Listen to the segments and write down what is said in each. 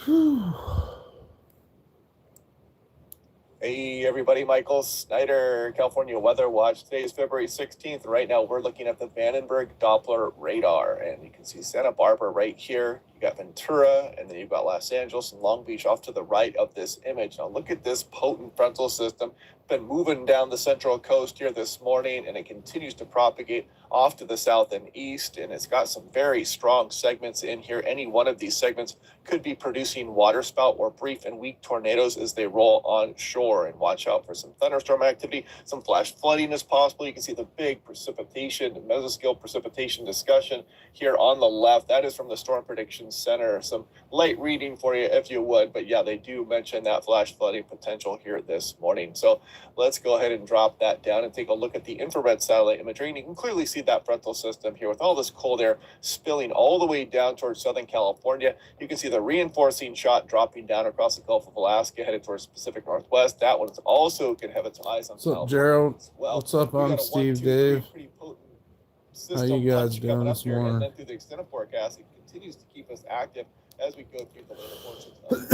Hey everybody, Michael Snyder, California Weather Watch. Today is February 16th. Right now we're looking at the Vandenberg Doppler radar, and you can see Santa Barbara right here. You got Ventura, and then you've got Los Angeles and Long Beach off to the right of this image. Now look at this potent frontal system. Been moving down the central coast here this morning, and it continues to propagate off to the south and east, and it's got some very strong segments in here. Any one of these segments could be producing waterspout or brief and weak tornadoes as they roll on shore. And watch out for some thunderstorm activity. Some flash flooding is possible. You can see the big precipitation, mesoscale precipitation discussion here on the left. That is from the Storm Prediction Center. Some light reading for you if you would, but yeah, they do mention that flash flooding potential here this morning. So let's go ahead and drop that down and take a look at the infrared satellite imagery. And you can clearly see that frontal system here with all this cold air spilling all the way down towards Southern California. You can see the reinforcing shot dropping down across the Gulf of Alaska, headed towards Pacific Northwest. That one's also can have its eyes on. What's up, Gerald? Well. What's up? I'm Steve Dave. How you guys doing this morning? And then through the extended forecast, it continues to keep us active as we go through the later portions of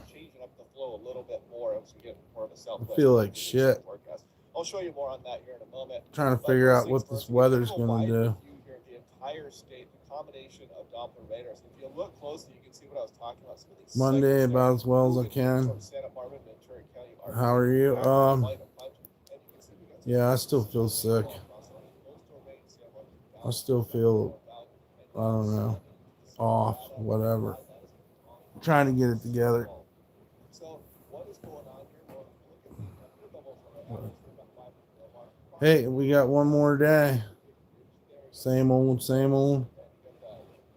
changing up the flow a little bit more as we get more of a southwest. I feel like shit. Forecast. I'll show you more on that here in a moment. Trying to figure out what this weather's going to do. Here, the entire state, the combination of Doppler radars. If you look closely, you can see what I was talking about. Some of these Monday about as well as I can. How are you? Yeah, I still feel sick. I still feel, I don't know, off, whatever. I'm trying to get it together. Hey, we got one more day. Same old, same old.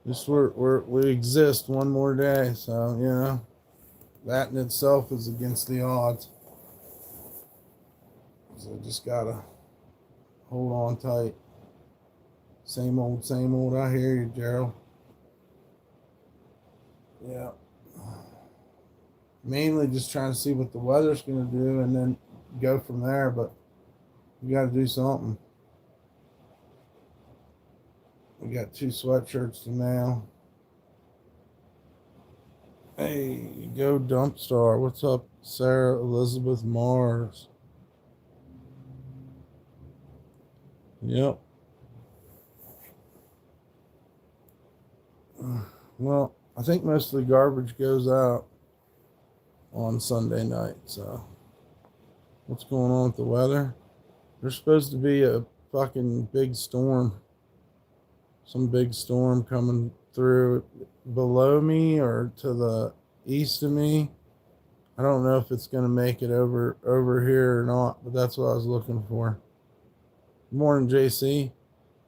Just we exist one more day, so you know that in itself is against the odds. So just gotta hold on tight. Same old, same old. I hear you, Gerald. Yeah. Mainly just trying to see what the weather's gonna do and then go from there, but we gotta do something. We got 2 sweatshirts to mail. Hey, go DumpStarr. What's up, Sarah Elizabeth Mars? Yep. Well, I think most of the garbage goes out on Sunday night, so what's going on with the weather? There's supposed to be a fucking big storm. Some big storm coming through below me or to the east of me. I don't know if it's going to make it over here or not, but that's what I was looking for. Good morning, JC.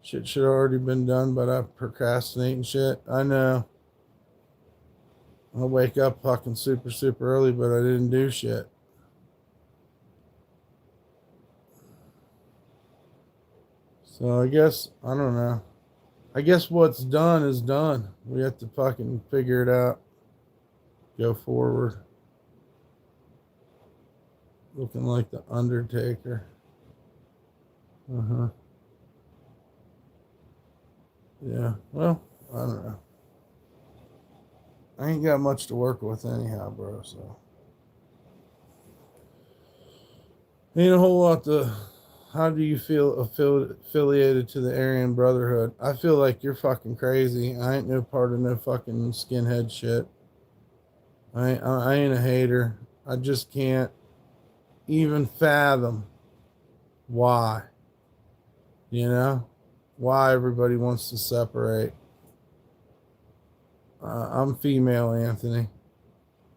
Shit should have already been done, but I procrastinate and shit. I know. I wake up fucking super early, but I didn't do shit. So I guess, I don't know. I guess what's done is done. We have to fucking figure it out. Go forward. Looking like the Undertaker. Yeah, well, I don't know. I ain't got much to work with anyhow, bro, so. Ain't a whole lot to... How do you feel affiliated to the Aryan Brotherhood? I feel like you're fucking crazy. I ain't no part of no fucking skinhead shit. I ain't a hater. I just can't even fathom why. You know? Why everybody wants to separate. I'm female, Anthony.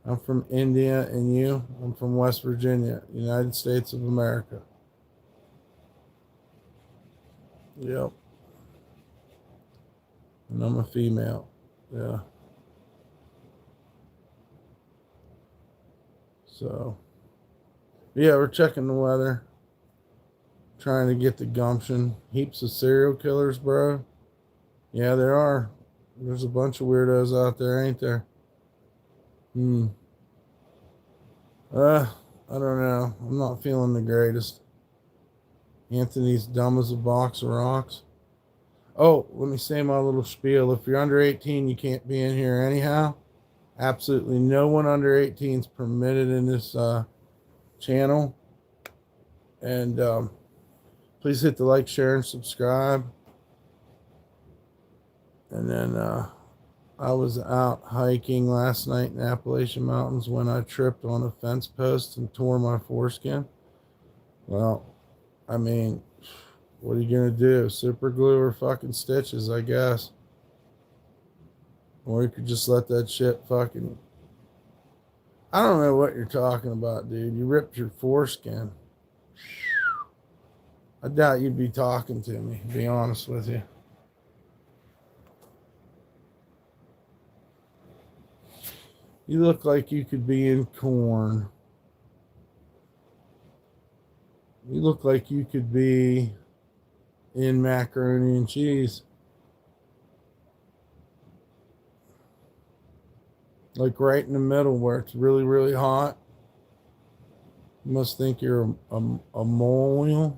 I'm from India, and you? I'm from West Virginia, United States of America. Yep. And I'm a female. Yeah. So, yeah, we're checking the weather. Trying to get the gumption. Heaps of serial killers, bro. Yeah, there are. There's a bunch of weirdos out there, ain't there? I don't know. I'm not feeling the greatest. Anthony's dumb as a box of rocks. Oh, let me say my little spiel. If you're under 18, you can't be in here anyhow. Absolutely no one under 18 is permitted in this channel. And please hit the like, share, and subscribe. And then I was out hiking last night in the Appalachian Mountains when I tripped on a fence post and tore my foreskin. Well, I mean, what are you going to do? Super glue or fucking stitches, I guess. Or you could just let that shit fucking... I don't know what you're talking about, dude. You ripped your foreskin. I doubt you'd be talking to me, to be honest with you. You look like you could be in corn. You look like you could be in macaroni and cheese. Like right in the middle where it's really, really hot. You must think you're a mole.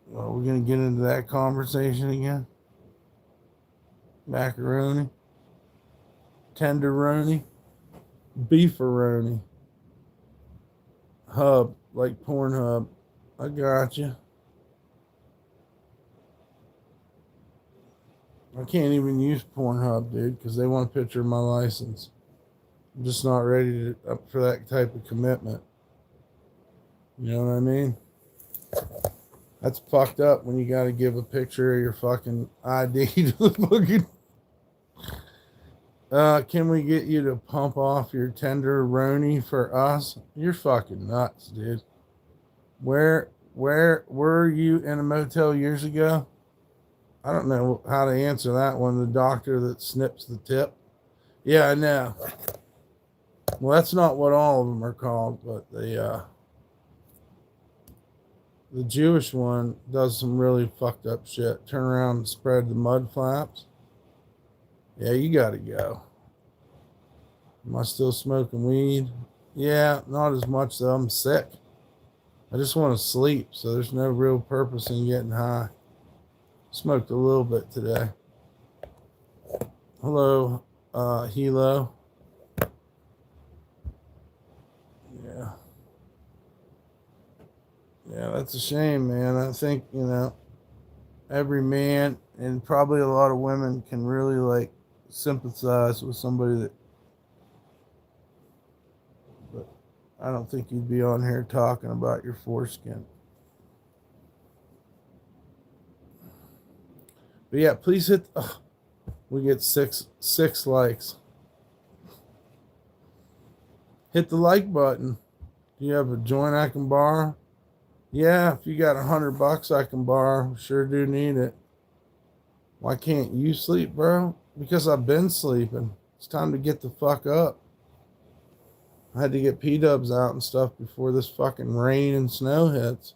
Well, we're going to get into that conversation again. Macaroni. Tenderoni. Beefaroni. Hub, like Pornhub. I got you. I can't even use Pornhub, dude, because they want a picture of my license. I'm just not ready up for that type of commitment. You know what I mean? That's fucked up when you got to give a picture of your fucking ID to the fucking... can we get you to pump off your tenderoni for us? You're fucking nuts, dude. Where were you in a motel years ago? I don't know how to answer that one. The doctor that snips the tip. Yeah, I know. Well, that's not what all of them are called, but the Jewish one does some really fucked up shit. Turn around and spread the mud flaps. Yeah, you gotta go. Am I still smoking weed? Yeah, not as much though. I'm sick. I just want to sleep, so there's no real purpose in getting high. Smoked a little bit today. Hello, Hilo. Yeah. Yeah, that's a shame, man. I think, every man and probably a lot of women can really like sympathize with somebody that, but I don't think you'd be on here talking about your foreskin. But yeah, please hit, we get six likes. Hit the like button. Do you have a joint I can borrow? Yeah, if you got $100 I can borrow. Sure do need it. Why can't you sleep, bro? Because I've been sleeping. It's time to get the fuck up. I had to get P-dubs out and stuff before this fucking rain and snow hits.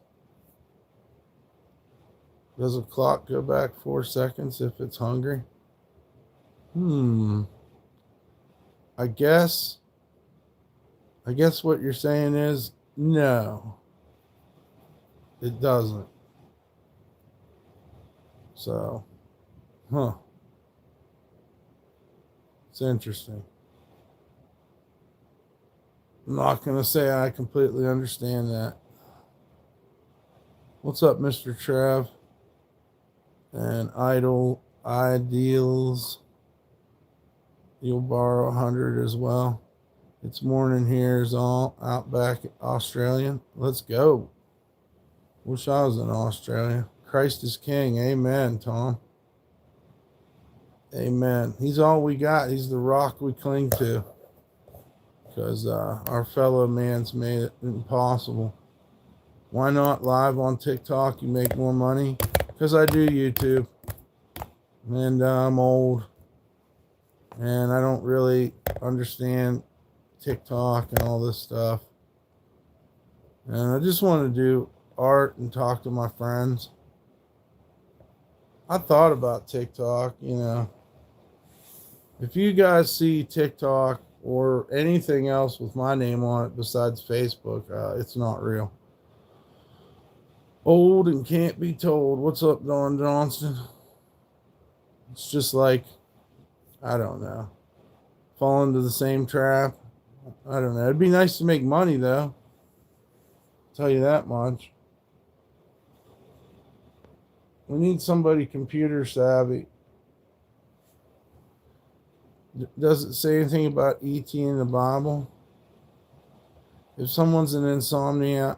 Does a clock go back 4 seconds if it's hungry? I guess what you're saying is no. It doesn't. So, it's interesting. I'm not going to say I completely understand that. What's up, Mr. Trev? And Ideals. You'll borrow 100 as well. It's morning here is all Outback Australian. Let's go. Wish I was in Australia. Christ is King. Amen, Tom. Amen. He's all we got. He's the rock we cling to. Because our fellow man's made it impossible. Why not live on TikTok? You make more money. Because I do YouTube. And I'm old. And I don't really understand TikTok and all this stuff. And I just want to do art and talk to my friends. I thought about TikTok, If you guys see TikTok or anything else with my name on it besides Facebook, it's not real. Old and can't be told. What's up, Don Johnston? It's just like I don't know. Fall into the same trap. I don't know. It'd be nice to make money though. I'll tell you that much. We need somebody computer savvy. Does it say anything about ET in the Bible? If someone's an insomniac,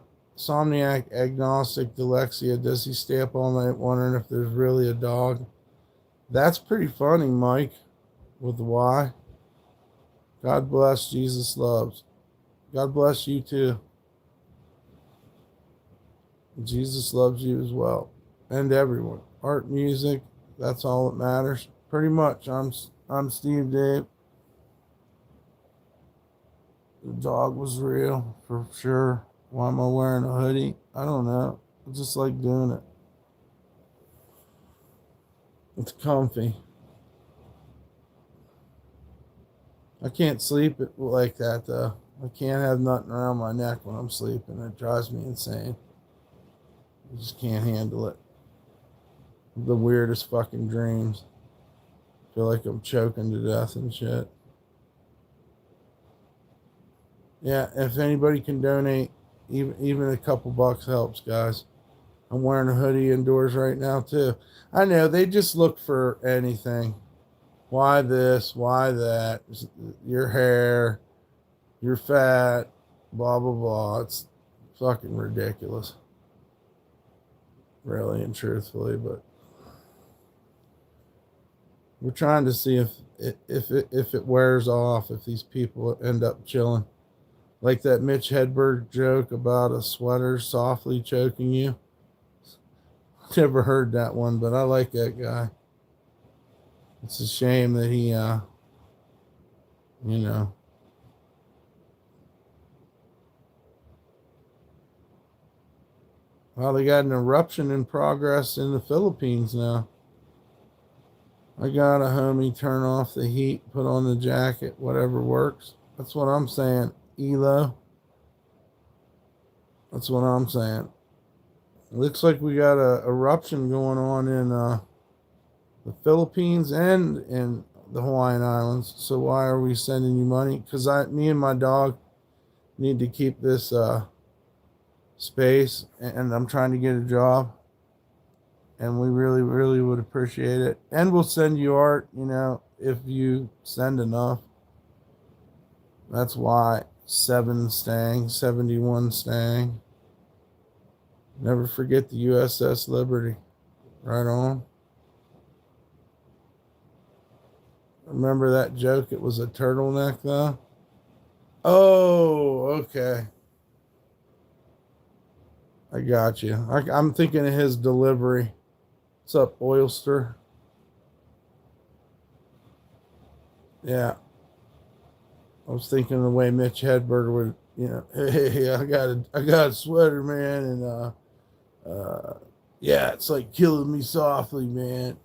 agnostic, dyslexia, does he stay up all night wondering if there's really a dog? That's pretty funny, Mike, with the Y. God bless, Jesus loves. God bless you too. Jesus loves you as well. And everyone. Art, music, that's all that matters. Pretty much. I'm Steve Dave. The dog was real, for sure. Why am I wearing a hoodie? I don't know. I just like doing it. It's comfy. I can't sleep like that, though. I can't have nothing around my neck when I'm sleeping. It drives me insane. I just can't handle it. The weirdest fucking dreams. I feel like I'm choking to death and shit. Yeah, if anybody can donate, even a couple bucks helps, guys. I'm wearing a hoodie indoors right now too. I know they just look for anything. Why this? Why that? Your hair, you're fat, blah blah blah. It's fucking ridiculous, really and truthfully. But we're trying to see if it wears off, if these people end up chilling. Like that Mitch Hedberg joke about a sweater softly choking you. Never heard that one, but I like that guy. It's a shame that he, you know. Well, they got an eruption in progress in the Philippines now. I got a homie turn off the heat, put on the jacket, whatever works. That's what I'm saying. ELO. That's what I'm saying. Looks like we got a eruption going on in the Philippines and in the Hawaiian Islands. So why are we sending you money? Because me and my dog need to keep this space, and I'm trying to get a job, and we really, really would appreciate it. And we'll send you art, if you send enough. That's why 71 staying. Never forget the USS Liberty. Right on. Remember that joke? It was a turtleneck, though. Oh, okay. I got you. I'm thinking of his delivery. What's up, Oyster? Yeah. I was thinking the way Mitch Hedberg would, hey, I got a sweater, man, and yeah, it's like killing me softly, man.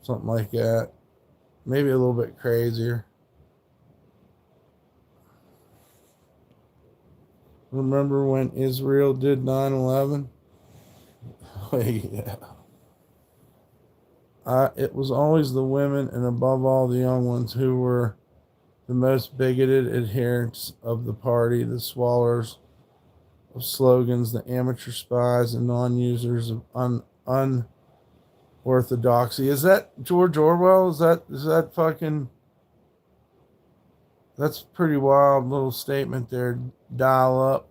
Something like that. Maybe a little bit crazier. Remember when Israel did 9/11? Yeah. It was always the women, and above all the young ones, who were the most bigoted adherents of the party, the swallowers of slogans, the amateur spies, and non-users of unorthodoxy. Is that George Orwell? Is that fucking... That's a pretty wild little statement there. Dial up.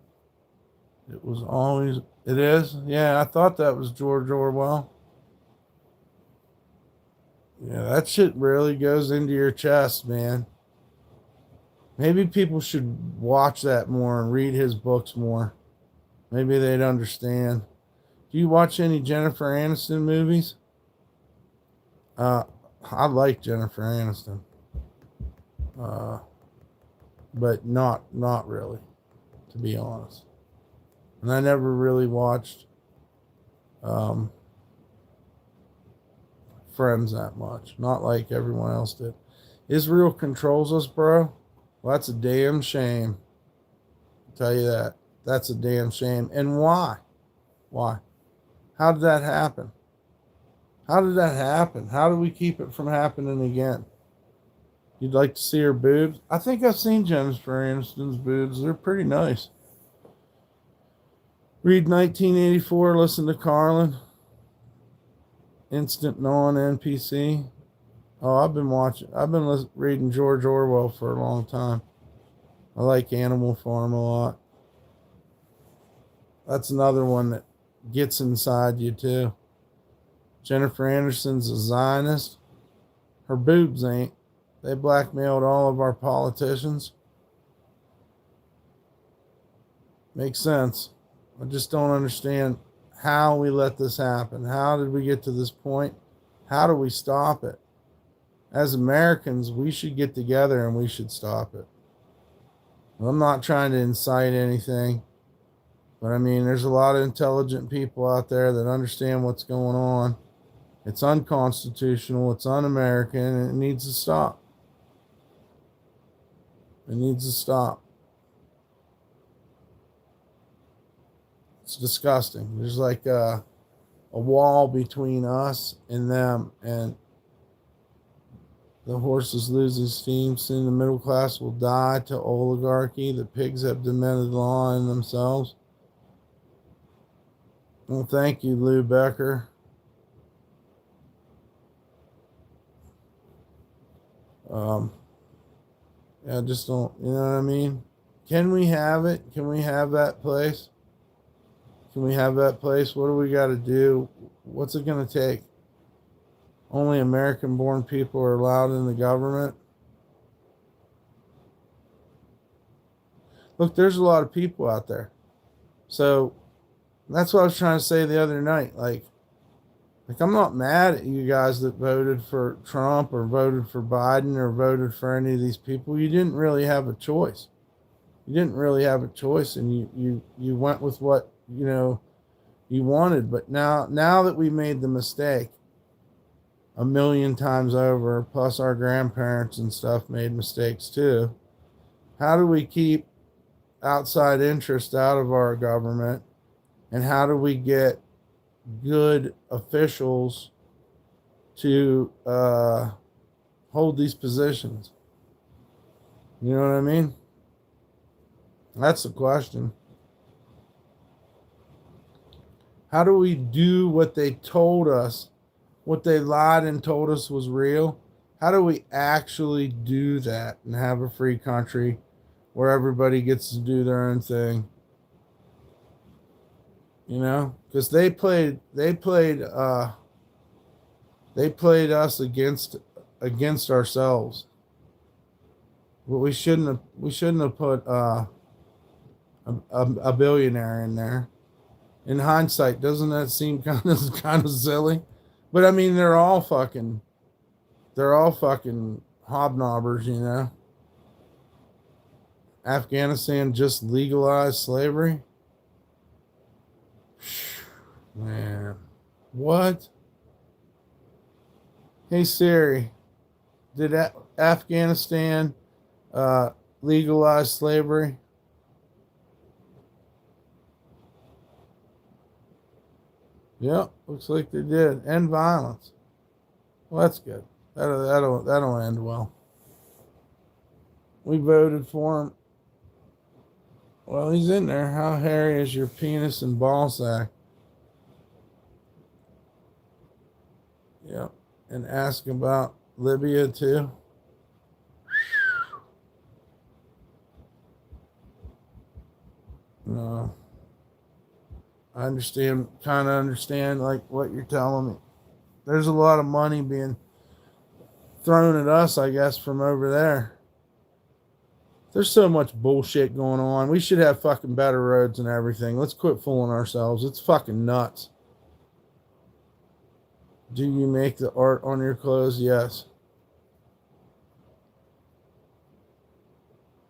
It was always... It is? Yeah, I thought that was George Orwell. Yeah, that shit really goes into your chest, man. Maybe people should watch that more and read his books more. Maybe they'd understand. Do you watch any Jennifer Aniston movies? I like Jennifer Aniston. But not really, to be honest. And I never really watched Friends that much. Not like everyone else did. Israel controls us, bro. Well, that's a damn shame. I'll tell you that. That's a damn shame. And why? Why? How did that happen? How did that happen? How do we keep it from happening again? You'd like to see her boobs? I think I've seen Jennifer Aniston's boobs. They're pretty nice. Read 1984, listen to Carlin. Instant non-NPC. Oh, I've been reading George Orwell for a long time. I like Animal Farm a lot. That's another one that gets inside you too. Jennifer Aniston's a Zionist. Her boobs ain't. They blackmailed all of our politicians. Makes sense. I just don't understand how we let this happen. How did we get to this point? How do we stop it? As Americans, we should get together and we should stop it. I'm not trying to incite anything, but I mean, there's a lot of intelligent people out there that understand what's going on. It's unconstitutional, it's un-American, and it needs to stop. It needs to stop. It's disgusting. There's like a wall between us and them, and the horses lose esteem. Soon the middle class will die to oligarchy. The pigs have demented law in themselves. Well, thank you, Lou Becker. I just don't, you know what I mean? Can we have it? Can we have that place? Can we have that place? What do we got to do? What's it going to take? Only American-born people are allowed in the government. Look, there's a lot of people out there. So that's what I was trying to say the other night. Like I'm not mad at you guys that voted for Trump or voted for Biden or voted for any of these people. You didn't really have a choice. You didn't really have a choice, and you went with what you wanted. But now that we made the mistake a million times over, plus our grandparents and stuff made mistakes too, how do we keep outside interest out of our government, and how do we get good officials to hold these positions? You know what I mean? That's the question. How do we do what they told us, what they lied and told us was real? How do we actually do that and have a free country where everybody gets to do their own thing? You know, because they played us against ourselves. But we shouldn't have put a billionaire in there. In hindsight, doesn't that seem kind of silly? But I mean, they're all fucking hobnobbers, you know. Afghanistan just legalized slavery. Man, what? Hey Siri, did Afghanistan legalize slavery? Yep, looks like they did. End violence. Well, that's good. That'll end well. We voted for him. Well, he's in there. How hairy is your penis and ball sack? Yep. And ask about Libya too. No. I kind of understand like what you're telling me. There's a lot of money being thrown at us, I guess, from over there. There's so much bullshit going on. We should have fucking better roads and everything. Let's quit fooling ourselves. It's fucking nuts. Do you make the art on your clothes? Yes.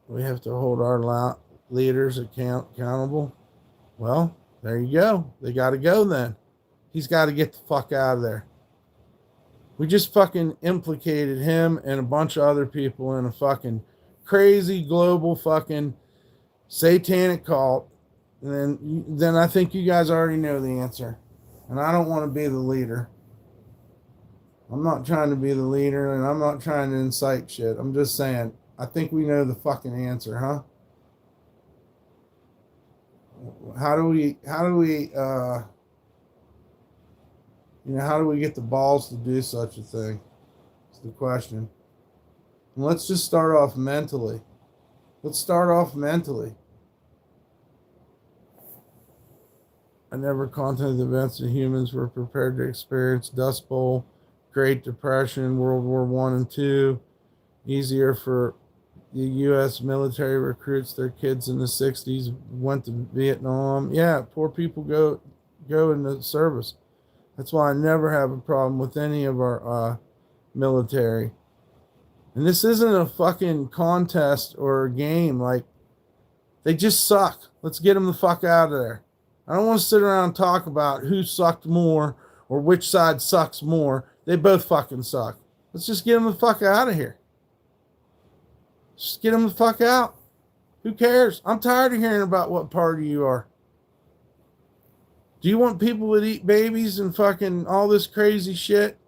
We have to hold our leaders accountable. Well, there you go. They got to go then. He's got to get the fuck out of there. We just fucking implicated him and a bunch of other people in a fucking crazy global fucking satanic cult. And then I think you guys already know the answer. And I don't want to be the leader. I'm not trying to be the leader, and I'm not trying to incite shit. I'm just saying, I think we know the fucking answer, huh? How do we, how do we get the balls to do such a thing? It's the question. And let's just start off mentally. Let's start off mentally. I never contemplated the events that humans were prepared to experience. Dust Bowl, Great Depression, World War I and II. Easier for the U.S. military recruits. Their kids in the 60s went to Vietnam. Yeah, poor people go into service. That's why I never have a problem with any of our military. And this isn't a fucking contest or a game. Like, they just suck. Let's get them the fuck out of there. I don't want to sit around and talk about who sucked more or which side sucks more. They both fucking suck. Let's just get them the fuck out of here. Just get them the fuck out. Who cares? I'm tired of hearing about what party you are. Do you want people that eat babies and fucking all this crazy shit?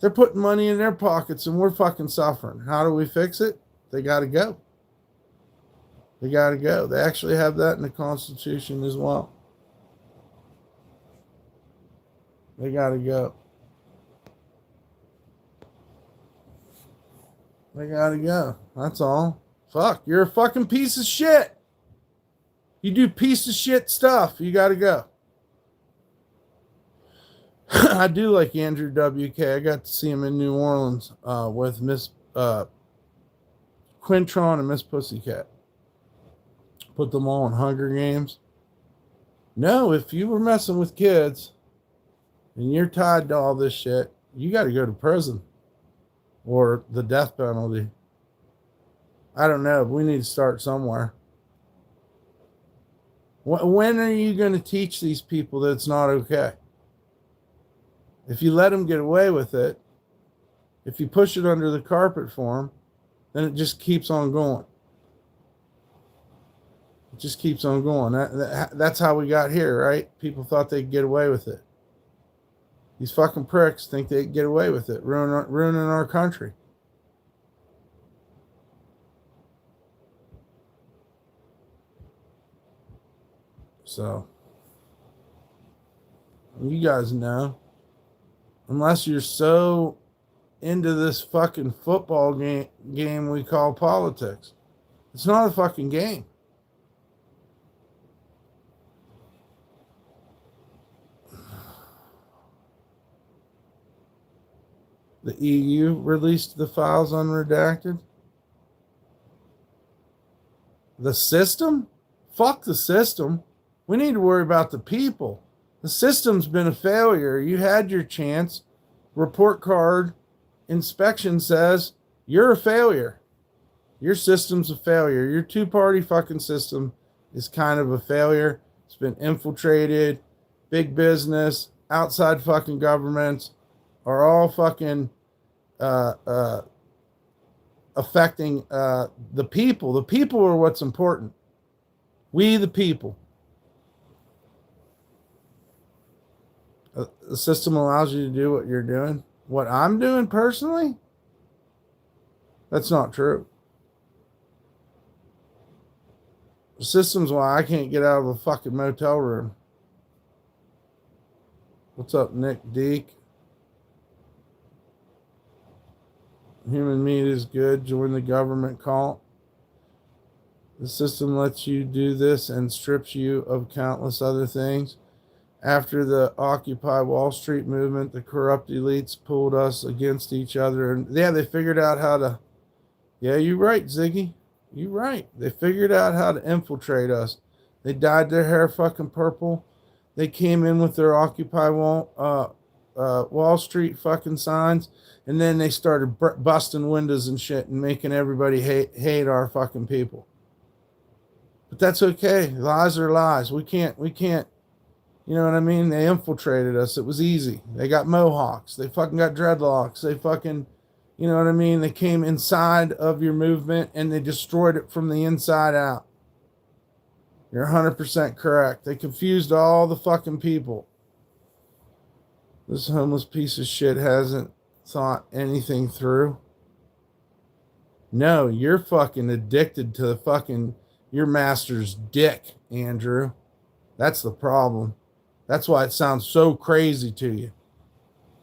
They're putting money in their pockets and we're fucking suffering. How do we fix it? They got to go. They got to go. They actually have that in the Constitution as well. They got to go. They got to go. That's all. Fuck, you're a fucking piece of shit. You do piece of shit stuff. You got to go. I do like Andrew WK. I got to see him in New Orleans with Miss Quintron and Miss Pussycat. Put them all in Hunger Games. No, if you were messing with kids and you're tied to all this shit, you got to go to prison or the death penalty. I don't know. We need to start somewhere. When are you going to teach these people that it's not okay? If you let them get away with it, if you push it under the carpet for them, then it just keeps on going. It just keeps on going. That's how we got here, right? People thought they'd get away with it. These fucking pricks think they'd get away with it, ruining our country. So, you guys know, unless you're so into this fucking football game we call politics, it's not a fucking game. The EU released the files unredacted. The system? Fuck the system. We need to worry about the people. The system's been a failure. You had your chance. Report card inspection says you're a failure. Your system's a failure. Your two-party fucking system is kind of a failure. It's been infiltrated. Big business, outside fucking governments are all fucking affecting the people. The people are what's important. We, the people. The system allows you to do what you're doing. What I'm doing personally? That's not true. The system's why I can't get out of a fucking motel room. What's up, Nick Deek? Human meat is good. Join the government cult. The system lets you do this and strips you of countless other things. After the Occupy Wall Street movement, the corrupt elites pulled us against each other. And yeah, they figured out how to... Yeah, you're right, Ziggy. You're right. They figured out how to infiltrate us. They dyed their hair fucking purple. They came in with their Occupy Wall Street fucking signs. And then they started busting windows and shit and making everybody hate our fucking people. But that's okay. Lies are lies. We can't, you know what I mean? They infiltrated us. It was easy. They got mohawks. They fucking got dreadlocks. They fucking, you know what I mean? They came inside of your movement and they destroyed it from the inside out. You're 100% correct. They confused all the fucking people. This homeless piece of shit hasn't thought anything through. No, you're fucking addicted to the fucking your master's dick, Andrew. That's the problem. That's why it sounds so crazy to you.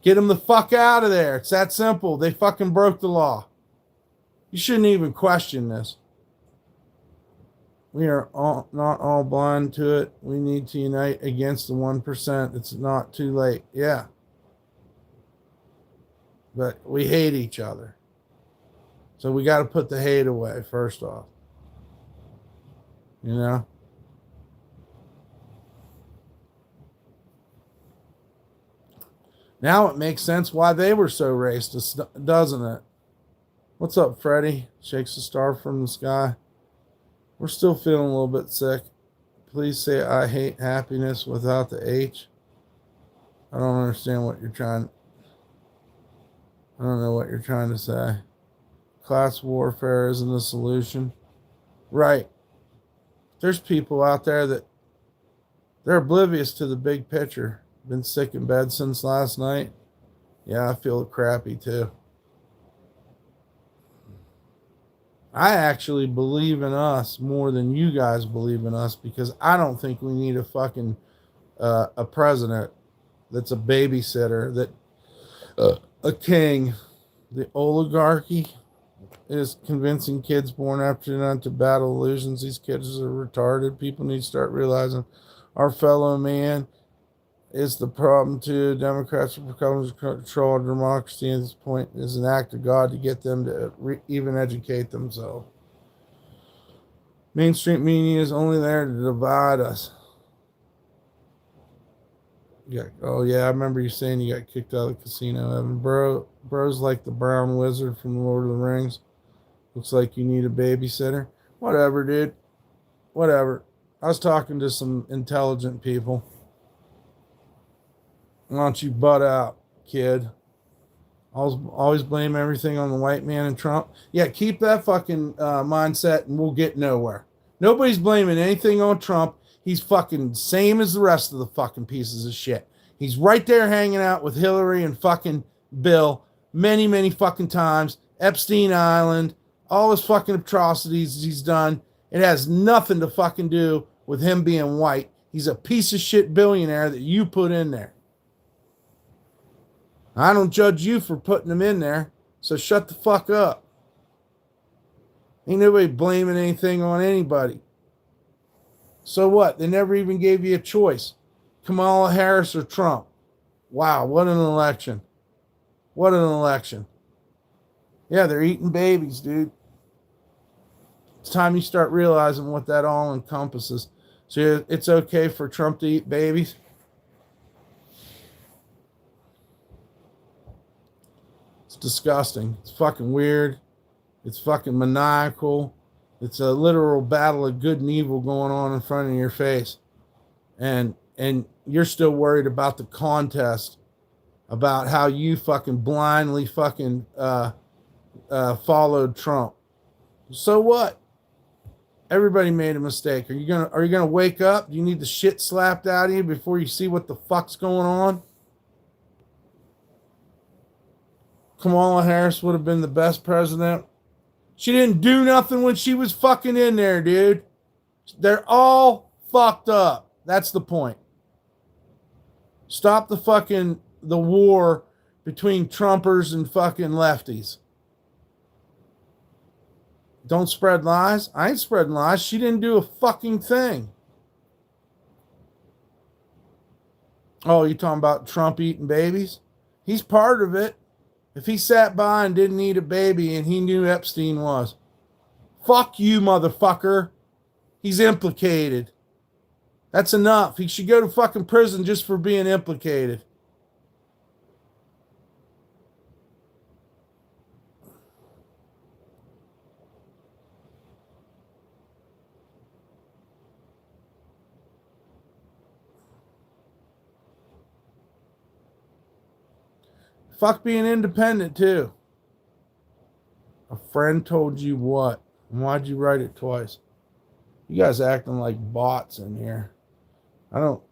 Get them the fuck out of there. It's that simple. They fucking broke the law. You shouldn't even question this. We are not all blind to it. We need to unite against the 1%. It's not too late. Yeah. But we hate each other. So we got to put the hate away, first off. You know? Now it makes sense why they were so racist, doesn't it? What's up, Freddie? Shakes a star from the sky. We're still feeling a little bit sick. Please say I hate happiness without the H. I don't understand what you're trying. I don't know what you're trying to say. Class warfare isn't the solution. Right. There's people out there that they're oblivious to the big picture. Been sick in bed since last night. Yeah, I feel crappy too. I actually believe in us more than you guys believe in us because I don't think we need a fucking a president that's a babysitter, that a king. The oligarchy is convincing kids born after not to battle illusions. These kids are retarded. People need to start realizing our fellow man is the problem too. Democrats are becoming control of democracy at this point is an act of God to get them to even educate themselves. Mainstream media is only there to divide us. Yeah. Oh yeah, I remember you saying you got kicked out of the casino, Evan. Bro's like the brown wizard from the Lord of the Rings. Looks like you need a babysitter. Whatever, dude. Whatever. I was talking to some intelligent people. Why don't you butt out, kid? Always blame everything on the white man and Trump. Yeah, keep that fucking mindset and we'll get nowhere. Nobody's blaming anything on Trump. He's fucking same as the rest of the fucking pieces of shit. He's right there hanging out with Hillary and fucking Bill many, many fucking times. Epstein Island, all his fucking atrocities he's done. It has nothing to fucking do with him being white. He's a piece of shit billionaire that you put in there. I don't judge you for putting him in there, so shut the fuck up. Ain't nobody blaming anything on anybody. So what? They never even gave you a choice. Kamala Harris or Trump. Wow, what an election. What an election. Yeah, they're eating babies, dude. It's time you start realizing what that all encompasses. So it's okay for Trump to eat babies? It's disgusting. It's fucking weird. It's fucking maniacal. It's a literal battle of good and evil going on in front of your face. And you're still worried about the contest, about how you fucking blindly fucking followed Trump. So what? Everybody made a mistake. Are you gonna wake up? Do you need the shit slapped out of you before you see what the fuck's going on? Kamala Harris would have been the best president. She didn't do nothing when she was fucking in there, dude. They're all fucked up. That's the point. Stop the war between Trumpers and fucking lefties. Don't spread lies. I ain't spreading lies. She didn't do a fucking thing. Oh, you talking about Trump eating babies? He's part of it. If he sat by and didn't eat a baby and he knew Epstein was, fuck you, motherfucker. He's implicated. That's enough. He should go to fucking prison just for being implicated. Fuck being independent, too. A friend told you what? And why'd you write it twice? You guys acting like bots in here. I don't...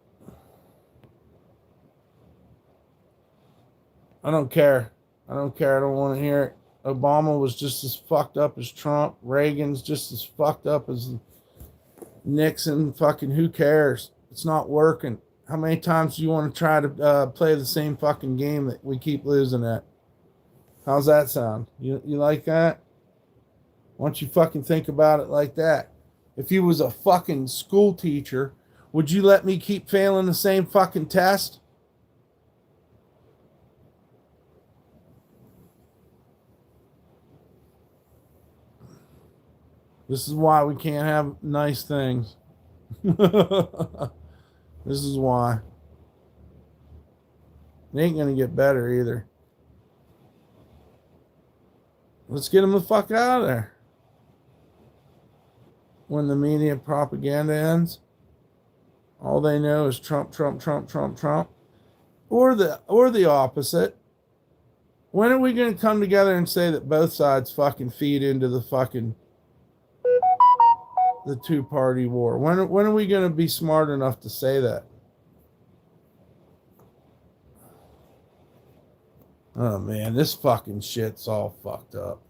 I don't care. I don't care. I don't want to hear it. Obama was just as fucked up as Trump. Reagan's just as fucked up as Nixon. Fucking who cares? It's not working. How many times do you want to try to play the same fucking game that we keep losing at? How's that sound? You like that? Why don't you fucking think about it like that? If you was a fucking school teacher, would you let me keep failing the same fucking test? This is why we can't have nice things. This is why. It ain't gonna get better either. Let's get them the fuck out of there. When the media propaganda ends, all they know is Trump, Trump, Trump, Trump, Trump. Or the opposite. When are we gonna come together and say that both sides fucking feed into the fucking the two-party war? When are we gonna be smart enough to say that? Oh man, this fucking shit's all fucked up.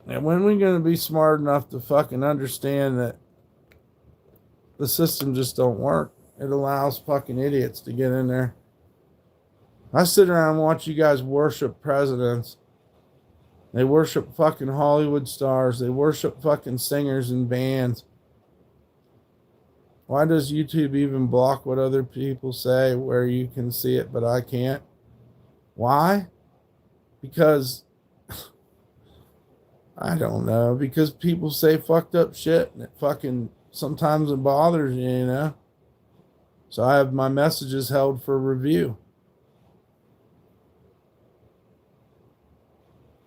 And when are we gonna be smart enough to fucking understand that the system just don't work? It allows fucking idiots to get in there. I sit around and watch you guys worship presidents. They worship fucking Hollywood stars. They worship fucking singers and bands. Why does YouTube even block what other people say where you can see it but I can't? Why? Because I don't know. Because people say fucked up shit and it fucking sometimes it bothers you, you know? So I have my messages held for review.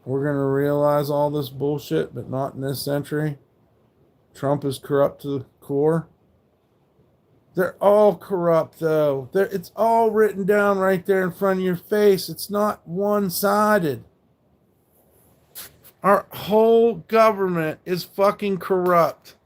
We're going to realize all this bullshit, but not in this century. Trump is corrupt to the core. They're all corrupt, though. It's all written down right there in front of your face. It's not one-sided. Our whole government is fucking corrupt.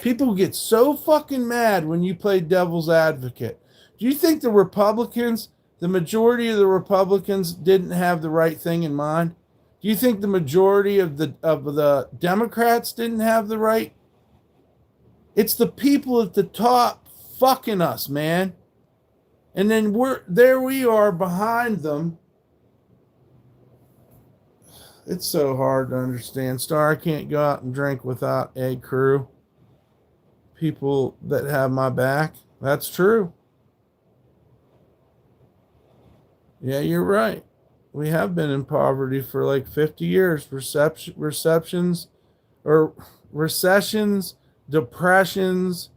People get so fucking mad when you play devil's advocate. Do you think the Republicans, the majority of the Republicans, didn't have the right thing in mind? Do you think the majority of the Democrats didn't have the right? It's the people at the top fucking us, man. And then we are behind them. It's so hard to understand. Star, I can't go out and drink without a crew. People that have my back. That's true. Yeah, you're right. We have been in poverty for like 50 years. Recessions, depressions,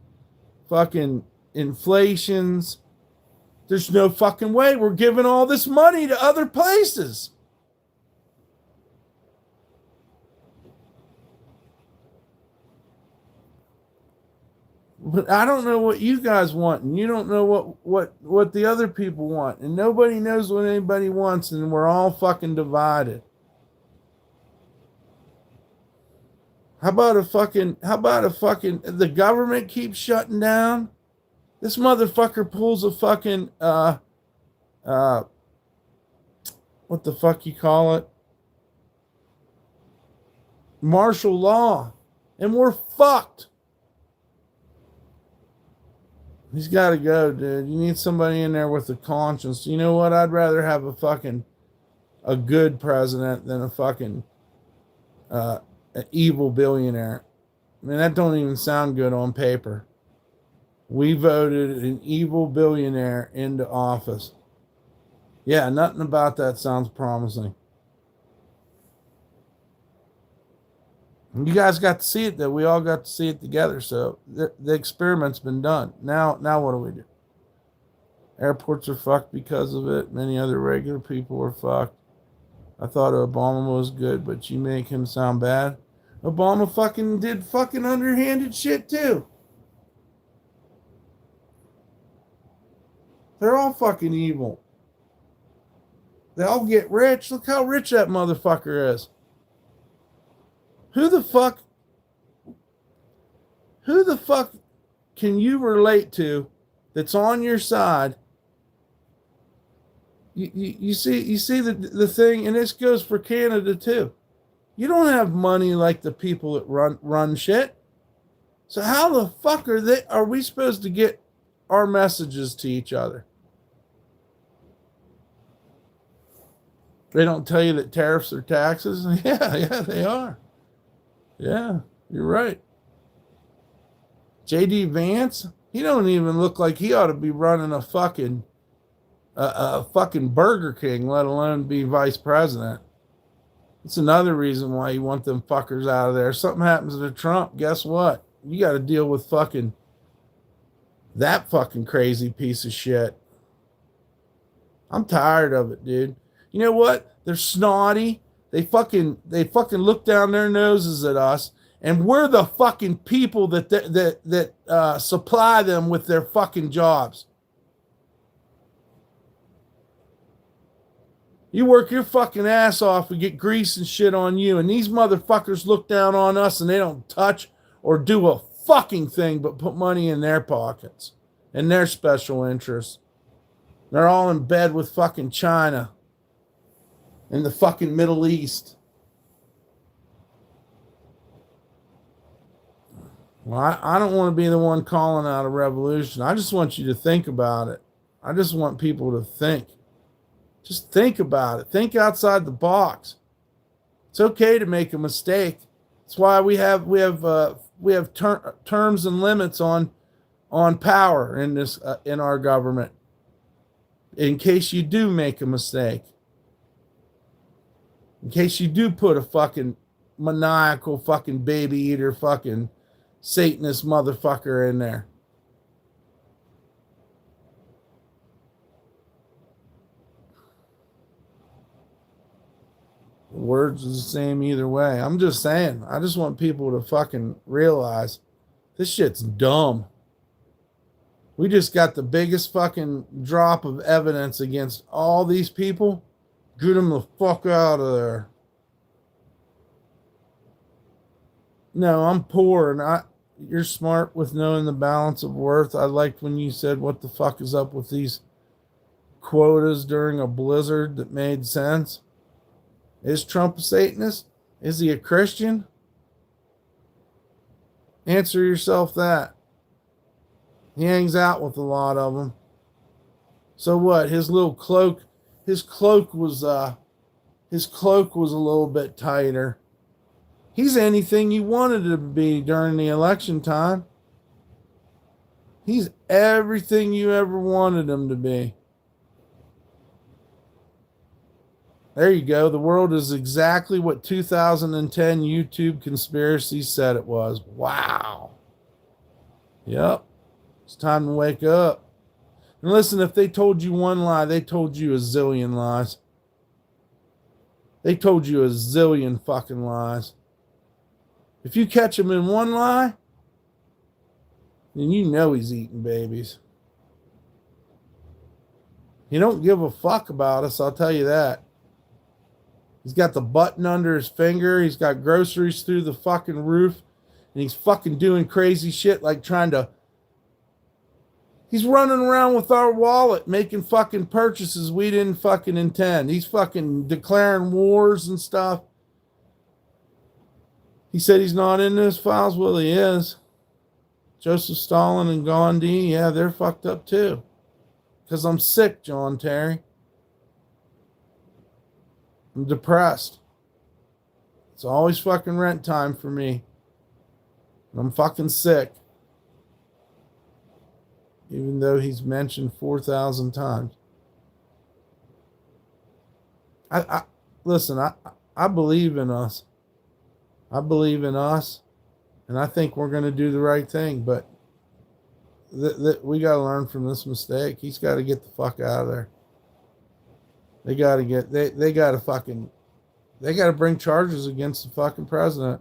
fucking inflations. There's no fucking way we're giving all this money to other places. But I don't know what you guys want, and you don't know what the other people want, and nobody knows what anybody wants, and we're all fucking divided. How about the government keeps shutting down? This motherfucker pulls a fucking what the fuck you call it? Martial law, and we're fucked. He's got to go, dude. You need somebody in there with a conscience. You know what? I'd rather have a good president than a fucking an evil billionaire. I mean, that don't even sound good on paper. We voted an evil billionaire into office. Yeah, nothing about that sounds promising. You guys got to see it, though. We all got to see it together. So the experiment's been done. Now what do we do? Airports are fucked because of it. Many other regular people are fucked. I thought Obama was good, but you make him sound bad. Obama fucking did fucking underhanded shit, too. They're all fucking evil. They all get rich. Look how rich that motherfucker is. Who the fuck can you relate to that's on your side You see the thing, and this goes for Canada too. You don't have money like the people that run shit. So how the fuck are we supposed to get our messages to each other? They don't tell you that tariffs are taxes? Yeah, they are. Yeah, you're right. JD Vance, he don't even look like he ought to be running a fucking Burger King, let alone be vice president. It's another reason why you want them fuckers out of there. If something happens to Trump, guess what? You got to deal with fucking that fucking crazy piece of shit. I'm tired of it, dude. You know what? They're snotty. They fucking look down their noses at us, and we're the fucking people that supply them with their fucking jobs. You work your fucking ass off and get grease and shit on you, and these motherfuckers look down on us and they don't touch or do a fucking thing but put money in their pockets and their special interests. They're all in bed with fucking China and the fucking Middle East. Well, I don't want to be the one calling out a revolution. I just want you to think about it. I just want people to think. Just think about it. Think outside the box. It's okay to make a mistake. That's why we have terms and limits on power in this in our government. In case you do make a mistake. In case you do put a fucking maniacal fucking baby eater fucking Satanist motherfucker in there. The words are the same either way. I'm just saying. I just want people to fucking realize this shit's dumb. We just got the biggest fucking drop of evidence against all these people. Get them the fuck out of there. No, I'm poor and you're smart with knowing the balance of worth. I liked when you said, what the fuck is up with these quotas during a blizzard? That made sense. Is Trump a Satanist? Is he a Christian? Answer yourself that. He hangs out with a lot of them. So what? His cloak was a little bit tighter. He's anything you wanted to be during the election time. He's everything you ever wanted him to be. There you go. The world is exactly what 2010 YouTube conspiracy said it was. Wow. Yep. It's time to wake up. And listen, if they told you one lie, they told you a zillion lies. They told you a zillion fucking lies. If you catch him in one lie, then you know he's eating babies. He don't give a fuck about us, I'll tell you that. He's got the button under his finger. He's got groceries through the fucking roof. And he's fucking doing crazy shit like he's running around with our wallet making fucking purchases we didn't fucking intend. He's fucking declaring wars and stuff. He said he's not in those files. Well, he is. Joseph Stalin and Gandhi, yeah, they're fucked up too. Because I'm sick, John Terry. I'm depressed. It's always fucking rent time for me. And I'm fucking sick. Even though he's mentioned 4,000 times. Listen, I believe in us. I believe in us. And I think we're going to do the right thing. But we got to learn from this mistake. He's got to get the fuck out of there. They got to bring charges against the fucking president.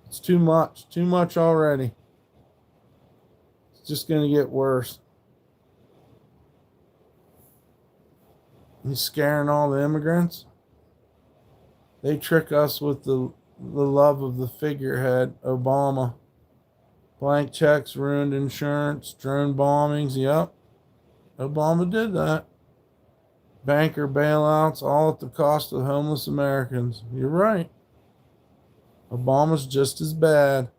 It's too much already. It's just going to get worse. He's scaring all the immigrants. They trick us with the love of the figurehead, Obama. Blank checks, ruined insurance, drone bombings. Yep. Obama did that. Banker bailouts, all at the cost of homeless Americans. You're right. Obama's just as bad.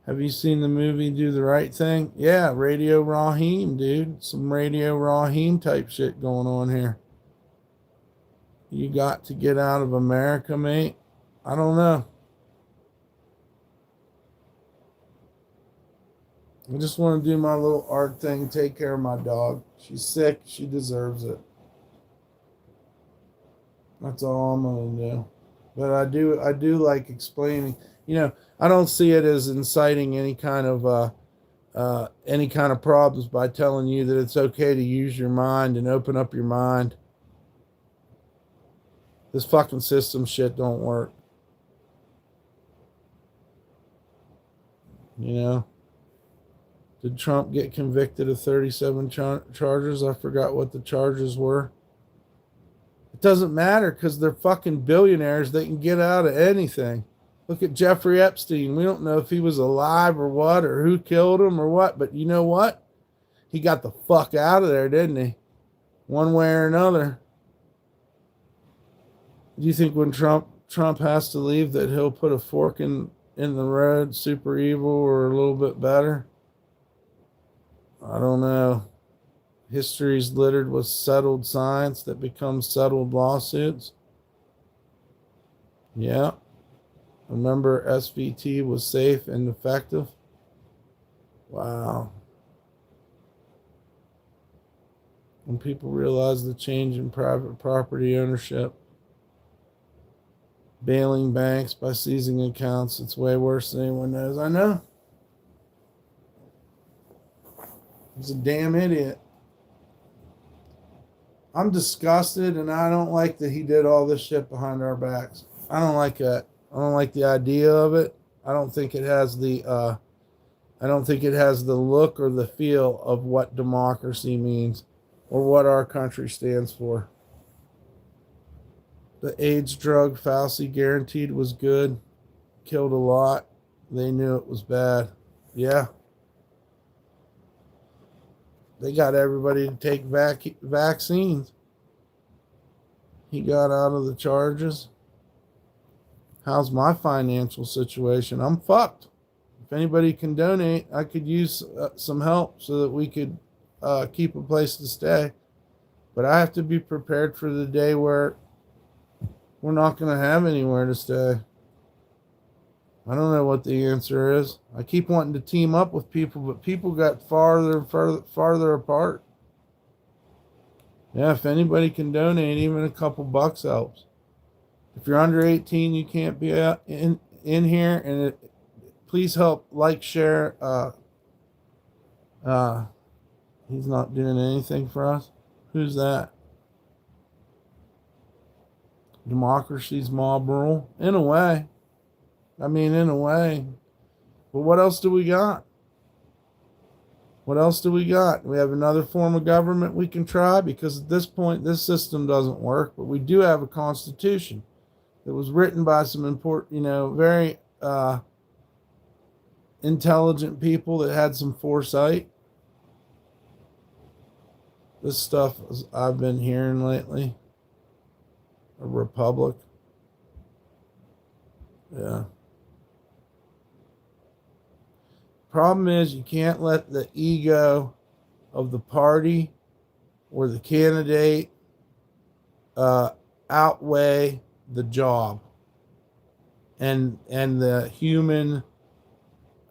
Have you seen the movie Do the Right Thing? Yeah, Radio Raheem, dude. Some Radio Raheem type shit going on here. You got to get out of America, mate. I don't know. I just want to do my little art thing, take care of my dog. She's sick. She deserves it. That's all I'm going to do. But I do like explaining. I don't see it as inciting any kind of problems by telling you that it's okay to use your mind and open up your mind. This fucking system shit don't work. Did Trump get convicted of 37 charges? I forgot what the charges were. It doesn't matter because they're fucking billionaires. They can get out of anything. Look at Jeffrey Epstein. We don't know if he was alive or what, or who killed him or what, but you know what? He got the fuck out of there, didn't he? One way or another. Do you think when Trump has to leave that he'll put a fork in the road, super evil or a little bit better? I don't know. History's littered with settled science that becomes settled lawsuits. Yeah. Remember SVT was safe and effective? Wow. When people realize the change in private property ownership, bailing banks by seizing accounts, it's way worse than anyone knows. I know. He's a damn idiot. I'm disgusted, and I don't like that he did all this shit behind our backs. I don't like that. I don't like the idea of it. I don't think it has the look or the feel of what democracy means or what our country stands for. The AIDS drug Fauci guaranteed was good. Killed a lot. They knew it was bad. Yeah. They got everybody to take vaccines. He got out of the charges. How's my financial situation? I'm fucked. If anybody can donate, I could use some help so that we could keep a place to stay. But I have to be prepared for the day where we're not going to have anywhere to stay. I don't know what the answer is. I keep wanting to team up with people, but people got farther apart. Yeah, if anybody can donate, even a couple bucks helps. If you're under 18, you can't be in here, and please help share. He's not doing anything for us. Who's that? Democracy's mob rule, in a way. In a way. But what else do we got? What else do we got? We have another form of government we can try, because at this point, this system doesn't work. But we do have a constitution that was written by some important, very intelligent people that had some foresight. This stuff I've been hearing lately. A republic. Yeah. Problem is, you can't let the ego of the party or the candidate outweigh the job and the human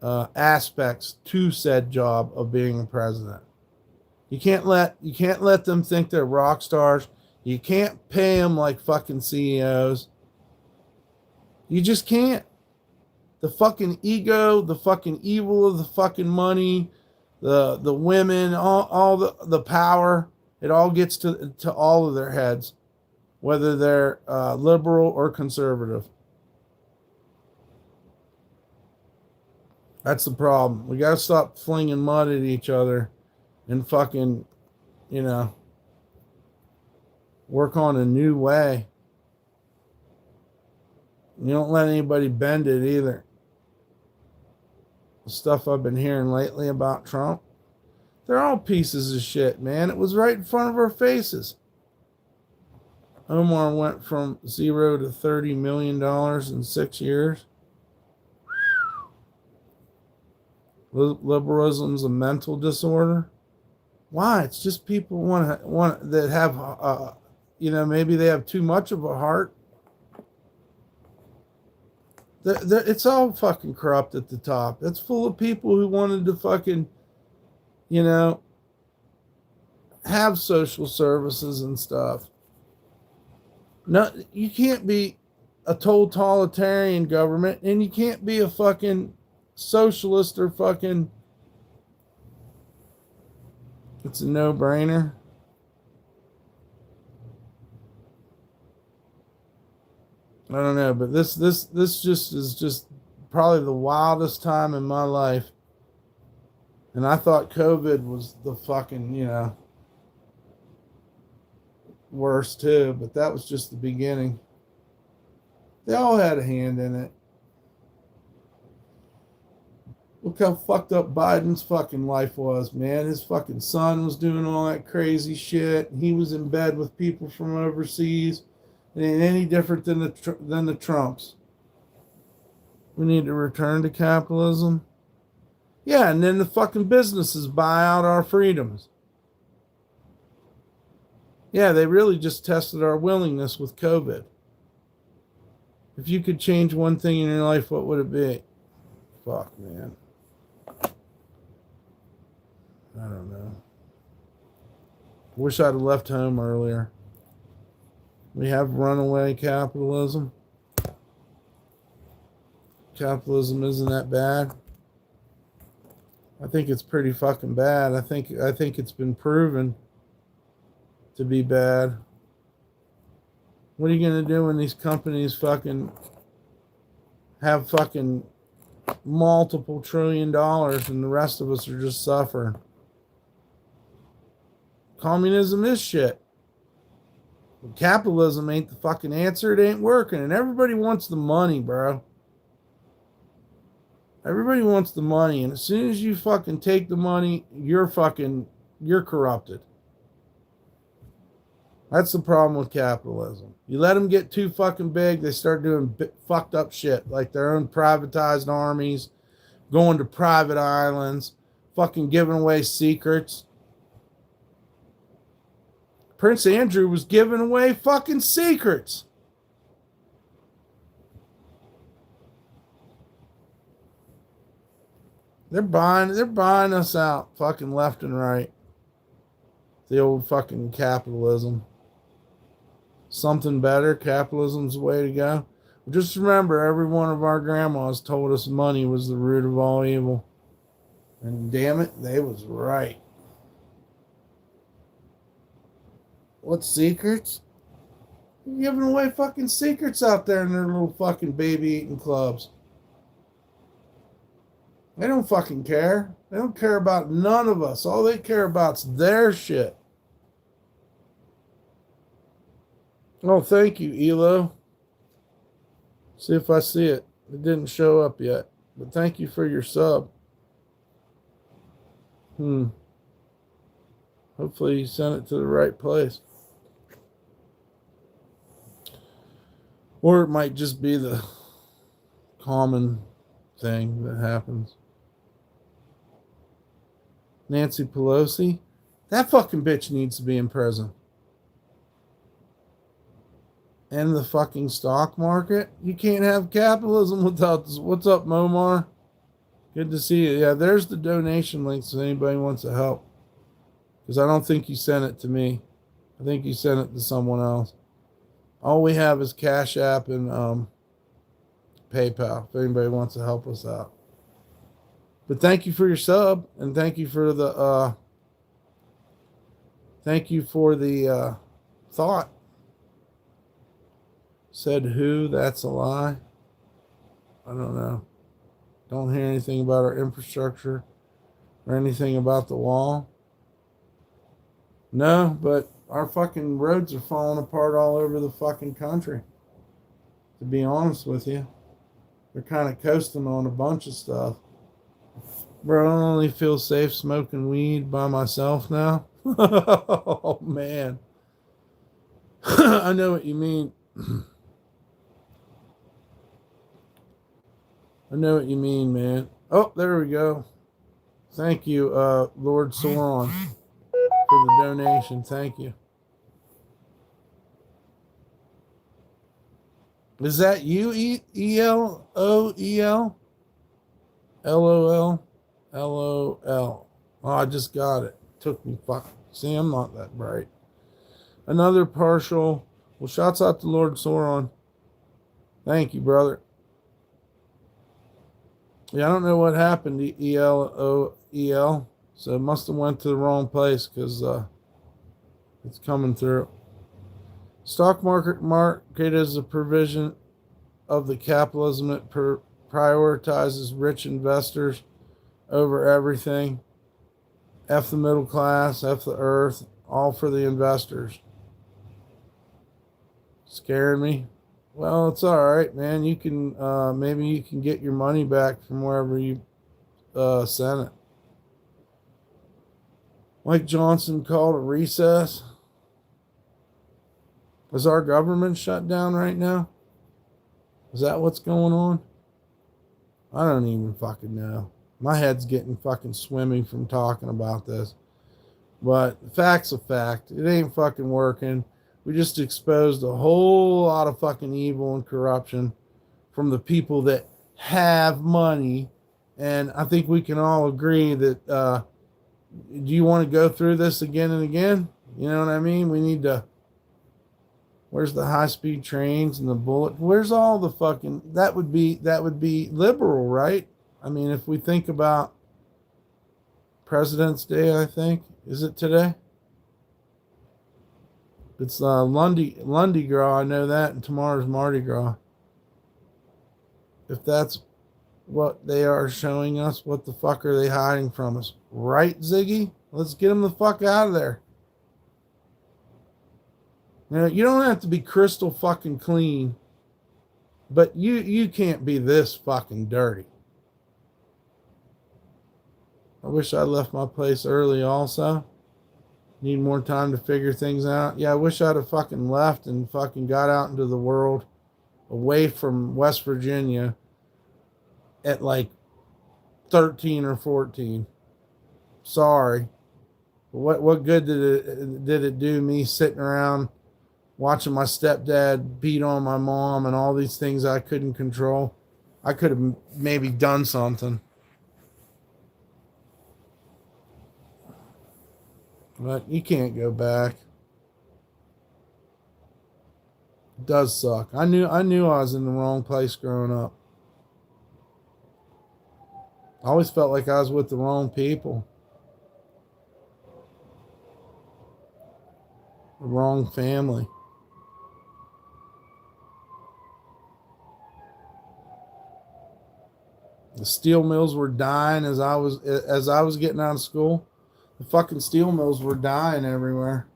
aspects to said job of being a president. You can't let them think they're rock stars. You can't pay them like fucking CEOs. You just can't. The fucking ego, the fucking evil of the fucking money, the women, all the power, it all gets to all of their heads, whether they're liberal or conservative. That's the problem. We got to stop flinging mud at each other and fucking, work on a new way. You don't let anybody bend it either. The stuff I've been hearing lately about Trump, they're all pieces of shit, man. It was right in front of our faces. Omar went from 0 to $30 million in 6 years. Liberalism's a mental disorder. Why? It's just people want that have, maybe they have too much of a heart. It's all fucking corrupt at the top. It's full of people who wanted to fucking, have social services and stuff. No, you can't be a totalitarian government, and you can't be a fucking socialist or fucking. It's a no-brainer. I don't know, but this just is just probably the wildest time in my life. And I thought COVID was the fucking, worst too, but that was just the beginning. They all had a hand in it. Look how fucked up Biden's fucking life was, man. His fucking son was doing all that crazy shit. He was in bed with people from overseas. It ain't any different than the Trumps. We need to return to capitalism. Yeah, and then the fucking businesses buy out our freedoms. Yeah, they really just tested our willingness with COVID. If you could change one thing in your life, what would it be? Fuck, man. I don't know. Wish I'd have left home earlier. We have runaway capitalism. Capitalism isn't that bad. I think it's pretty fucking bad. I think it's been proven to be bad. What are you gonna do when these companies fucking have fucking multiple $1 trillion and the rest of us are just suffering? Communism is shit. Capitalism ain't the fucking answer. It ain't working. And everybody wants the money, bro. Everybody wants the money. And as soon as you fucking take the money, you're corrupted. That's the problem with capitalism. You let them get too fucking big, they start doing fucked up shit, like their own privatized armies, going to private islands, fucking giving away secrets. Prince Andrew was giving away fucking secrets. They're buying us out fucking left and right. The old fucking capitalism. Something better, capitalism's the way to go. Just remember, every one of our grandmas told us money was the root of all evil. And damn it, they was right. What secrets? You're giving away fucking secrets out there in their little fucking baby eating clubs. They don't fucking care. They don't care about none of us. All they care about's their shit. Oh, thank you, Elo. See if I see it. It didn't show up yet. But thank you for your sub. Hopefully you sent it to the right place. Or it might just be the common thing that happens. Nancy Pelosi? That fucking bitch needs to be in prison. And the fucking stock market? You can't have capitalism without this. What's up, Momar? Good to see you. Yeah, there's the donation links if anybody wants to help. Because I don't think you sent it to me. I think you sent it to someone else. All we have is Cash App and PayPal if anybody wants to help us out. But thank you for your sub, and thank you for the thought. Said who? That's a lie. I don't know. Don't hear anything about our infrastructure or anything about the wall. No, but our fucking roads are falling apart all over the fucking country. To be honest with you. They're kind of coasting on a bunch of stuff. Bro, I only feel safe smoking weed by myself now. Oh, man. I know what you mean. I know what you mean, man. Oh, there we go. Thank you, Lord Sauron, for the donation. Thank you. Is that you, ELOEL? LOL? LOL. Oh, I just got it. Took me fucking. See, I'm not that bright. Another partial. Well, shouts out to Lord Sauron. Thank you, brother. Yeah, I don't know what happened to ELOEL. So it must have went to the wrong place because it's coming through. Stock market is a provision of the capitalism that prioritizes rich investors over everything. F the middle class, F the earth, all for the investors. Scaring me. Well, it's all right, man. You can maybe you can get your money back from wherever you sent it. Mike Johnson called a recess. Is our government shut down right now? Is that what's going on? I don't even fucking know. My head's getting fucking swimming from talking about this. But the fact's a fact. It ain't fucking working. We just exposed a whole lot of fucking evil and corruption from the people that have money. And I think we can all agree that, do you want to go through this again and again? You know what I mean? We need to, where's the high-speed trains and the bullet? Where's all the fucking, that would be liberal, right? I mean, if we think about President's Day, I think, is it today? It's Lundy Gras, I know that, and tomorrow's Mardi Gras. If that's what they are showing us, what the fuck are they hiding from us? Right, Ziggy? Let's get them the fuck out of there. You know, you don't have to be crystal fucking clean, but you can't be this fucking dirty. I wish I left my place early also. Need more time to figure things out. Yeah, I wish I'd have fucking left and fucking got out into the world away from West Virginia at like 13 or 14. Sorry. What good did it do me sitting around watching my stepdad beat on my mom and all these things I couldn't control? I could have maybe done something. But you can't go back. It does suck. I knew I was in the wrong place growing up. I always felt like I was with the wrong people. The wrong family. The steel mills were dying as I was getting out of school. The fucking steel mills were dying everywhere.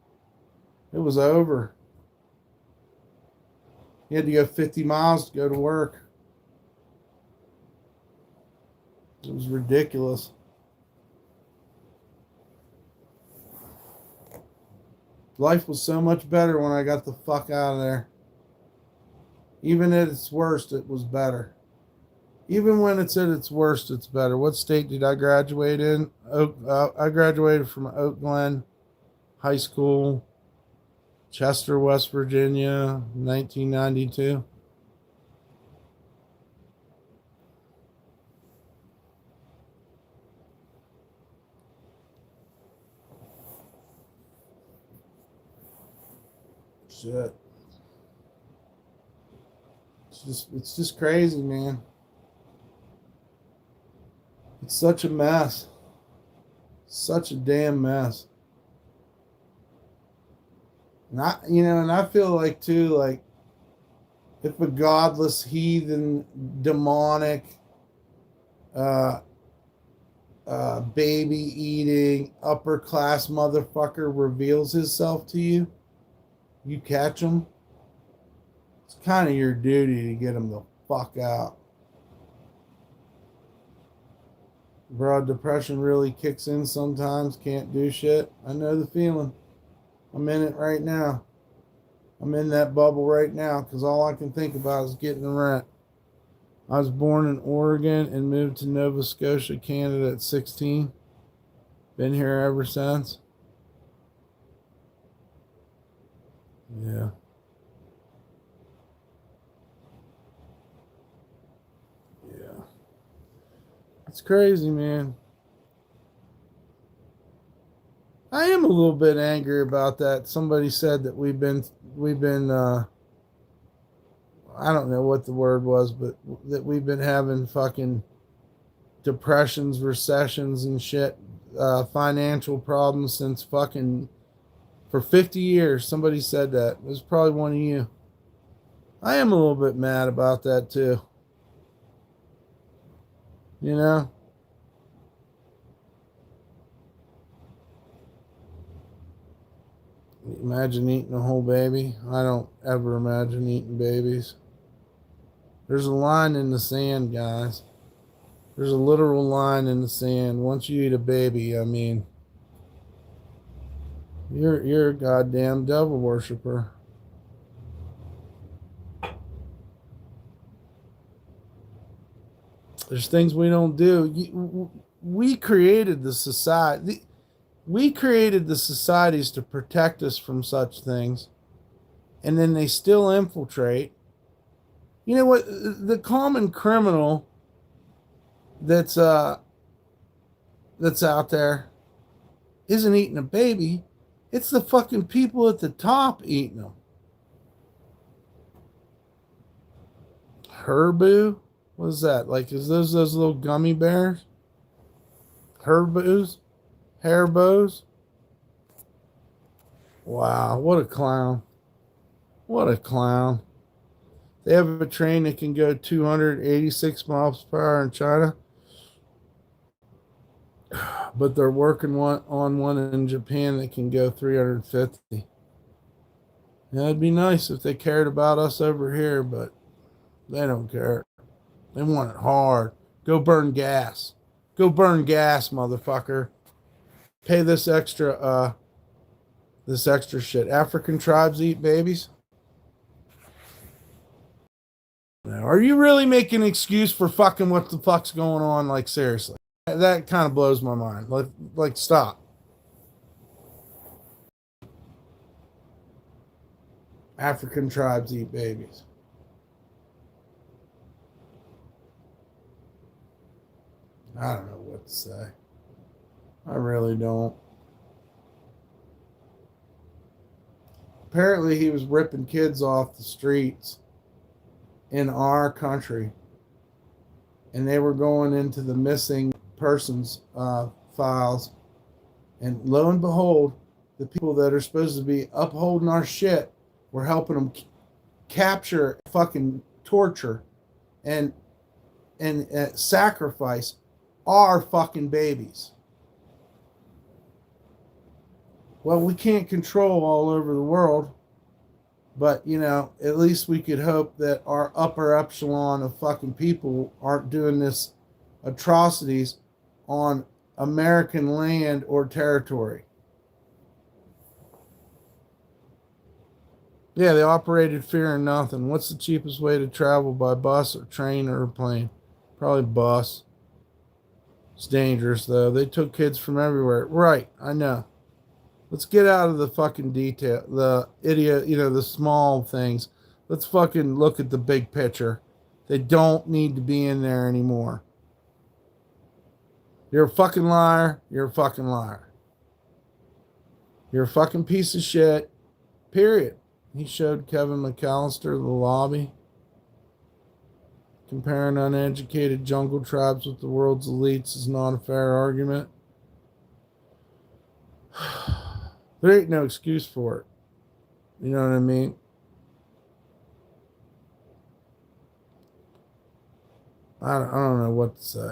It was over. You had to go 50 miles to go to work. It was ridiculous. Life was so much better when I got the fuck out of there. Even at its worst, it was better. Even when it's at its worst, it's better. What state did I graduate in? I graduated from Oak Glen High School, Chester, West Virginia, 1992. Shit. It's just crazy, man. It's such a mess. Such a damn mess. And I feel like too, like if a godless, heathen, demonic, baby eating, upper class motherfucker reveals himself to you, you catch him. It's kind of your duty to get him the fuck out. Bro, depression really kicks in sometimes. Can't do shit. I know the feeling. I'm in it right now. I'm in that bubble right now because all I can think about is getting the rent. I was born in Oregon and moved to Nova Scotia, Canada at 16. Been here ever since. Yeah. Yeah. It's crazy, man. I am a little bit angry about that. Somebody said that we've been I don't know what the word was, but that we've been having fucking depressions, recessions and shit, financial problems since fucking for 50 years. Somebody said that. It was probably one of you. I am a little bit mad about that too. You know? Imagine eating a whole baby. I don't ever imagine eating babies. There's a line in the sand, guys. There's a literal line in the sand. Once you eat a baby, I mean, you're a goddamn devil worshiper. There's things we don't do. We created the society. We created the societies to protect us from such things, and then they still infiltrate. You know what? The common criminal that's out there isn't eating a baby. It's the fucking people at the top eating them. Herbu? What is that? Like, is those little gummy bears? Herbos? Hairbos? Wow, what a clown. What a clown. They have a train that can go 286 miles per hour in China, but they're working on one in Japan that can go 350. Yeah, it'd be nice if they cared about us over here, but they don't care. They want it hard. Go burn gas. Go burn gas, motherfucker. Pay this extra shit. African tribes eat babies. Now, are you really making an excuse for fucking what the fuck's going on? Like, seriously. That kind of blows my mind. Like, stop. African tribes eat babies. I don't know what to say. I really don't. Apparently, he was ripping kids off the streets in our country, and they were going into the missing persons files, and lo and behold, the people that are supposed to be upholding our shit were helping them capture, fucking torture, and sacrifice our fucking babies. Well, we can't control all over the world, but, you know, at least we could hope that our upper echelon of fucking people aren't doing this atrocities on American land or territory. Yeah, they operated fear and nothing. What's the cheapest way to travel by bus or train or plane? Probably bus. It's dangerous, though. They took kids from everywhere. Right, I know. Let's get out of the fucking detail, the idiot, you know, the small things. Let's fucking look at the big picture. They don't need to be in there anymore. You're a fucking liar. You're a fucking liar. You're a fucking piece of shit. Period. He showed Kevin McAllister the lobby. Comparing uneducated jungle tribes with the world's elites is not a fair argument. There ain't no excuse for it. You know what I mean? I don't know what to say.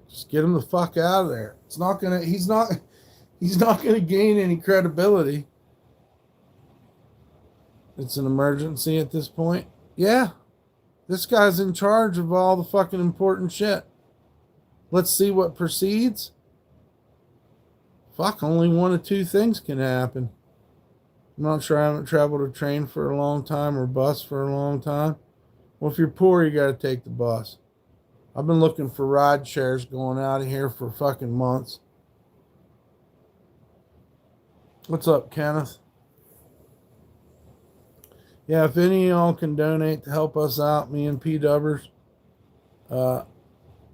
Just get him the fuck out of there. He's not gonna gain any credibility. It's an emergency at this point. Yeah. This guy's in charge of all the fucking important shit. Let's see what proceeds. fuck, only one of two things can happen. I'm not sure. I haven't traveled a train for a long time or bus for a long time. Well, if you're poor, you got to take the bus. I've been looking for ride shares going out of here for fucking months. What's up, Kenneth? Yeah, if any of y'all can donate to help us out, me and P Dubbers,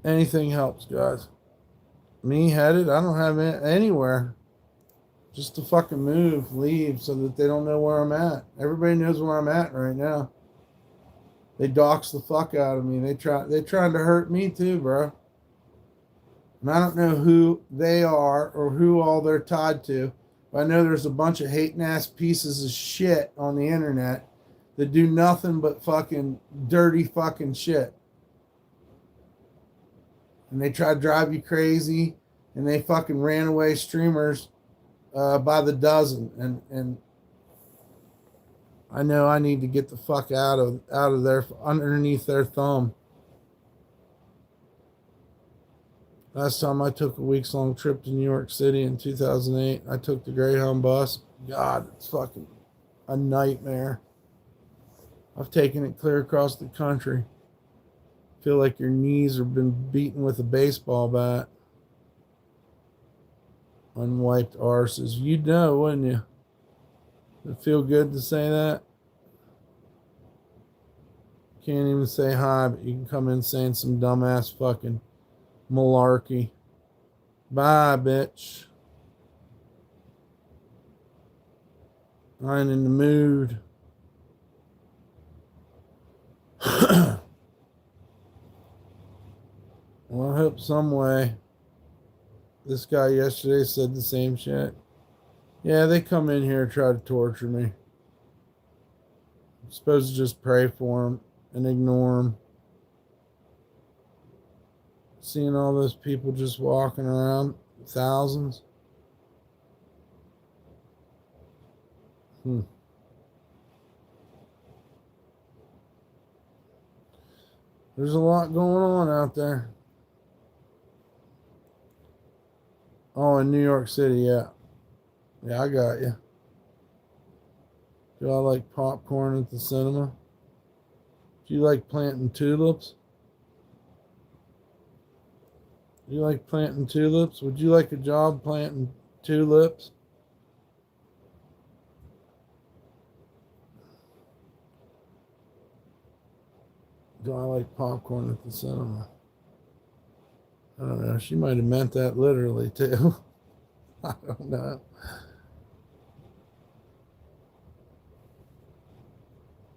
anything helps, guys. Me headed, I don't have anywhere. Just to fucking move, leave, so that they don't know where I'm at. Everybody knows where I'm at right now. They dox the fuck out of me. They tried to hurt me too, bro. And I don't know who they are or who all they're tied to. But I know there's a bunch of hating ass pieces of shit on the internet that do nothing but fucking dirty fucking shit. And they try to drive you crazy, and they fucking ran away streamers by the dozen. And I know I need to get the fuck out of their underneath their thumb. Last time I took a weeks-long trip to New York City in 2008, I took the Greyhound bus. God, it's fucking a nightmare. I've taken it clear across the country. Feel like your knees have been beaten with a baseball bat. Unwiped arses. You'd know, wouldn't you? Does it feel good to say that? Can't even say hi, but you can come in saying some dumbass fucking malarkey. Bye, bitch. I ain't in the mood. Well, I hope some way. This guy yesterday said the same shit. Yeah, they come in here and try to torture me. I'm supposed to just pray for them and ignore them. Seeing all those people just walking around, thousands. There's a lot going on out there. Oh, in New York City, yeah. Yeah, I got you. Do I like popcorn at the cinema? Do you like planting tulips? Do you like planting tulips? Would you like a job planting tulips? Do I like popcorn at the cinema? I don't know. She might have meant that literally too. I don't know.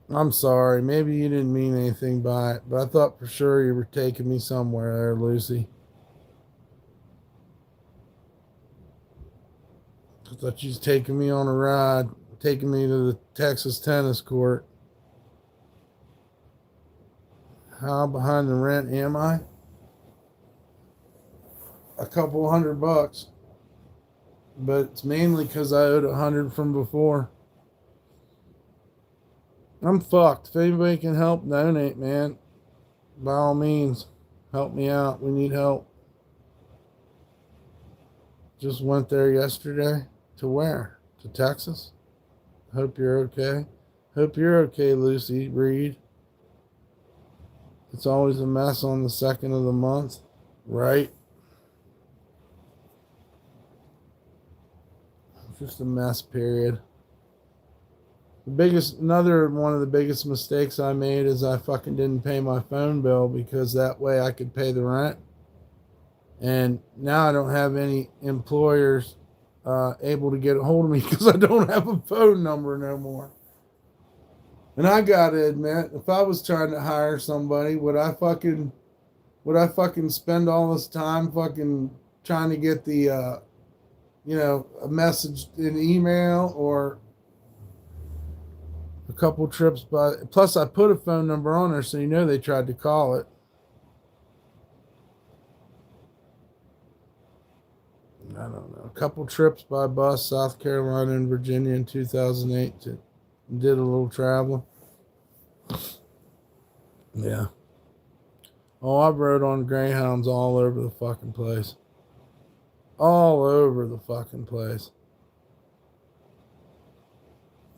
I'm sorry. Maybe you didn't mean anything by it, but I thought for sure you were taking me somewhere there, Lucy. I thought you was taking me on a ride, taking me to the Texas tennis court. How behind the rent am I? A couple $100, but it's mainly because I owed $100 from before. I'm fucked. If anybody can help donate, man, by all means, help me out. We need help. Just went there yesterday. To where? To Texas. Hope you're okay. Hope you're okay, Lucy Reed. It's always a mess on the 2nd of the month, right? Just a mess, period. Another one of the biggest mistakes I made is I fucking didn't pay my phone bill, because that way I could pay the rent. And now I don't have any employers able to get a hold of me because I don't have a phone number no more. And I gotta admit, if I was trying to hire somebody, would I fucking spend all this time fucking trying to get the a message in email or a couple trips by? Plus I put a phone number on there, so they tried to call it. I don't know. A couple trips by bus, South Carolina and Virginia in 2008. Did a little traveling. Yeah. Oh, I rode on Greyhounds all over the fucking place. all over the fucking place.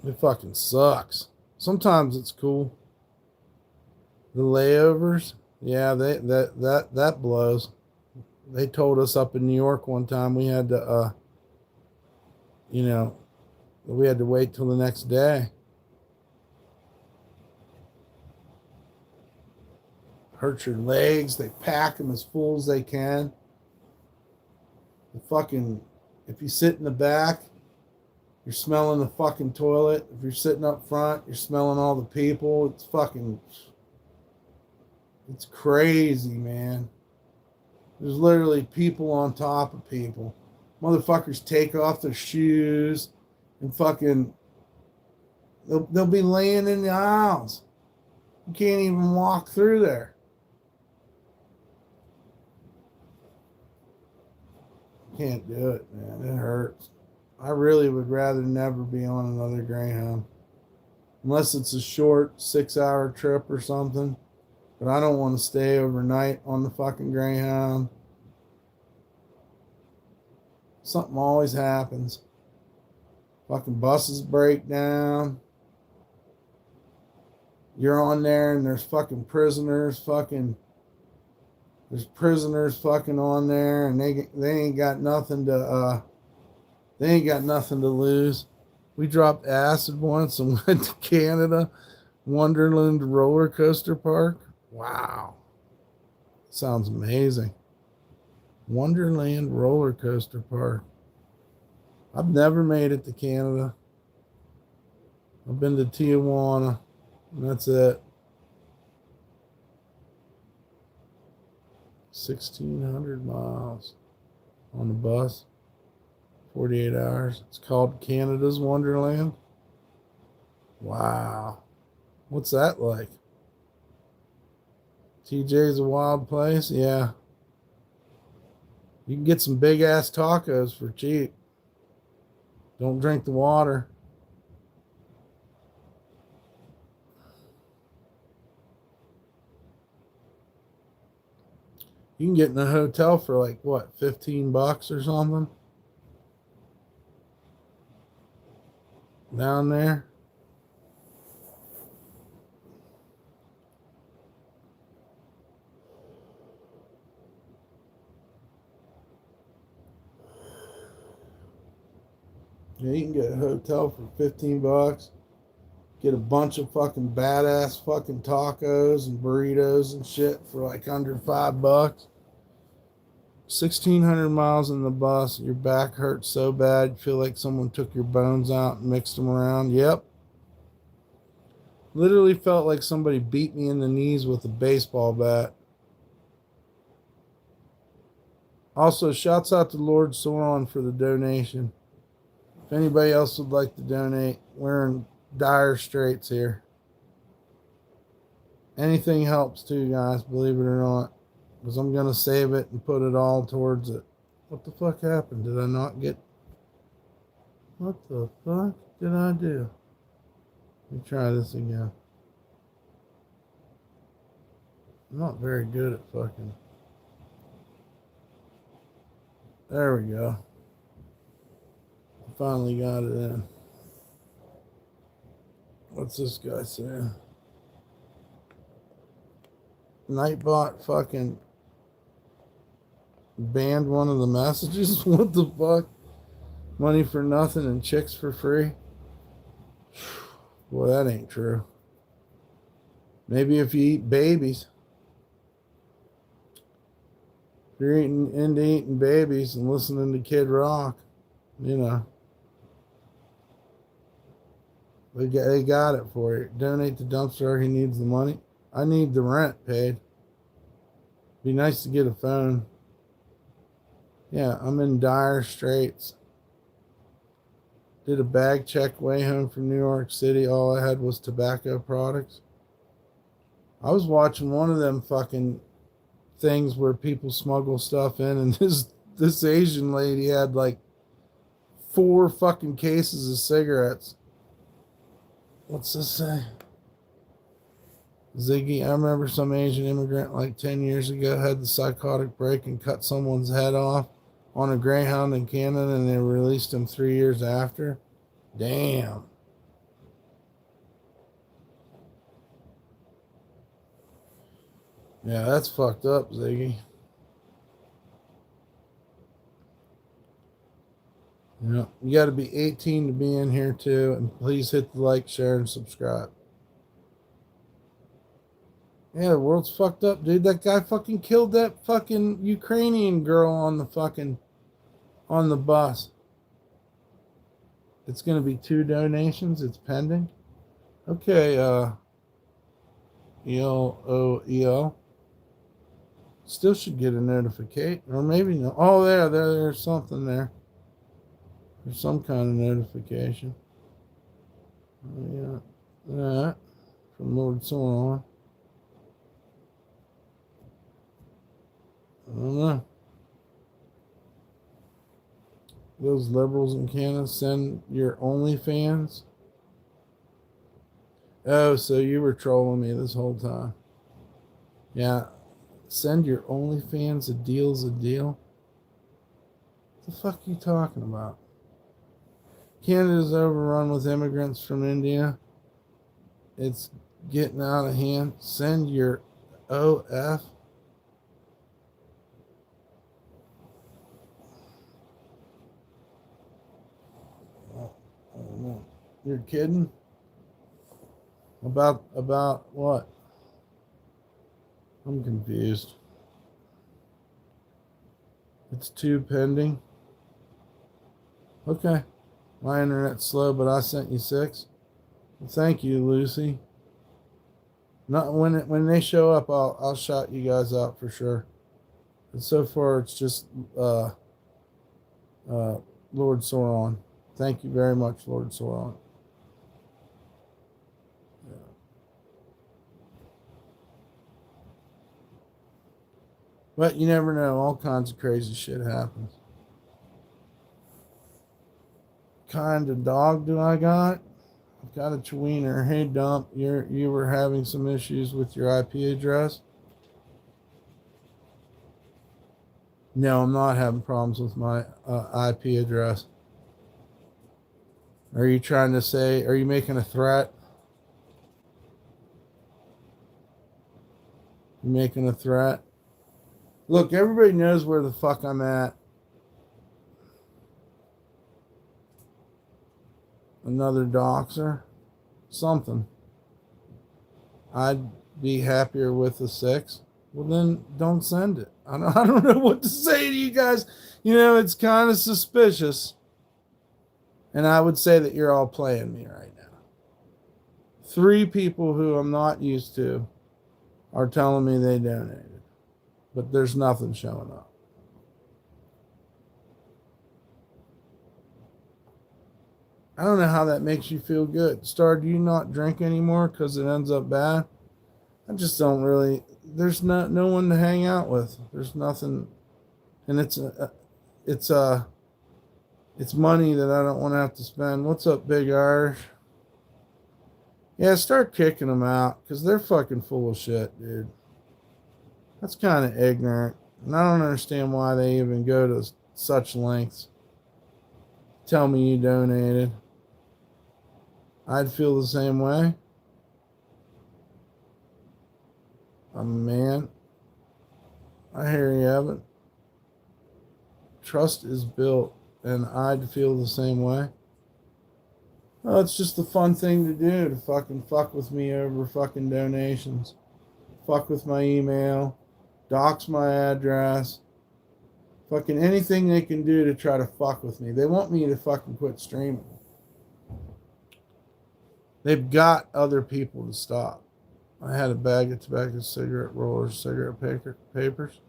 It fucking sucks. Sometimes it's cool. The layovers, yeah, that blows. They told us up in New York one time we had to you know, we had to wait till the next day. Hurt your legs. They pack them as full as they can. The fucking, if you sit in the back, you're smelling the fucking toilet. If you're sitting up front, you're smelling all the people. It's fucking, it's crazy, man. There's literally people on top of people. Motherfuckers take off their shoes and fucking, they'll be laying in the aisles. You can't even walk through there. Can't do it, man. It hurts. I really would rather never be on another Greyhound. Unless it's a short 6-hour trip or something. But I don't want to stay overnight on the fucking Greyhound. Something always happens. Fucking buses break down. You're on there and there's fucking prisoners fucking. There's prisoners fucking on there and they ain't got nothing to lose. We dropped acid once and went to Canada, Wonderland roller coaster park. Wow. Sounds amazing. Wonderland roller coaster park. I've never made it to Canada. I've been to Tijuana, and that's it. 1,600 miles on the bus, 48 hours. It's called Canada's Wonderland. Wow. What's that like? TJ's a wild place? Yeah. You can get some big ass tacos for cheap. Don't drink the water. You can get in a hotel for like what, $15 or something? Down there. Yeah, you can get a hotel for $15. Get a bunch of fucking badass fucking tacos and burritos and shit for like under $5. 1,600 miles in the bus. Your back hurts so bad, you feel like someone took your bones out and mixed them around. Yep. Literally felt like somebody beat me in the knees with a baseball bat. Also, shouts out to Lord Sauron for the donation. If anybody else would like to donate, we're in dire straits here. Anything helps too, guys, believe it or not. Because I'm going to save it and put it all towards it. What the fuck happened? Did I not get... What the fuck did I do? Let me try this again. I'm not very good at fucking... There we go. I finally got it in. What's this guy saying? Nightbot fucking banned one of the messages? What the fuck? Money for nothing and chicks for free? Boy, that ain't true. Maybe if you eat babies. If you're into eating babies and listening to Kid Rock, you know. They got it for you. Donate to DumpStarr. He needs the money. I need the rent paid. Be nice to get a phone. Yeah, I'm in dire straits. Did a bag check way home from New York City. All I had was tobacco products. I was watching one of them fucking things where people smuggle stuff in, and this Asian lady had like 4 fucking cases of cigarettes. What's this say? Ziggy, I remember some Asian immigrant like 10 years ago had the psychotic break and cut someone's head off on a Greyhound in Canada, and they released him 3 years after. Damn. Yeah, that's fucked up, Ziggy. Yeah, you got to be 18 to be in here too, and please hit the like, share, and subscribe. Yeah, the world's fucked up, dude. That guy fucking killed that fucking Ukrainian girl on the bus. It's gonna be 2 donations. It's pending. Okay, ELOEL. Still should get a notification, or maybe no. Oh, there's something there. There's some kind of notification. Oh, yeah, that from Lord Sauron. I don't know. Those liberals in Canada, send your OnlyFans. Oh, so you were trolling me this whole time. Yeah, send your OnlyFans. A deal's a deal. What the fuck are you talking about? Canada's overrun with immigrants from India. It's getting out of hand. Send your OF. I don't know. You're kidding? About what? I'm confused. It's 2 pending. Okay. My internet's slow, but I sent you 6. Well, thank you, Lucy. Not when they show up, I'll shout you guys out for sure. And so far, it's just Lord Sauron. Thank you very much, Lord Sauron. Yeah. But you never know. All kinds of crazy shit happens. Kind of dog do I got? I've got a Chewiener. Hey, Dump, you were having some issues with your IP address? No, I'm not having problems with my IP address. Are you trying to say, are you making a threat? You making a threat? Look, everybody knows where the fuck I'm at. Another doxer? Something. I'd be happier with a 6. Well, then don't send it. I don't know what to say to you guys. You know, it's kind of suspicious. And I would say that you're all playing me right now. 3 people who I'm not used to are telling me they donated. But there's nothing showing up. I don't know how that makes you feel good. Star, do you not drink anymore because it ends up bad? I just don't really. There's no one to hang out with. There's nothing, and it's money that I don't want to have to spend. What's up, Big Irish? Yeah, start kicking them out because they're fucking full of shit, dude. That's kind of ignorant, and I don't understand why they even go to such lengths. Tell me you donated. I'd feel the same way. Man, I hear you, Evan. Trust is built, and I'd feel the same way. Well, it's just a fun thing to do, to fucking fuck with me over fucking donations. Fuck with my email. Dox my address. Fucking anything they can do to try to fuck with me. They want me to fucking quit streaming. They've got other people to stop. I had a bag of tobacco, cigarette rollers, cigarette papers.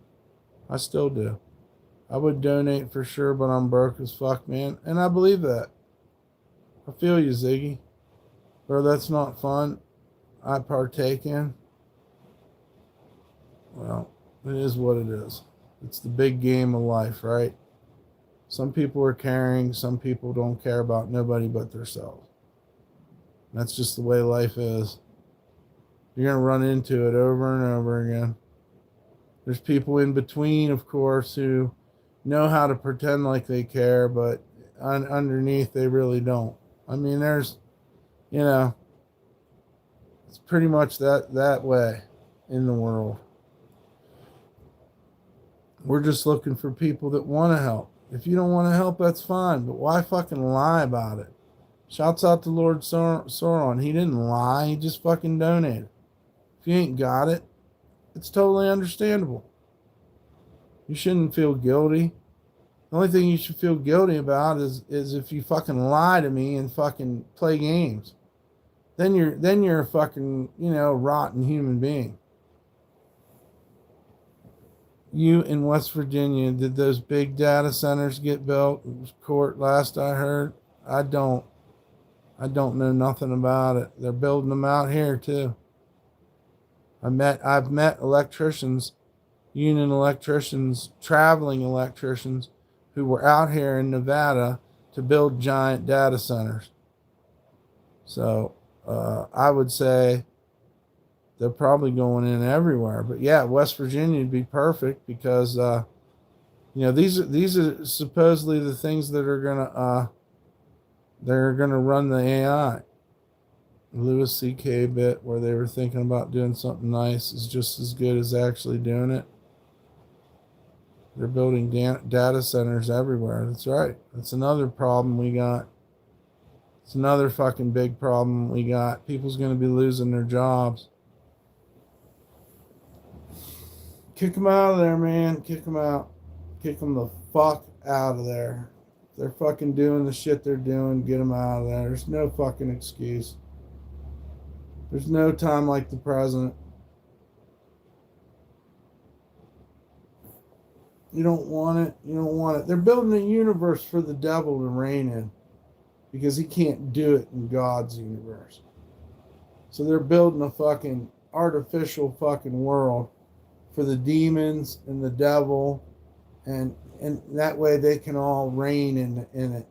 I still do. I would donate for sure, but I'm broke as fuck, man. And I believe that. I feel you, Ziggy. Bro, that's not fun. I partake in. Well, it is what it is. It's the big game of life, right? Some people are caring. Some people don't care about nobody but themselves. That's just the way life is. You're going to run into it over and over again. There's people in between, of course, who know how to pretend like they care, but underneath they really don't. I mean, there's, you know, it's pretty much that way in the world. We're just looking for people that want to help. If you don't want to help, that's fine, but why fucking lie about it? Shouts out to Lord Sauron. He didn't lie, he just fucking donated. If you ain't got it, it's totally understandable. You shouldn't feel guilty. The only thing you should feel guilty about is if you fucking lie to me and fucking play games. Then you're a fucking, rotten human being. You in West Virginia, did those big data centers get built? It was court last I heard. I don't know nothing about it. They're building them out here too. I've met electricians, union electricians, traveling electricians who were out here in Nevada to build giant data centers. So I would say they're probably going in everywhere. But yeah, West Virginia would be perfect because these are supposedly the things that are gonna run the AI. Louis C.K. bit where they were thinking about doing something nice is just as good as actually doing it. They're building data centers everywhere. That's right. That's another problem we got. It's another fucking big problem we got. People's going to be losing their jobs. Kick them out of there, man. Kick them out. Kick them the fuck out of there. If they're fucking doing the shit they're doing, get them out of there. There's no fucking excuse. There's no time like the present. You don't want it. You don't want it. They're building a universe for the devil to reign in because he can't do it in God's universe. So they're building a fucking artificial fucking world for the demons and the devil, and that way they can all reign in it,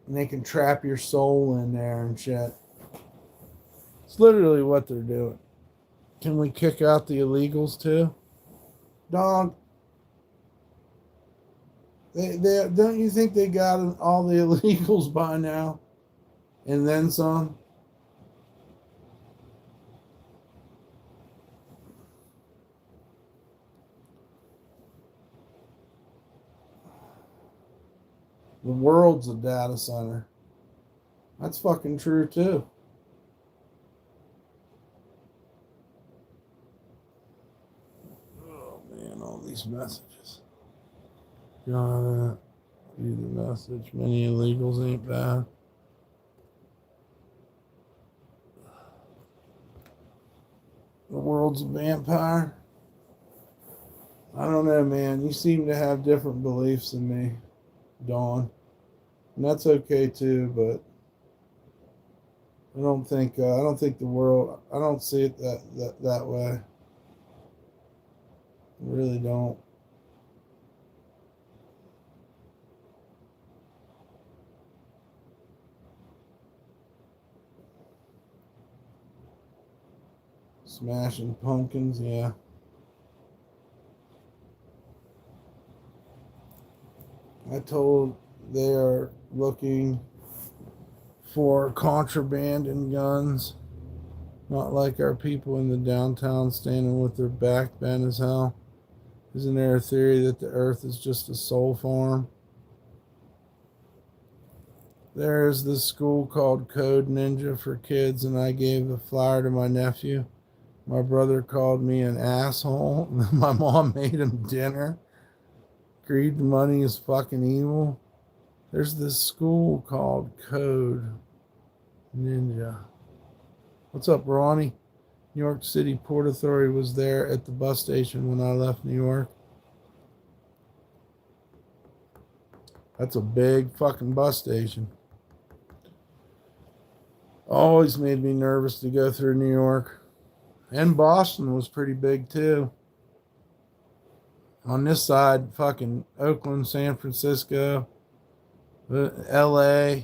And they can trap your soul in there and shit. It's literally what they're doing. Can we kick out the illegals too? Dog, they don't you think they got all the illegals by now? And then some? The world's a data center. That's fucking true too. Oh man, all these messages. Got it. Read the message. Many illegals ain't bad. The world's a vampire. I don't know, man. You seem to have different beliefs than me, Dawn. And that's okay too, but I don't think the world, I don't see it that way. I really don't. Smashing pumpkins, yeah. I told they are looking for contraband and guns, not like our people in the downtown standing with their back bent as hell. Isn't there a theory that the earth is just a soul farm? There's this school called Code Ninja for kids, and I gave the flyer to my nephew. My brother called me an asshole. My mom made him dinner. Greed and money is fucking evil. There's this school called Code Ninja. What's up, Ronnie? New York City Port Authority was there at the bus station when I left New York. That's a big fucking bus station. Always made me nervous to go through New York. And Boston was pretty big too. On this side, fucking Oakland, San Francisco, LA.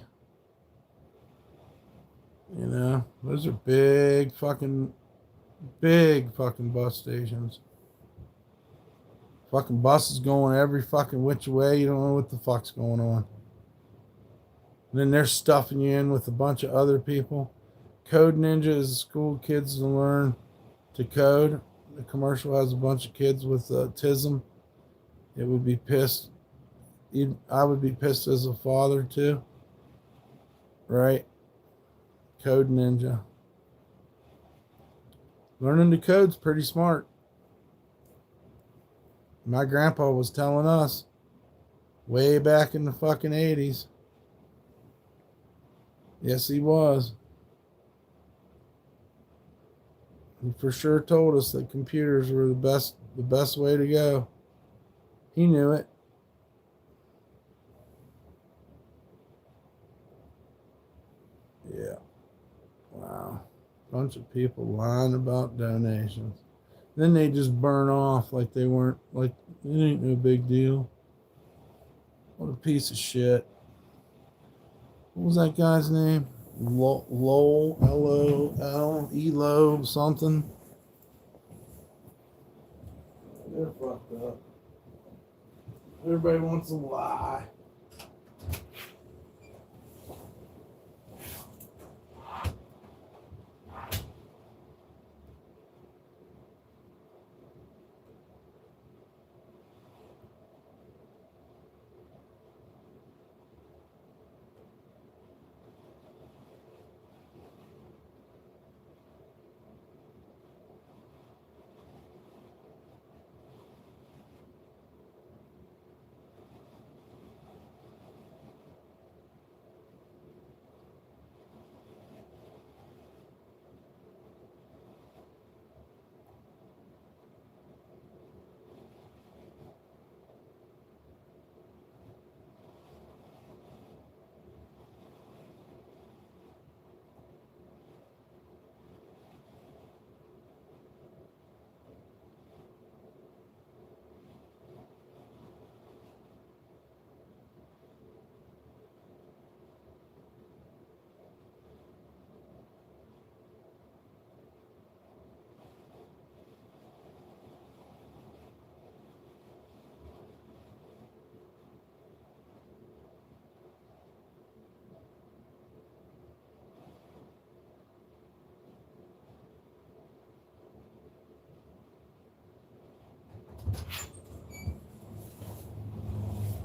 Those are big fucking bus stations. Fucking buses going every fucking which way. You don't know what the fuck's going on. And then they're stuffing you in with a bunch of other people. Code Ninja is a school kids to learn to code. The commercial has a bunch of kids with autism. It would be pissed. I would be pissed as a father too. Right? Code Ninja. Learning to code's pretty smart. My grandpa was telling us way back in the fucking 80s. Yes, he was. He for sure told us that computers were the best way to go. He knew it. Yeah. Wow. Bunch of people lying about donations. Then they just burn off like they weren't, like it ain't no big deal. What a piece of shit. What was that guy's name? Lowell, L-O-L, Elo, something. They're fucked up. Everybody wants to lie.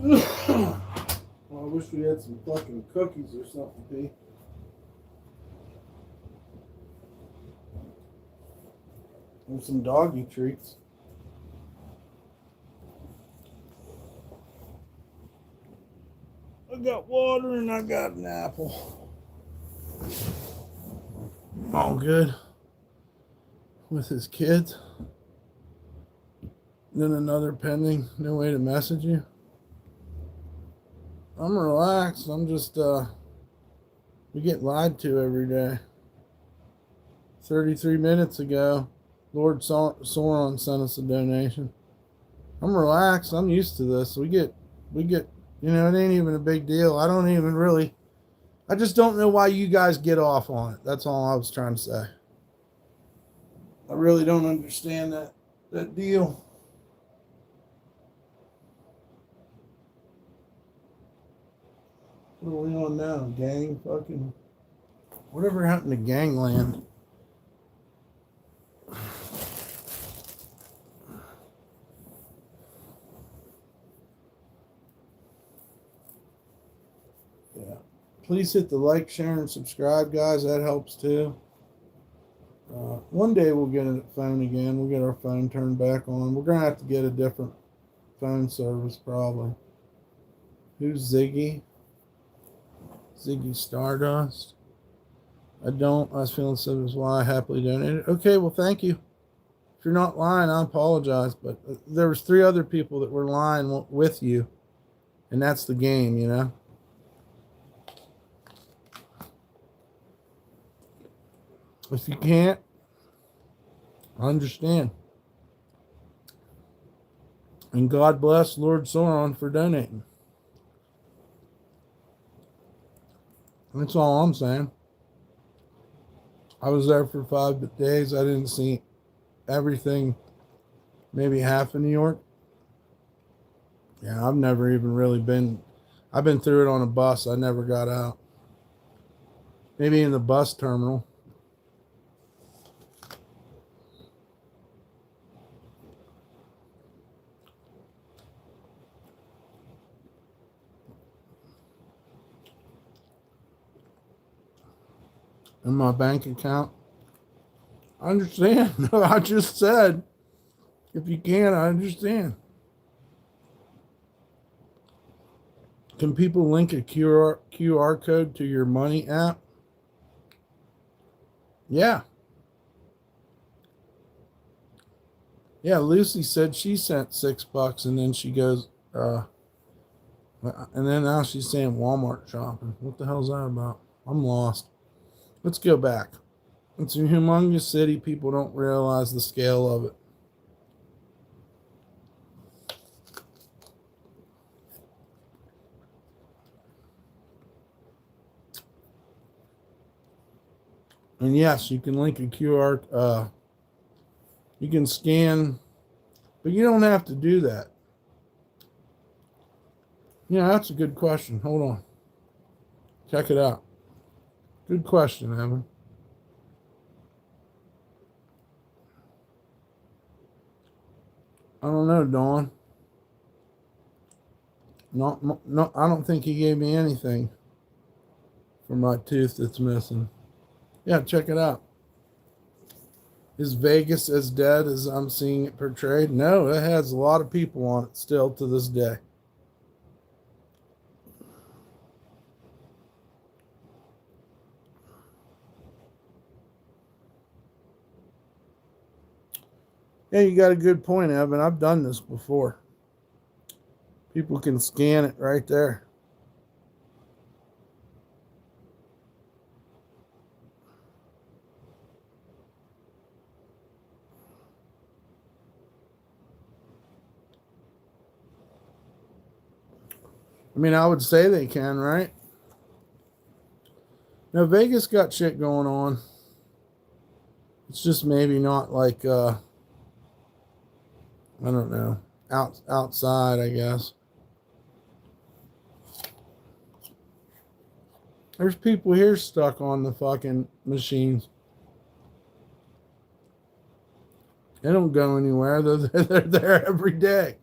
Well, I wish we had some fucking cookies or something, P. And some doggy treats. I got water and I got an apple. All good. With his kids. Then another pending. No way to message you. I'm relaxed. I'm just, we get lied to every day. 33 minutes ago, Lord Sauron sent us a donation. I'm relaxed. I'm used to this. We get, you know, it ain't even a big deal. I just don't know why you guys get off on it. That's all I was trying to say. I really don't understand that deal. What are we on now? Gang fucking... Whatever happened to gangland? Yeah. Please hit the like, share, and subscribe, guys. That helps too. One day we'll get a phone again. We'll get our phone turned back on. We're going to have to get a different phone service probably. Who's Ziggy? Ziggy Stardust. I was feeling so that's why I happily donated. Okay, well, thank you. If you're not lying, I apologize. But there was 3 other people that were lying with you. And that's the game, you know. If you can't, I understand. And God bless Lord Sauron for donating. That's all I'm saying. I was there for 5 days. I didn't see everything, maybe half of New York. Yeah, I've never even really been. I've been through it on a bus. I never got out. Maybe in the bus terminal. In my bank account. I understand. No, I just said, if you can, I understand. Can people link a QR code to your money app? Yeah. Yeah, Lucy said she sent $6 and then she goes, and then now she's saying Walmart shopping. What the hell's that about? I'm lost. Let's go back. It's a humongous city. People don't realize the scale of it. And yes, you can link a QR. You can scan, but you don't have to do that. Yeah, that's a good question. Hold on. Check it out. Good question, Evan. I don't know, Dawn. No, I don't think he gave me anything for my tooth that's missing. Yeah, check it out. Is Vegas as dead as I'm seeing it portrayed? No, it has a lot of people on it still to this day. Yeah, you got a good point, Evan. I've done this before. People can scan it right there. I mean, I would say they can, right? Now, Vegas got shit going on. It's just maybe not like, I don't know, outside, I guess. There's people here stuck on the fucking machines. They don't go anywhere. They're there every day.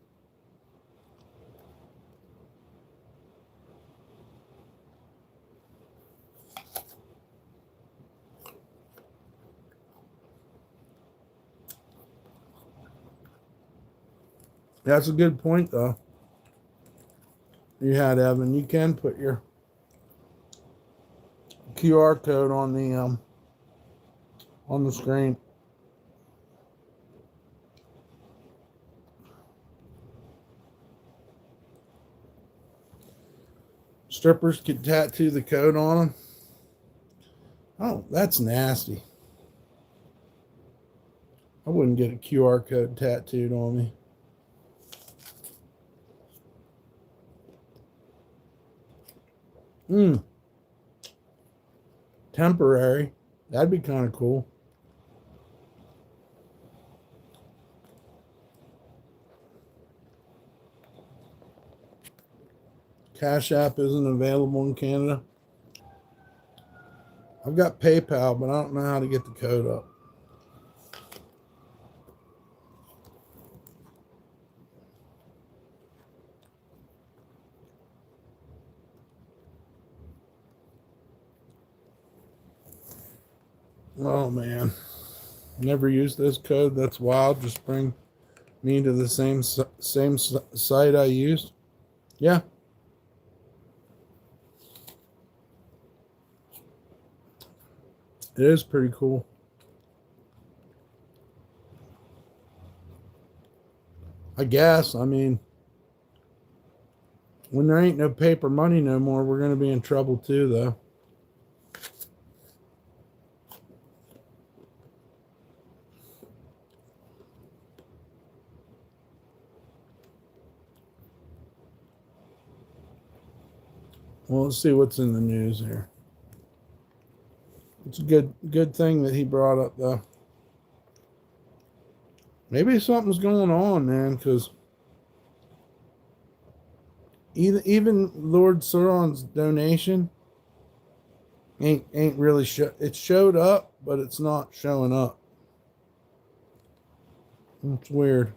That's a good point, though. You had, Evan. You can put your QR code on the screen. Strippers could tattoo the code on them. Oh, that's nasty. I wouldn't get a QR code tattooed on me. Temporary. That'd be kind of cool. Cash App isn't available in Canada. I've got PayPal, but I don't know how to get the code up. Oh man, never used this code. That's wild. Just bring me to the same site I used. Yeah. It is pretty cool. I guess. I mean, when there ain't no paper money no more, we're going to be in trouble too, though. Well, let's see what's in the news here. It's a good thing that he brought up, though. Maybe something's going on, man, because even Lord Sauron's donation ain't really it showed up, but it's not showing up. It's weird.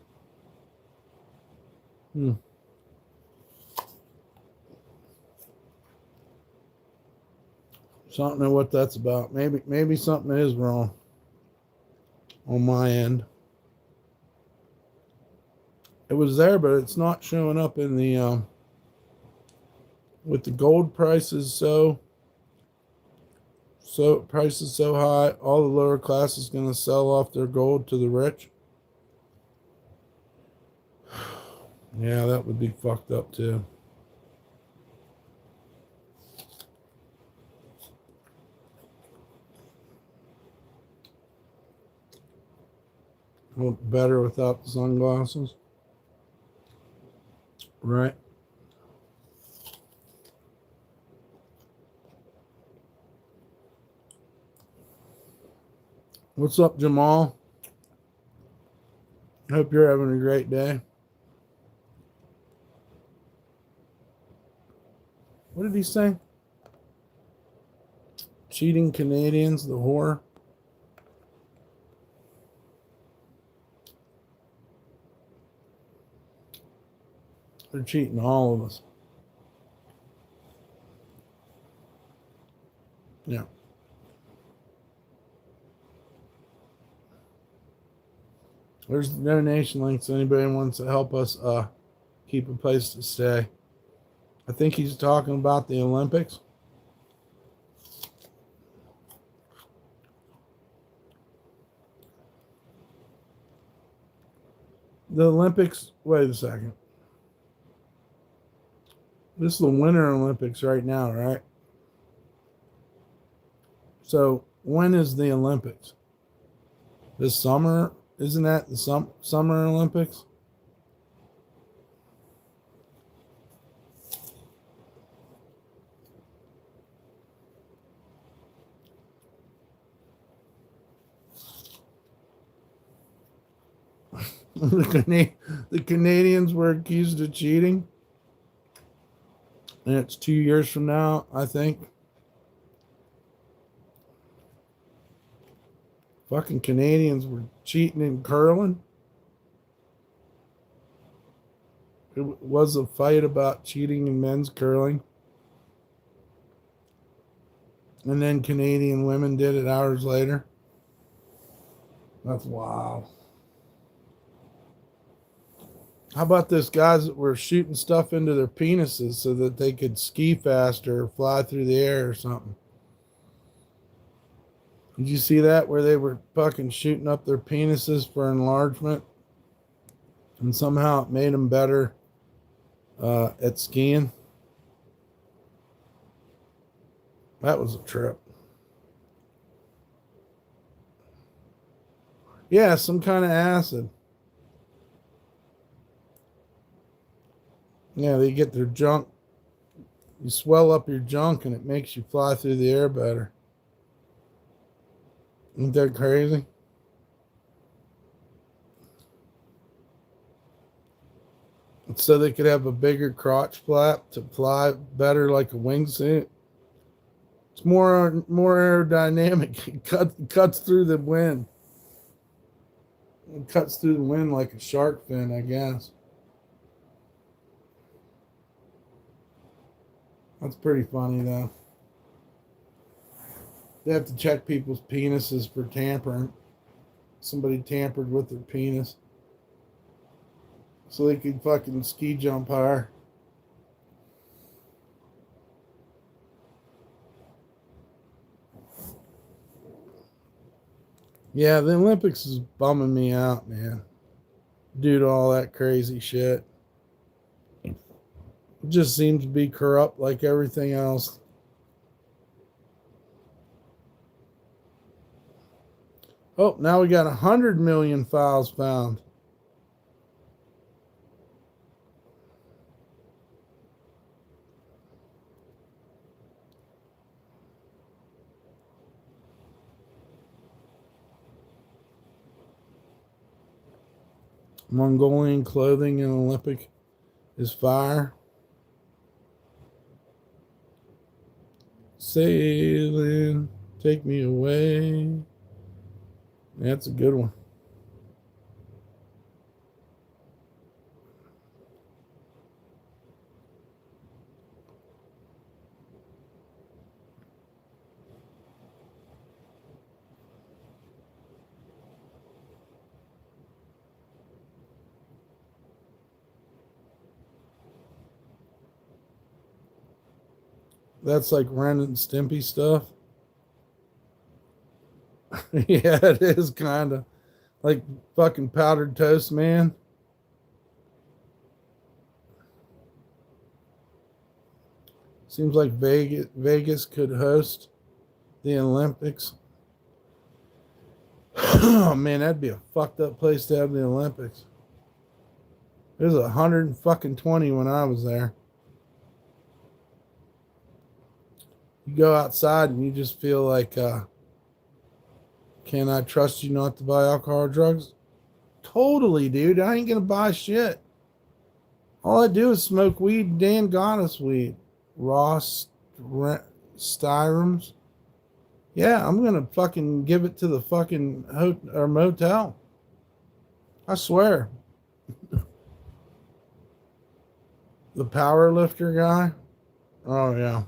So I don't know what that's about. Maybe something is wrong on my end. It was there, but it's not showing up in the with the gold prices so prices so high, all the lower class is going to sell off their gold to the rich. Yeah, that would be fucked up too. Look better without the sunglasses. Right. What's up, Jamal? Hope you're having a great day. What did he say? Cheating Canadians, the whore. They're cheating all of us. Yeah. There's the donation links. Anybody wants to help us keep a place to stay. I think he's talking about the Olympics. The Olympics, wait a second. This is the Winter Olympics right now, right? So when is the Olympics? This summer? Isn't that the Summer Olympics? The Canadians were accused of cheating. And it's 2 years from now, I think. Fucking Canadians were cheating in curling. It was a fight about cheating in men's curling. And then Canadian women did it hours later. That's wild. How about those guys that were shooting stuff into their penises so that they could ski faster or fly through the air or something? Did you see that where they were fucking shooting up their penises for enlargement? And somehow it made them better at skiing? That was a trip. Yeah, some kind of acid. Yeah, they get their junk. You swell up your junk and it makes you fly through the air better. Isn't that crazy? So they could have a bigger crotch flap to fly better like a wingsuit. It's more aerodynamic. It cuts through the wind. It cuts through the wind like a shark fin, I guess. That's pretty funny, though. They have to check people's penises for tampering. Somebody tampered with their penis. So they could fucking ski jump higher. Yeah, the Olympics is bumming me out, man. Due to all that crazy shit. It just seems to be corrupt like everything else. Oh, now we got 100 million files found. Mongolian clothing in Olympic is fire. sailing, take me away. That's a good one. That's like Ren and Stimpy stuff. Yeah, it is kind of like fucking powdered toast, man. Seems like Vegas could host the Olympics. Oh man, that'd be a fucked up place to have the Olympics. It was 120 when I was there. You go outside and you just feel like, can I trust you not to buy alcohol or drugs? Totally, dude. I ain't gonna buy shit. All I do is smoke weed. Dan got us weed. Ross Styrums. Yeah, I'm gonna fucking give it to the fucking or motel. I swear. The power lifter guy. Oh yeah.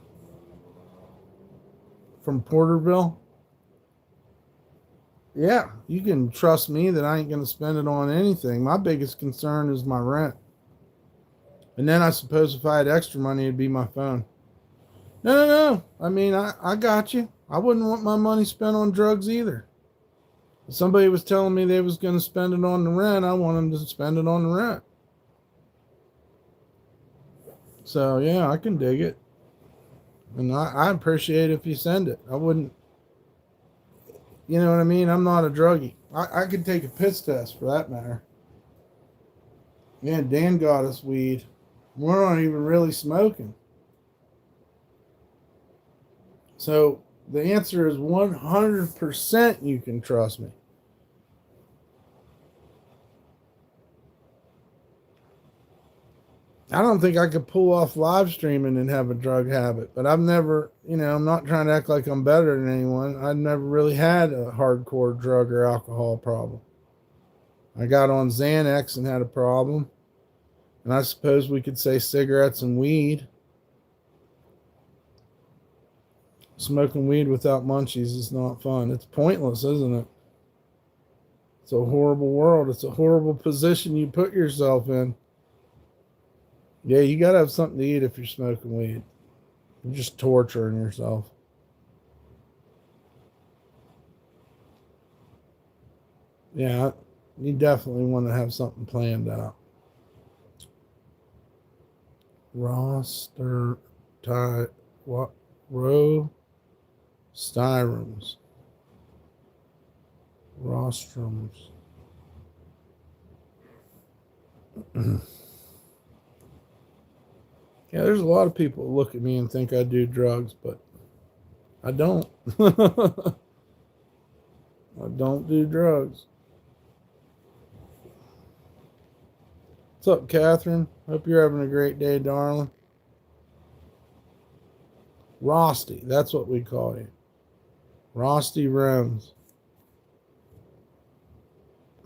From Porterville. Yeah, you can trust me that I ain't gonna spend it on anything. My biggest concern is my rent. And then I suppose if I had extra money, it'd be my phone. No. I mean, I got you. I wouldn't want my money spent on drugs either. If somebody was telling me they was going to spend it on the rent, I want them to spend it on the rent. So, yeah, I can dig it. And I appreciate if you send it. I wouldn't, you know what I mean? I'm not a druggie. I could take a piss test for that matter. Yeah, Dan got us weed. We're not even really smoking. So the answer is 100% you can trust me. I don't think I could pull off live streaming and have a drug habit, but I've never, I'm not trying to act like I'm better than anyone. I've never really had a hardcore drug or alcohol problem. I got on Xanax and had a problem. And I suppose we could say cigarettes and weed. Smoking weed without munchies is not fun. It's pointless, isn't it? It's a horrible world. It's a horrible position you put yourself in. Yeah, you got to have something to eat if you're smoking weed. You're just torturing yourself. Yeah, you definitely want to have something planned out. Roster tie what row styrums rostrums. Yeah, there's a lot of people who look at me and think I do drugs, but I don't. I don't do drugs. What's up, Catherine? Hope you're having a great day, darling. Rosty, that's what we call you. Rosty Rams.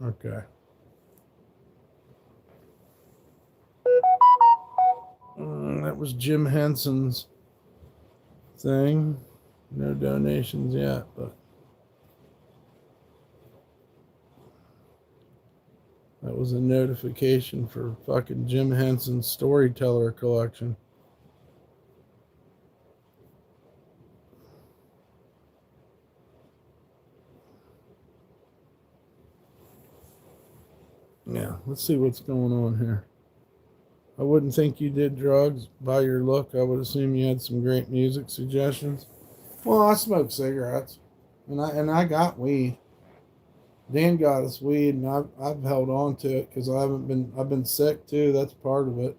Okay. That was Jim Henson's thing. No donations yet, but that was a notification for fucking Jim Henson's Storyteller collection. Yeah, let's see what's going on here. I wouldn't think you did drugs by your look. I would assume you had some great music suggestions. Well, I smoke cigarettes, and I got weed. Dan got us weed, and I've held on to it because I've been sick too. That's part of it.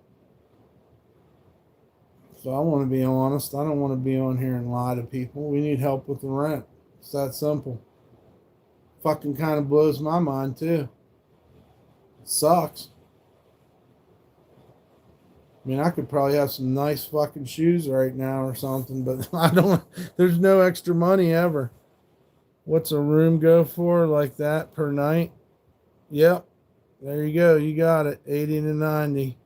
So I want to be honest. I don't want to be on here and lie to people. We need help with the rent. It's that simple. Fucking kind of blows my mind too. It sucks. I mean, I could probably have some nice fucking shoes right now or something, but I don't. There's no extra money ever. What's a room go for like that per night? Yep, there you go. You got it. 80 to 90.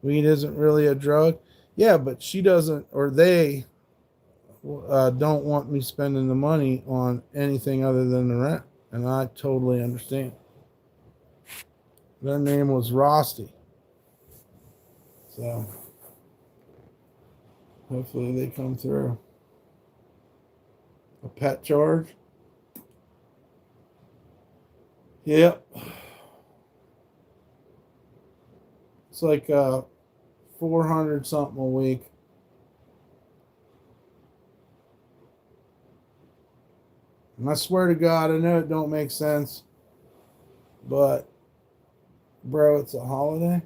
Weed isn't really a drug. Yeah, but she doesn't, or they don't want me spending the money on anything other than the rent, and I totally understand. Their name was Rosty, so hopefully they come through. A pet charge? Yep. It's like 400 something a week. And I swear to God, I know it don't make sense, but bro, it's a holiday.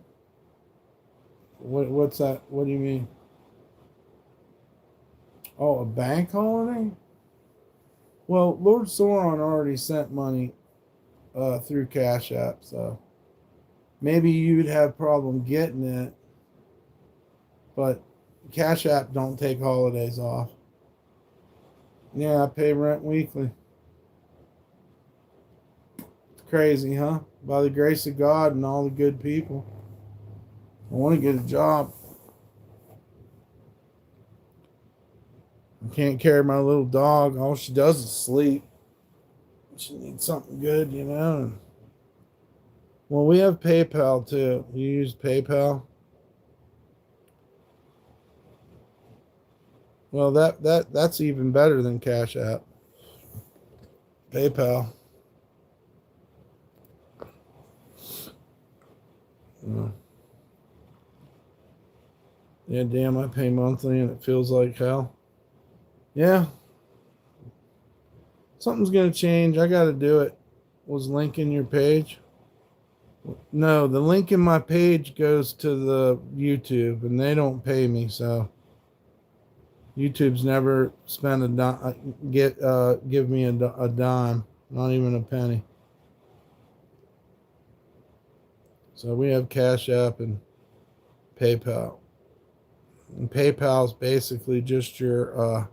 What's that? What do you mean? Oh, a bank holiday? Well, Lord Sauron already sent money through Cash App, so maybe you'd have problem getting it, but Cash App don't take holidays off. Yeah, I pay rent weekly. It's crazy, huh? By the grace of God and all the good people. I want to get a job. I can't carry my little dog. All she does is sleep. She needs something good, you know. Well, we have PayPal too. You use PayPal? Well, that's even better than Cash App. PayPal. Yeah, damn, I pay monthly and it feels like hell. Yeah. Something's gonna change. I gotta do it. Was link in your page? No, the link in my page goes to the YouTube and they don't pay me, so YouTube's never spent a dime, give me a dime, not even a penny. So we have Cash App and PayPal. And PayPal's basically just your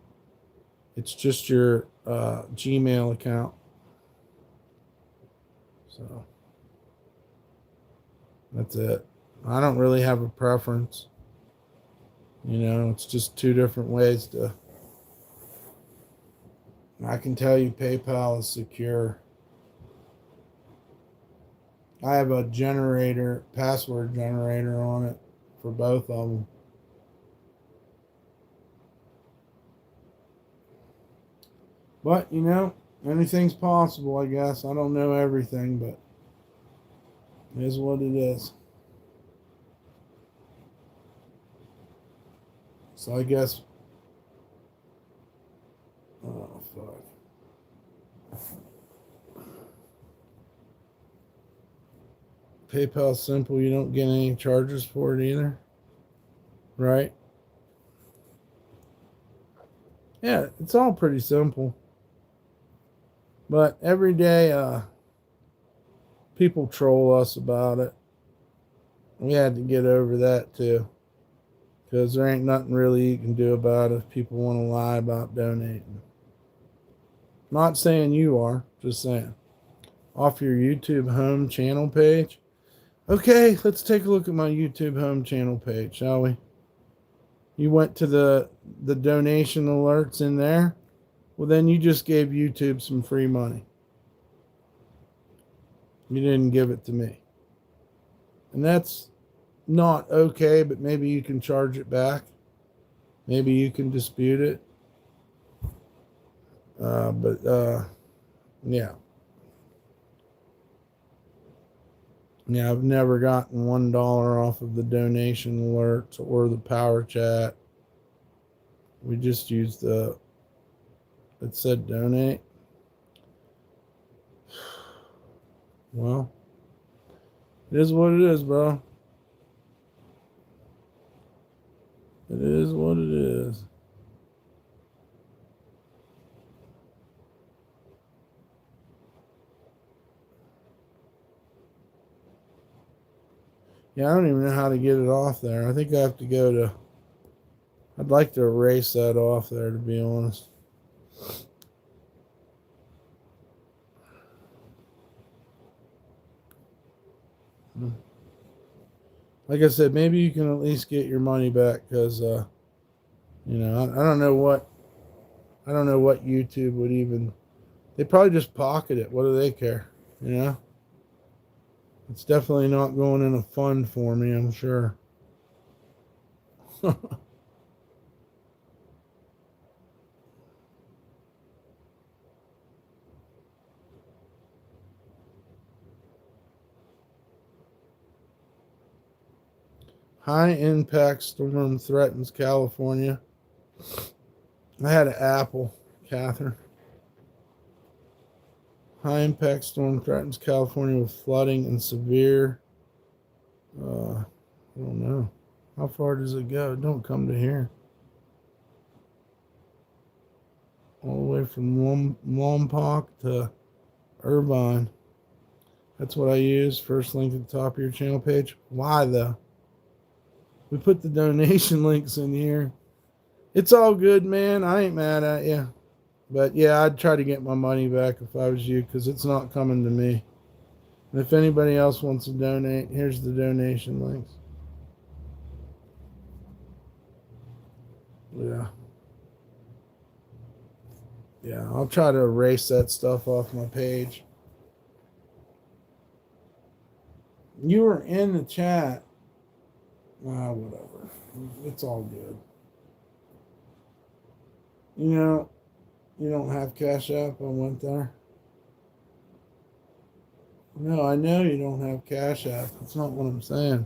it's just your Gmail account. So that's it. I don't really have a preference. You know, it's just two different ways to. I can tell you PayPal is secure. I have a generator, password generator on it for both of them. But, you know, anything's possible, I guess. I don't know everything, but it is what it is. So I guess. Oh, fuck. PayPal's simple. You don't get any charges for it either. Right? Yeah, it's all pretty simple. But every day, people troll us about it. We had to get over that too. Because there ain't nothing really you can do about it if people want to lie about donating. Not saying you are, just saying. Off your YouTube home channel page. Okay, let's take a look at my YouTube home channel page, shall we? You went to the donation alerts in there. Well, then you just gave YouTube some free money. You didn't give it to me. And that's not okay, but maybe you can charge it back. Maybe you can dispute it. Yeah. Yeah, I've never gotten $1 off of the donation alerts or the power chat. We just used it said donate. Well, it is what it is, bro. It is what it is. Yeah, I don't even know how to get it off there. I think I have to go to. I'd like to erase that off there, to be honest. Like I said, maybe you can at least get your money back because, I don't know what YouTube would even. They probably just pocket it. What do they care? You know, it's definitely not going in a fund for me, I'm sure. High impact storm threatens California. I had an apple, Catherine. High impact storm threatens California with flooding and severe. I don't know. How far does it go? Don't come to here. All the way from Lompoc to Irvine. That's what I use. First link at the top of your channel page. Why though? We put the donation links in here. It's all good, man. I ain't mad at you. But yeah, I'd try to get my money back if I was you because it's not coming to me. And if anybody else wants to donate, here's the donation links. Yeah. Yeah, I'll try to erase that stuff off my page. You were in the chat. Whatever. It's all good. You don't have Cash App. I went there. No, I know you don't have Cash App. That's not what I'm saying.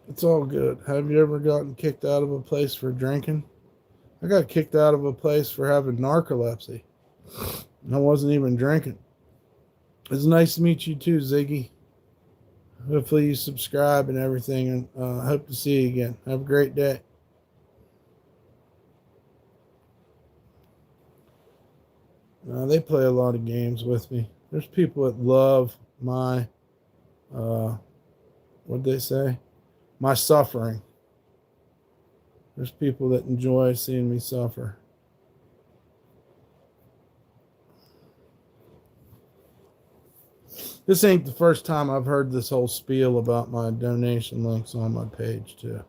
It's all good. Have you ever gotten kicked out of a place for drinking? I got kicked out of a place for having narcolepsy. I wasn't even drinking. It's nice to meet you too, Ziggy. Hopefully you subscribe and everything, and I hope to see you again. Have a great day. They play a lot of games with me. There's people that love my, what'd they say? My suffering. There's people that enjoy seeing me suffer. This ain't the first time I've heard this whole spiel about my donation links on my page, too.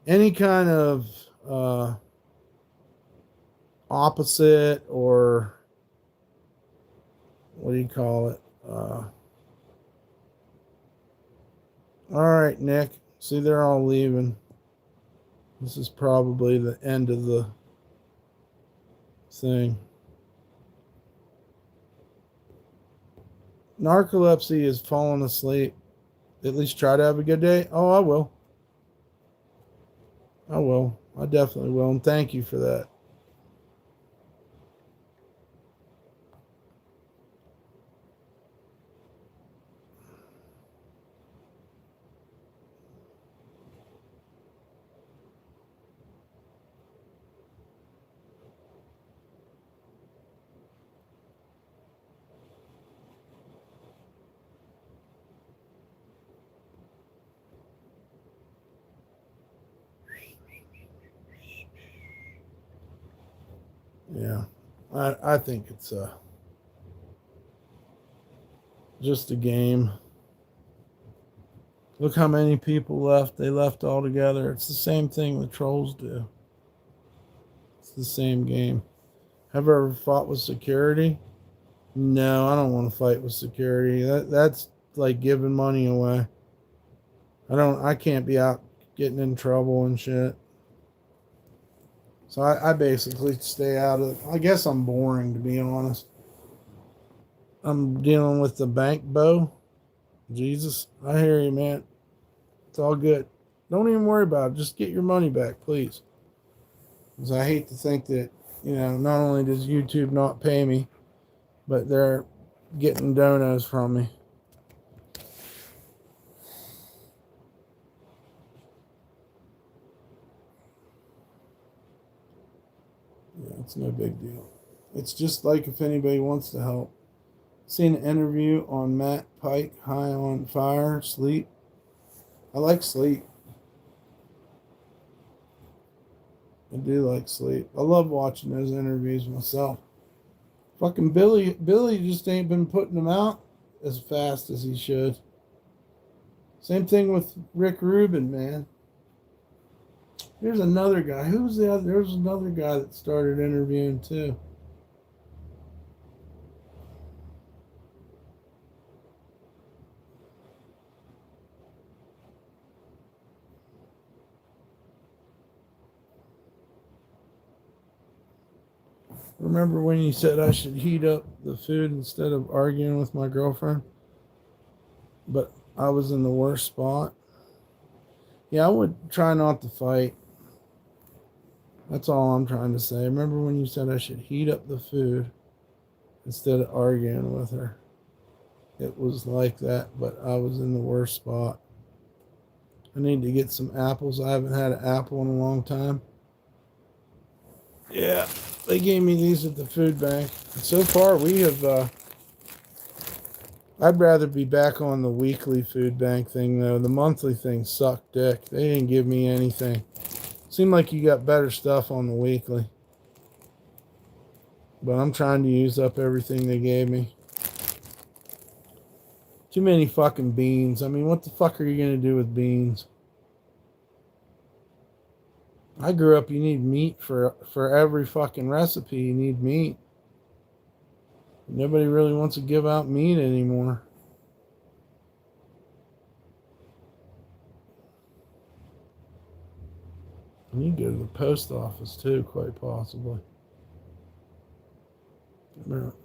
Any kind of opposite or what do you call it? All right, Nick. See, they're all leaving. This is probably the end of the thing. Narcolepsy is falling asleep. At least try to have a good day. Oh, I will. I will. I definitely will. And thank you for that. Yeah. I think it's just a game. Look how many people left. They left altogether. It's the same thing the trolls do. It's the same game. Have I ever fought with security? No, I don't want to fight with security. That's like giving money away. I can't be out getting in trouble and shit. So I basically stay out of. I guess I'm boring, to be honest. I'm dealing with the bank bow. Jesus, I hear you, man. It's all good. Don't even worry about it. Just get your money back, please. Because I hate to think that, not only does YouTube not pay me, but they're getting donos from me. It's no big deal. It's just like if anybody wants to help. Seen an interview on Matt Pike, High on Fire, Sleep. I like Sleep. I do like Sleep. I love watching those interviews myself. Fucking Billy just ain't been putting them out as fast as he should. Same thing with Rick Rubin, man. Here's another guy. Who's the other? There's another guy that started interviewing too. Remember when you said I should heat up the food instead of arguing with my girlfriend? But I was in the worst spot. Yeah, I would try not to fight. That's all I'm trying to say. Remember when you said I should heat up the food instead of arguing with her? It was like that, but I was in the worst spot. I need to get some apples. I haven't had an apple in a long time. Yeah, they gave me these at the food bank. So far, we have. I'd rather be back on the weekly food bank thing, though. The monthly thing sucked dick. They didn't give me anything. Seemed like you got better stuff on the weekly. But I'm trying to use up everything they gave me. Too many fucking beans. I mean, what the fuck are you going to do with beans? I grew up, you need meat for every fucking recipe. You need meat. Nobody really wants to give out meat anymore. I need to go to the post office too, quite possibly.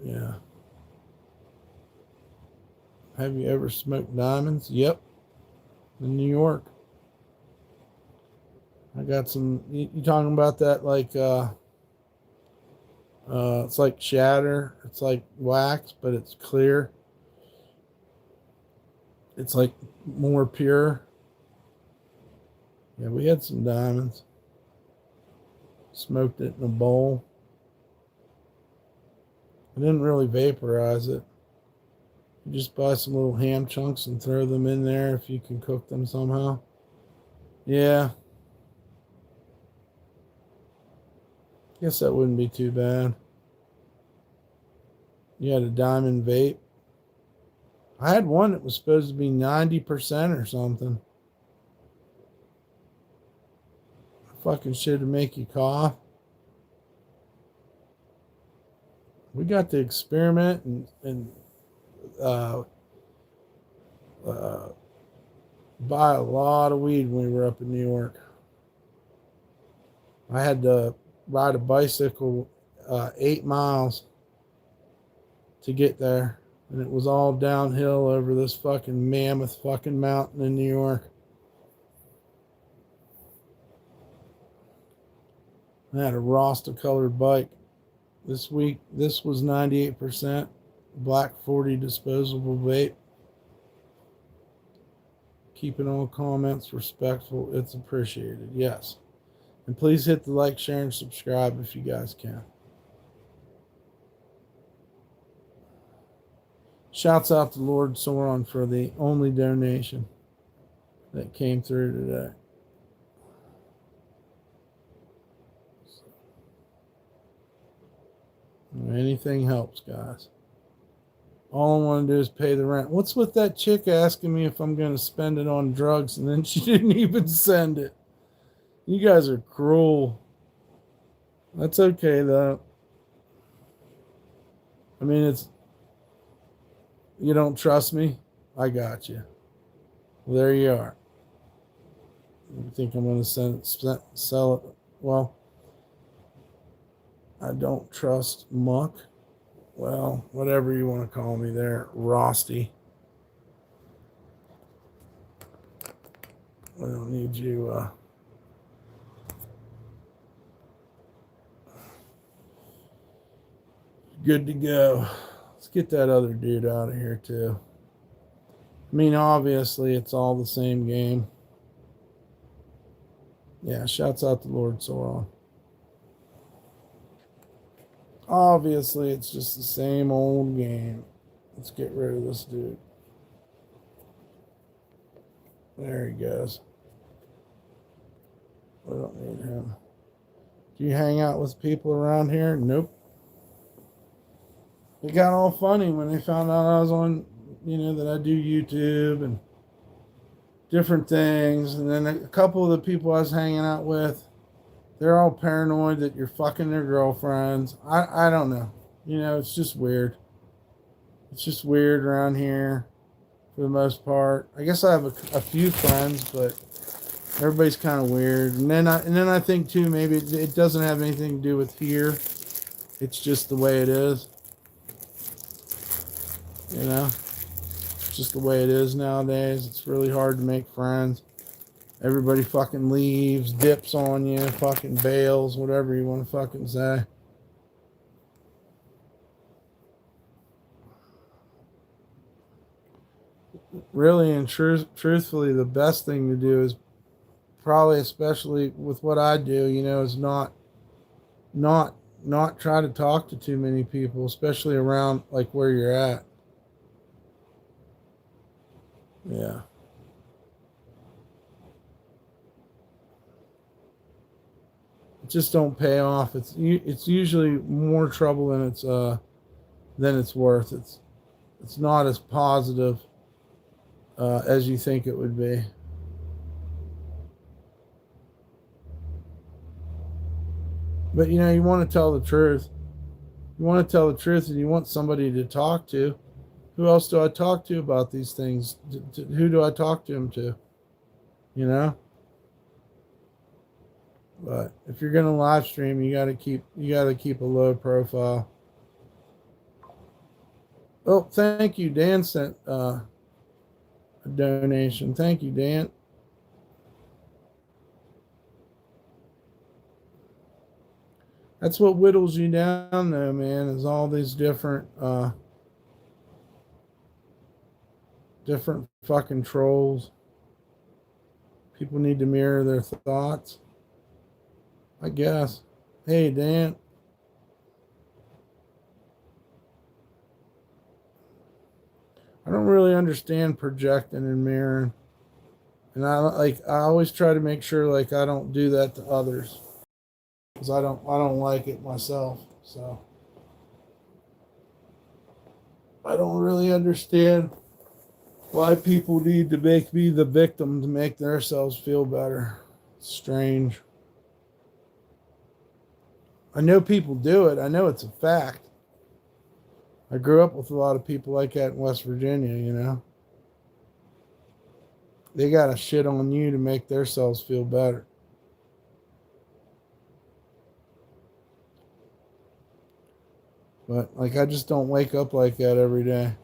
Yeah. Have you ever smoked diamonds? Yep. In New York. I got some. You talking about that? Like, it's like shatter. It's like wax, but it's clear. It's like more pure. Yeah, we had some diamonds. Smoked it in a bowl. I didn't really vaporize it. You just buy some little ham chunks and throw them in there if you can cook them somehow. Yeah. Guess that wouldn't be too bad. You had a diamond vape. I had one that was supposed to be 90% or something. Fucking shit to make you cough. We got to experiment and buy a lot of weed when we were up in New York. I had to ride a bicycle 8 miles to get there. And it was all downhill over this fucking mammoth fucking mountain in New York. I had a Rasta colored bike. This week, this was 98% black 40 disposable vape. Keeping all comments respectful. It's appreciated. Yes. And please hit the like, share, and subscribe if you guys can. Shouts out to Lord Sauron for the only donation that came through today. Anything helps, guys. All I want to do is pay the rent. What's with that chick asking me if I'm going to spend it on drugs and then she didn't even send it? You guys are cruel. That's okay, though. I mean, you don't trust me? I got you. Well, there you are. You think I'm going to sell it? Well, I don't trust muck. Well, whatever you want to call me there, Rosty. I don't need you, good to go. Let's get that other dude out of here, too. I mean, obviously, it's all the same game. Yeah, shouts out to Lord Sauron. Obviously, it's just the same old game. Let's get rid of this dude. There he goes. We don't need him. Do you hang out with people around here? Nope. It got all funny when they found out I was on, that I do YouTube and different things. And then a couple of the people I was hanging out with, they're all paranoid that you're fucking their girlfriends. I don't know. It's just weird. It's just weird around here for the most part. I guess I have a few friends, but everybody's kind of weird. And then I think too, maybe it doesn't have anything to do with here. It's just the way it is. It's just the way it is nowadays. It's really hard to make friends. Everybody fucking leaves, dips on you, fucking bails, whatever you want to fucking say. Really and truthfully, the best thing to do is probably, especially with what I do, is not try to talk to too many people, especially around like where you're at. Yeah. Just don't pay off. It's usually more trouble than it's worth. It's not as positive as you think it would be. But you want to tell the truth. You want to tell the truth, and you want somebody to talk to. Who else do I talk to about these things? Who do I talk to them to? But if you're gonna live stream, you gotta keep a low profile. Oh, thank you. Dan sent a donation. Thank you, Dan. That's what whittles you down, though, man. Is all these different fucking trolls. People need to mirror their thoughts, I guess. Hey, Dan. I don't really understand projecting and mirroring. And I always try to make sure like I don't do that to others. Because I don't like it myself. So I don't really understand why people need to make me the victim to make themselves feel better. It's strange. I know people do it. I know it's a fact. I grew up with a lot of people like that in West Virginia, They got to shit on you to make themselves feel better. But, I just don't wake up like that every day.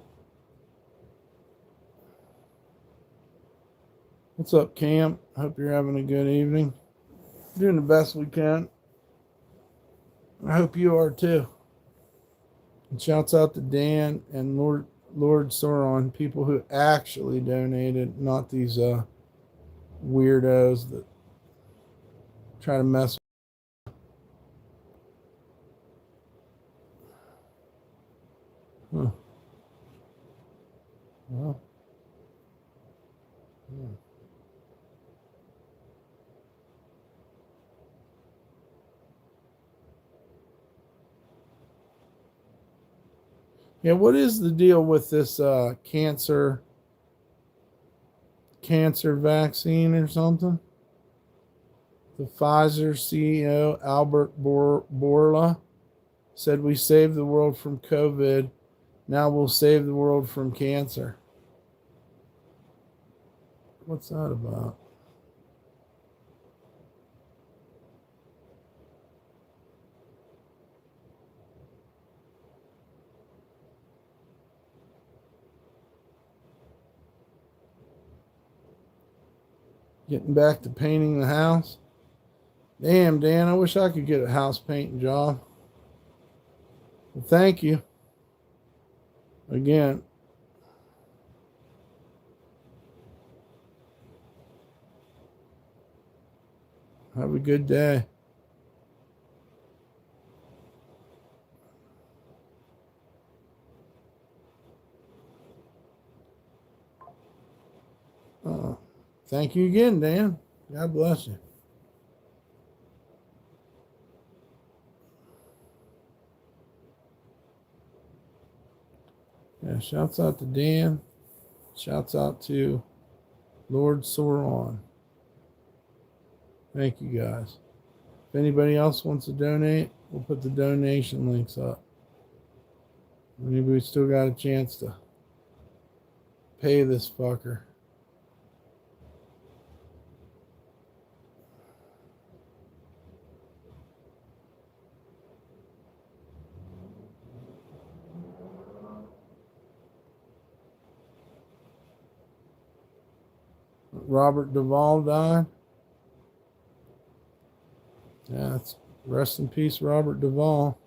What's up, Cam? Hope you're having a good evening. Doing the best we can. I hope you are too. And shouts out to Dan and Lord Sauron, people who actually donated, not these weirdos that try to mess. Huh. Well. Yeah. Yeah, what is the deal with this cancer vaccine or something? The Pfizer CEO Albert Bourla said, "We saved the world from COVID. Now we'll save the world from cancer." What's that about? Getting back to painting the house. Damn, Dan, I wish I could get a house painting job. Well, thank you. Again. Have a good day. Thank you again, Dan. God bless you. Yeah, shouts out to Dan. Shouts out to Lord Sauron. Thank you guys. If anybody else wants to donate, we'll put the donation links up. Maybe we still got a chance to pay this fucker. Robert Duvall died. Yeah, it's rest in peace, Robert Duvall.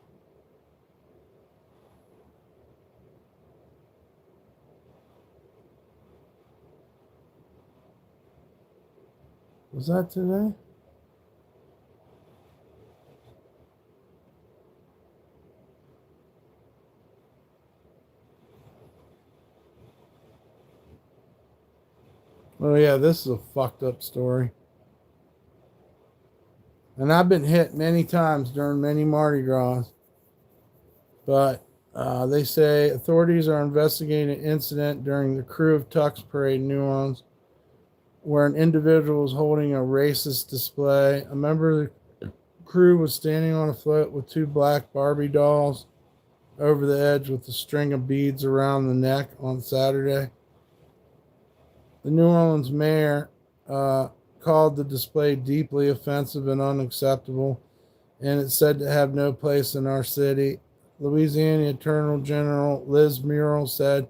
Was that today? Oh yeah, this is a fucked up story. And I've been hit many times during many Mardi Gras. But they say authorities are investigating an incident during the Crew of Tux parade in New Orleans where an individual was holding a racist display. A member of the crew was standing on a float with two black Barbie dolls over the edge with a string of beads around the neck on Saturday. The New Orleans mayor called the display deeply offensive and unacceptable, and it's said to have no place in our city. Louisiana Attorney General Liz Muriel said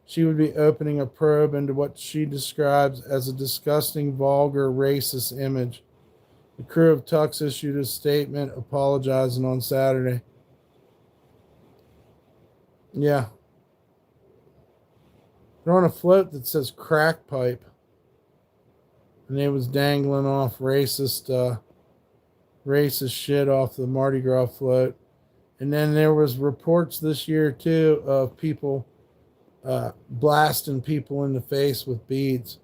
she would be opening a probe into what she describes as a disgusting, vulgar, racist image. The Crew of Tux issued a statement apologizing on Saturday. Yeah. They're on a float that says crack pipe. And it was dangling off racist shit off the Mardi Gras float. And then there was reports this year too of people blasting people in the face with beads.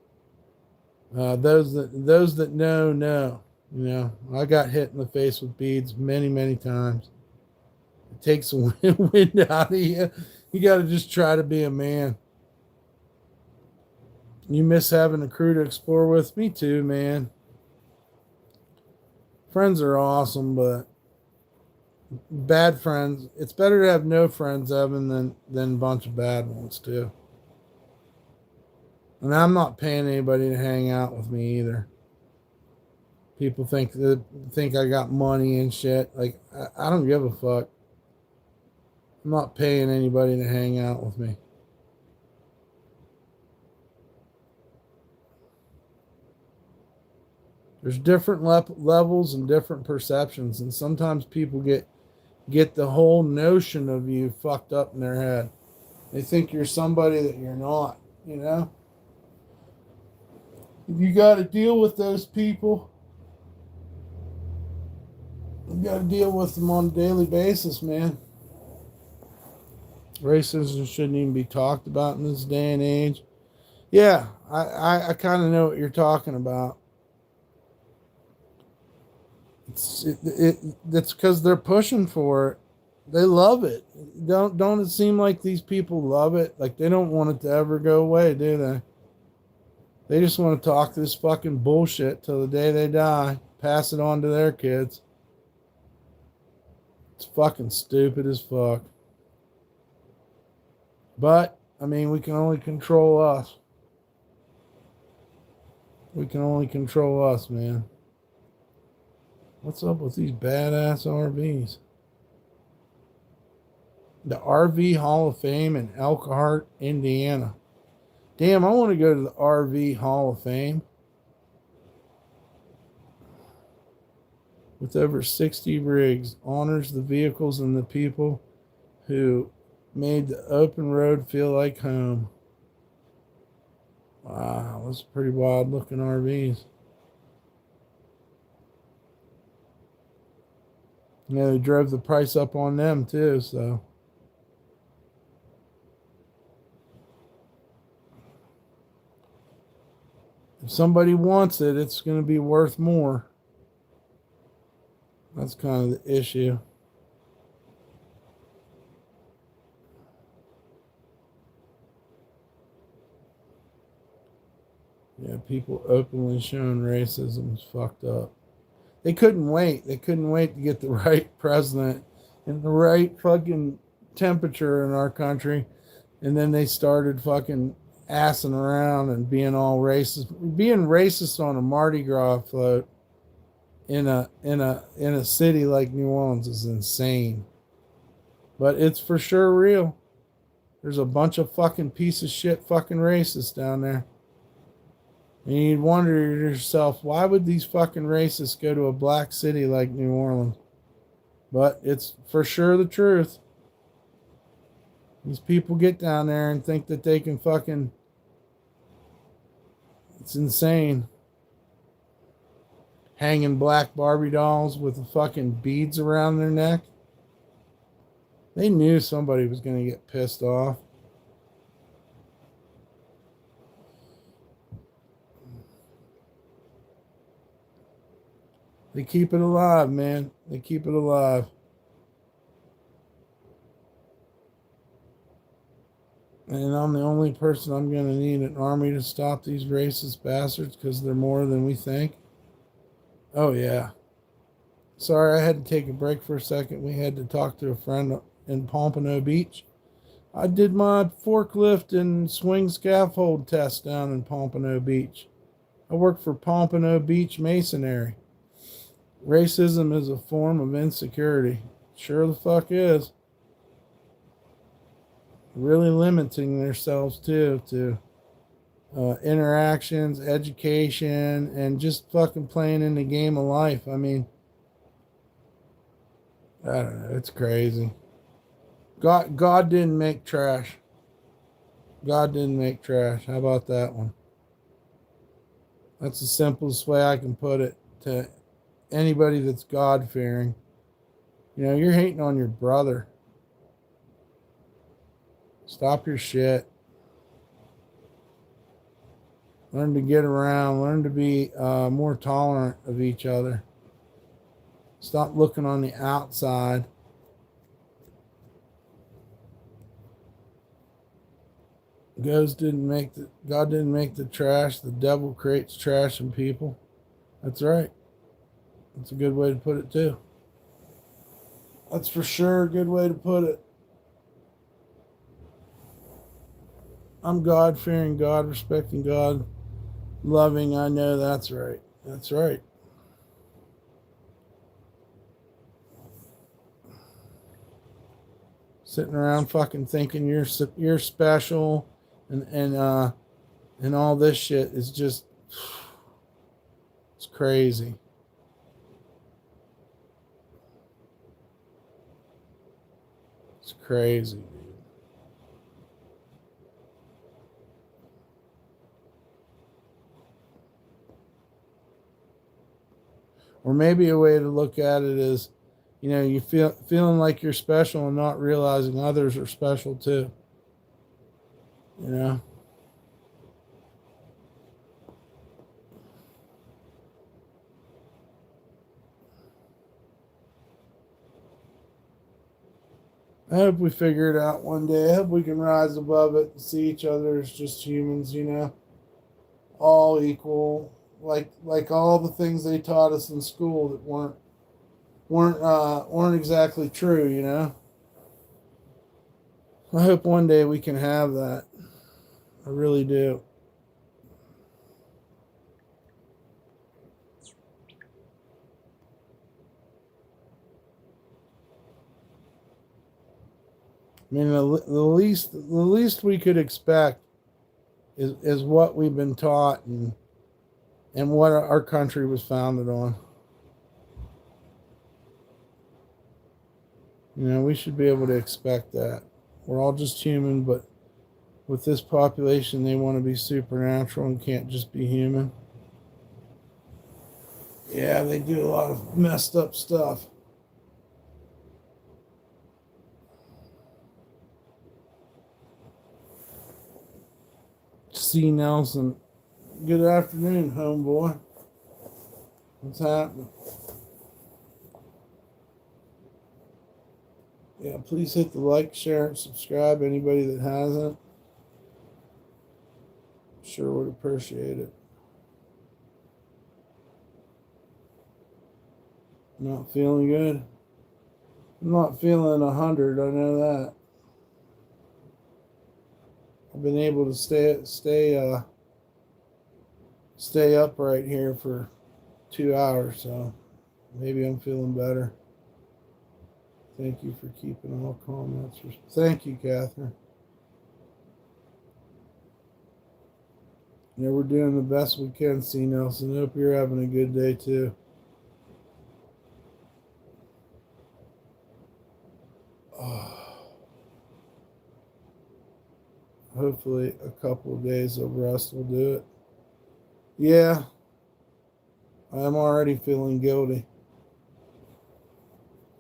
Those that know. You know, I got hit in the face with beads many times. It takes the wind out of you. You got to just try to be a man. You miss having a crew to explore with? Me too, man. Friends are awesome, but bad friends, it's better to have no friends, Evan, than a bunch of bad ones too. And I'm not paying anybody to hang out with me either. People think I got money and shit. Like I don't give a fuck. I'm not paying anybody to hang out with me. There's different levels and different perceptions, and sometimes people get the whole notion of you fucked up in their head. They think you're somebody that you're not, you know? You got to deal with those people. You got to deal with them on a daily basis, man. Racism shouldn't even be talked about in this day and age. Yeah, I kind of know what you're talking about. That's because they're pushing for it. They love it. Don't it seem like these people love it? Like they don't want it to ever go away, do they? They just want to talk this fucking bullshit till the day they die. Pass it on to their kids. It's fucking stupid as fuck. But, I mean, we can only control us. We can only control us, man. What's up with these badass RVs? The RV Hall of Fame in Elkhart, Indiana. Damn, I want to go to the RV Hall of Fame. With over 60 rigs, honors the vehicles and the people who made the open road feel like home. Wow, those are pretty wild looking RVs. Yeah, they drove the price up on them too, so. If somebody wants it, it's going to be worth more. That's kind of the issue. Yeah, people openly showing racism is fucked up. They couldn't wait. They couldn't wait to get the right president and the right fucking temperature in our country. And then they started fucking assing around and being all racist. Being racist on a Mardi Gras float in a city like New Orleans is insane. But it's for sure real. There's a bunch of fucking piece of shit fucking racists down there. And you'd wonder to yourself, why would these fucking racists go to a black city like New Orleans? But it's for sure the truth. These people get down there and think that they can fucking. It's insane. Hanging black Barbie dolls with the fucking beads around their neck. They knew somebody was going to get pissed off. They keep it alive, man. They keep it alive. And I'm the only person I'm going to need an army to stop these racist bastards because they're more than we think. Oh, yeah. Sorry, I had to take a break for a second. We had to talk to a friend in Pompano Beach. I did my forklift and swing scaffold test down in Pompano Beach. I work for Pompano Beach Masonry. Racism is a form of insecurity. Sure the fuck is. Really limiting themselves too to interactions, education, and just fucking playing in the game of life. I mean, I don't know. It's crazy. God didn't make trash. God didn't make trash. How about that one? That's the simplest way I can put it to anybody that's God fearing. You know, you're hating on your brother. Stop your shit. Learn to get around. Learn to be more tolerant of each other. Stop looking on the outside. God didn't make the trash. The devil creates trash in people. That's right. That's a good way to put it too. That's for sure a good way to put it. I'm God fearing, God respecting, God loving. I know that's right. That's right. Sitting around fucking thinking you're special and all this shit is just, it's crazy. It's crazy, dude. Or maybe a way to look at it is, you know, you feeling like you're special and not realizing others are special too. You know? I hope we figure it out one day. I hope we can rise above it and see each other as just humans, you know, all equal, like all the things they taught us in school that weren't exactly true, you know. I hope one day we can have that. I really do. I mean, the least we could expect is what we've been taught and what our country was founded on. You know, we should be able to expect that. We're all just human, but with this population, they want to be supernatural and can't just be human. Yeah, they do a lot of messed up stuff. C. Nelson Good afternoon, homeboy. What's happening? Yeah, please hit the like, share, and subscribe. Anybody that hasn't, sure would appreciate it. Not feeling good? I'm not feeling 100, I know that. I've been able to stay upright here for 2 hours, so maybe I'm feeling better. Thank you for keeping all comments. Thank you, Catherine. Yeah, we're doing the best we can, C. Nelson. Hope you're having a good day, too. Hopefully a couple of days of rest will do it. Yeah, I'm already feeling guilty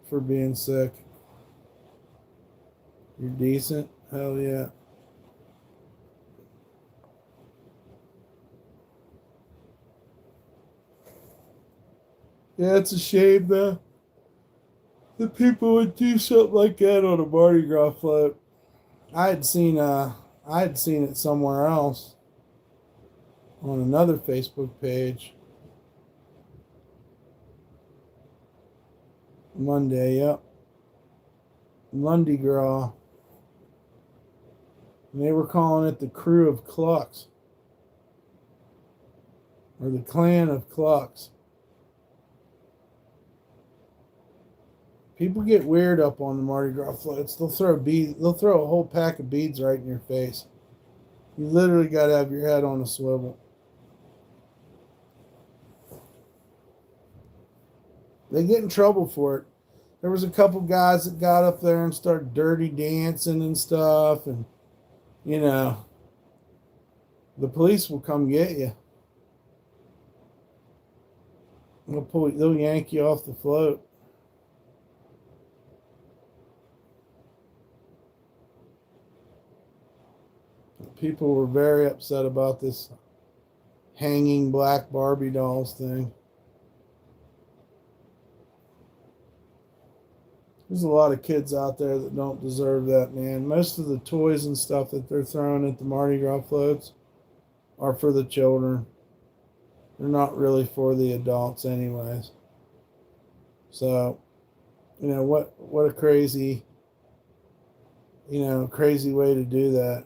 for being sick. You're decent? Hell yeah. Yeah, it's a shame though that people would do something like that on a Mardi Gras float. I had seen it somewhere else on another Facebook page. Monday, yep. Mardi Gras. And they were calling it the Crew of Clucks. Or the Clan of Clucks. People get weird up on the Mardi Gras floats. They'll throw a whole pack of beads right in your face. You literally got to have your head on a swivel. They get in trouble for it. There was a couple guys that got up there and started dirty dancing and stuff, and the police will come get you. They'll yank you off the float. People were very upset about this hanging black Barbie dolls thing. There's a lot of kids out there that don't deserve that, man. Most of the toys and stuff that they're throwing at the Mardi Gras floats are for the children. They're not really for the adults anyways. So, what a crazy way to do that.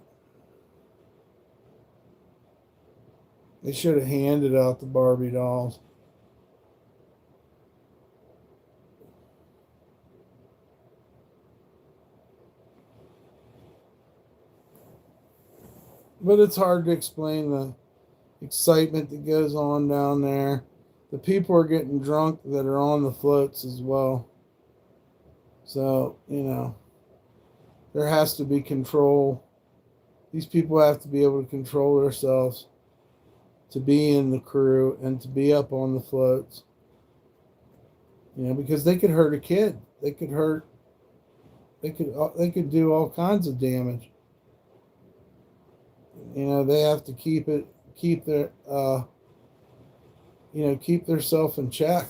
They should have handed out the Barbie dolls. But it's hard to explain the excitement that goes on down there. The people are getting drunk that are on the floats as well. So, there has to be control. These people have to be able to control themselves to be in the crew and to be up on the floats. Because they could hurt a kid. They could do all kinds of damage. They have to keep themselves in check.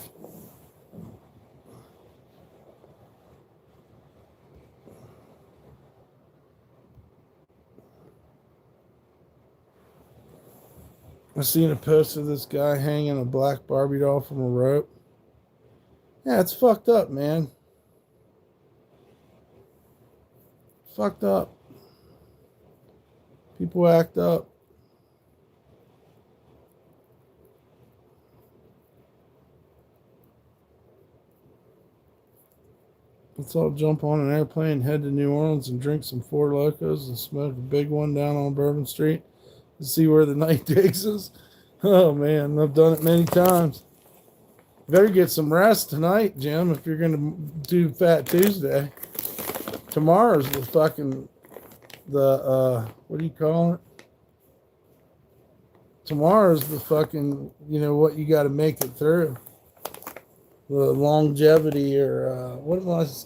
I seen a post of this guy hanging a black Barbie doll from a rope. Yeah, it's fucked up, man. Fucked up. People act up. Let's all jump on an airplane, head to New Orleans, and drink some Four Locos and smoke a big one down on Bourbon Street to see where the night takes us. Oh, man, I've done it many times. Better get some rest tonight, Jim, if you're going to do Fat Tuesday. Tomorrow's what do you call it? Tomorrow's the what you got to make it through. The longevity or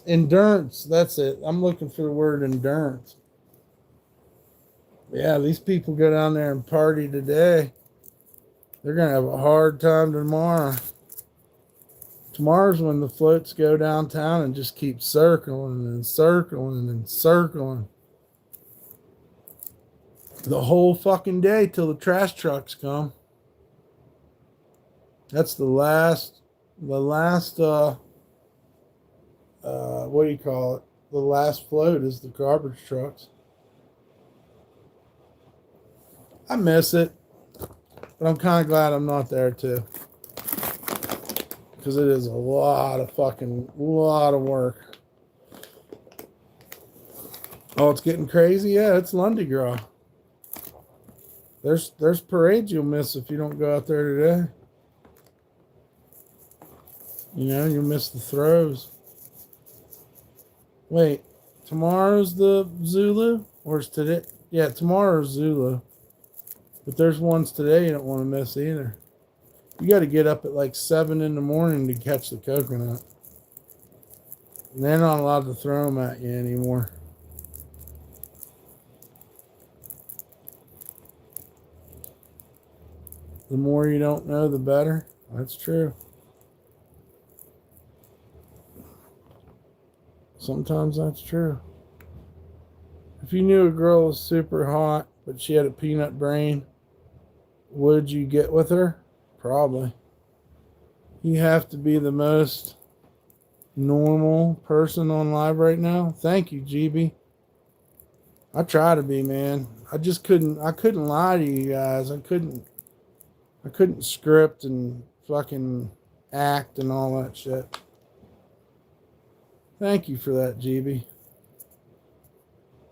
endurance. That's it. I'm looking for the word endurance. Yeah, these people go down there and party today. They're going to have a hard time tomorrow. Tomorrow's when the floats go downtown and just keep circling and circling and circling. The whole fucking day till the trash trucks come. That's the last, what do you call it? The last float is the garbage trucks. I miss it, but I'm kind of glad I'm not there too. Because it is a lot of work. Oh, it's getting crazy? Yeah, it's Lundy Gras. There's parades you'll miss if you don't go out there today. You know, you'll miss the throws. Wait, tomorrow's the Zulu? Or is today? Yeah, tomorrow's Zulu. But there's ones today you don't want to miss either. You got to get up at like 7 in the morning to catch the coconut. And they're not allowed to throw them at you anymore. The more you don't know, the better. That's true. Sometimes that's true. If you knew a girl was super hot, but she had a peanut brain, would you get with her? Probably. You have to be the most normal person on live right now. Thank you, GB. I try to be, man. I couldn't lie to you guys. I couldn't script and fucking act and all that shit. Thank you for that, GB.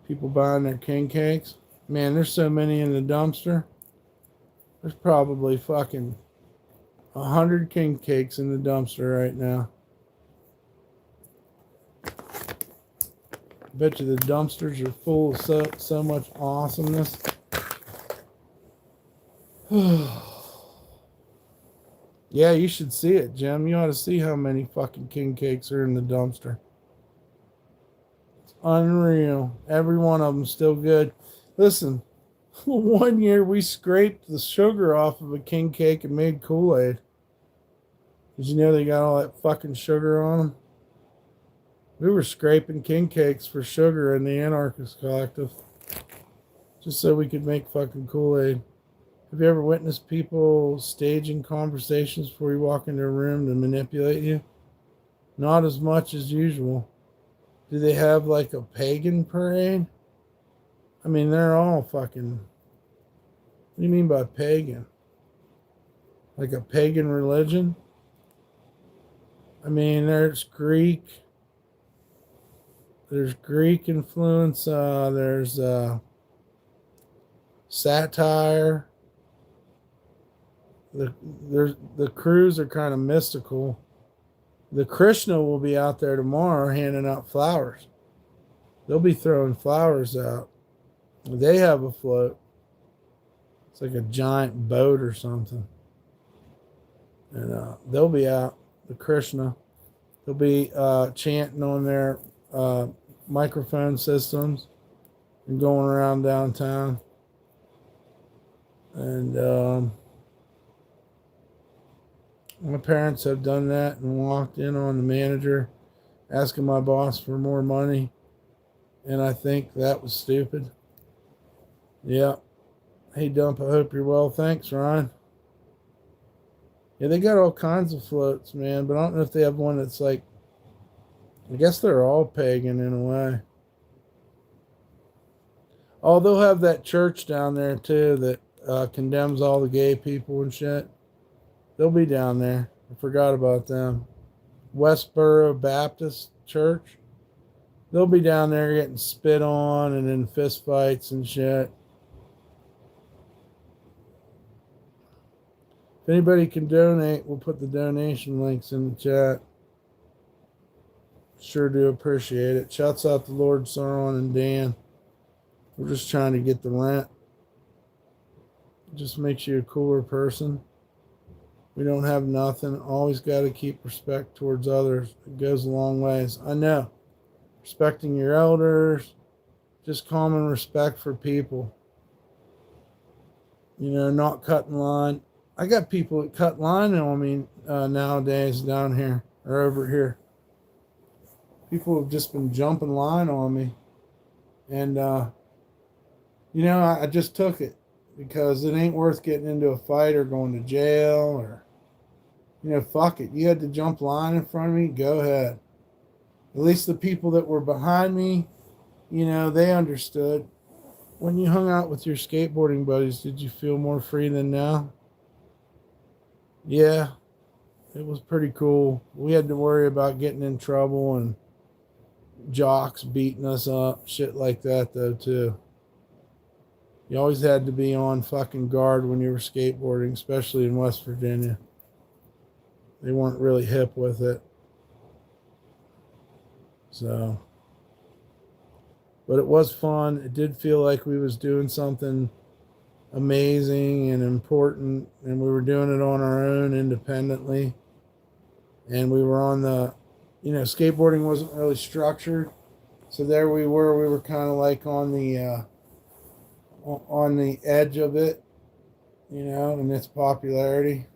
People buying their king cakes. Man, there's so many in the dumpster. There's probably fucking 100 king cakes in the dumpster right now. I bet you the dumpsters are full of so much awesomeness. Yeah, you should see it, Jim. You ought to see how many fucking king cakes are in the dumpster. It's unreal. Every one of them still good. Listen, one year we scraped the sugar off of a king cake and made Kool-Aid. Did you know they got all that fucking sugar on them? We were scraping king cakes for sugar in the Anarchist Collective. Just so we could make fucking Kool-Aid. Have you ever witnessed people staging conversations before you walk into a room to manipulate you? Not as much as usual. Do they have like a pagan parade? I mean, they're all fucking... What do you mean by pagan? Like a pagan religion? I mean, there's Greek influence, there's satire. The crews are kind of mystical. The Krishna will be out there tomorrow handing out flowers. They'll be throwing flowers out. They have a float. It's like a giant boat or something. And they'll be out, the Krishna. They'll be chanting on their microphone systems and going around downtown. And my parents have done that and walked in on the manager asking my boss for more money. And I think that was stupid. Yeah. Hey, Dump, I hope you're well. Thanks, Ryan. Yeah, they got all kinds of floats, man. But I don't know if they have one that's like, I guess they're all pagan in a way. Oh, they'll have that church down there, too, that condemns all the gay people and shit. They'll be down there. I forgot about them. Westboro Baptist Church. They'll be down there getting spit on and in fist fights and shit. If anybody can donate, we'll put the donation links in the chat. Sure do appreciate it. Shouts out to Lord Sauron and Dan. We're just trying to get the rent. It just makes you a cooler person. We don't have nothing. Always got to keep respect towards others. It goes a long ways. I know. Respecting your elders. Just common respect for people. You know, not cutting line. I got people that cut line on me nowadays down here or over here. People have just been jumping line on me. And, I just took it because it ain't worth getting into a fight or going to jail or, fuck it. You had to jump line in front of me, go ahead. At least the people that were behind me, they understood. When you hung out with your skateboarding buddies, did you feel more free than now? Yeah, it was pretty cool. We had to worry about getting in trouble and jocks beating us up, shit like that, though, too. You always had to be on fucking guard when you were skateboarding, especially in West Virginia. They weren't really hip with it. So, but it was fun. It did feel like we was doing something amazing and important, and we were doing it on our own independently. And we were on the, skateboarding wasn't really structured. So there we were kind of like on the edge of it, and its popularity.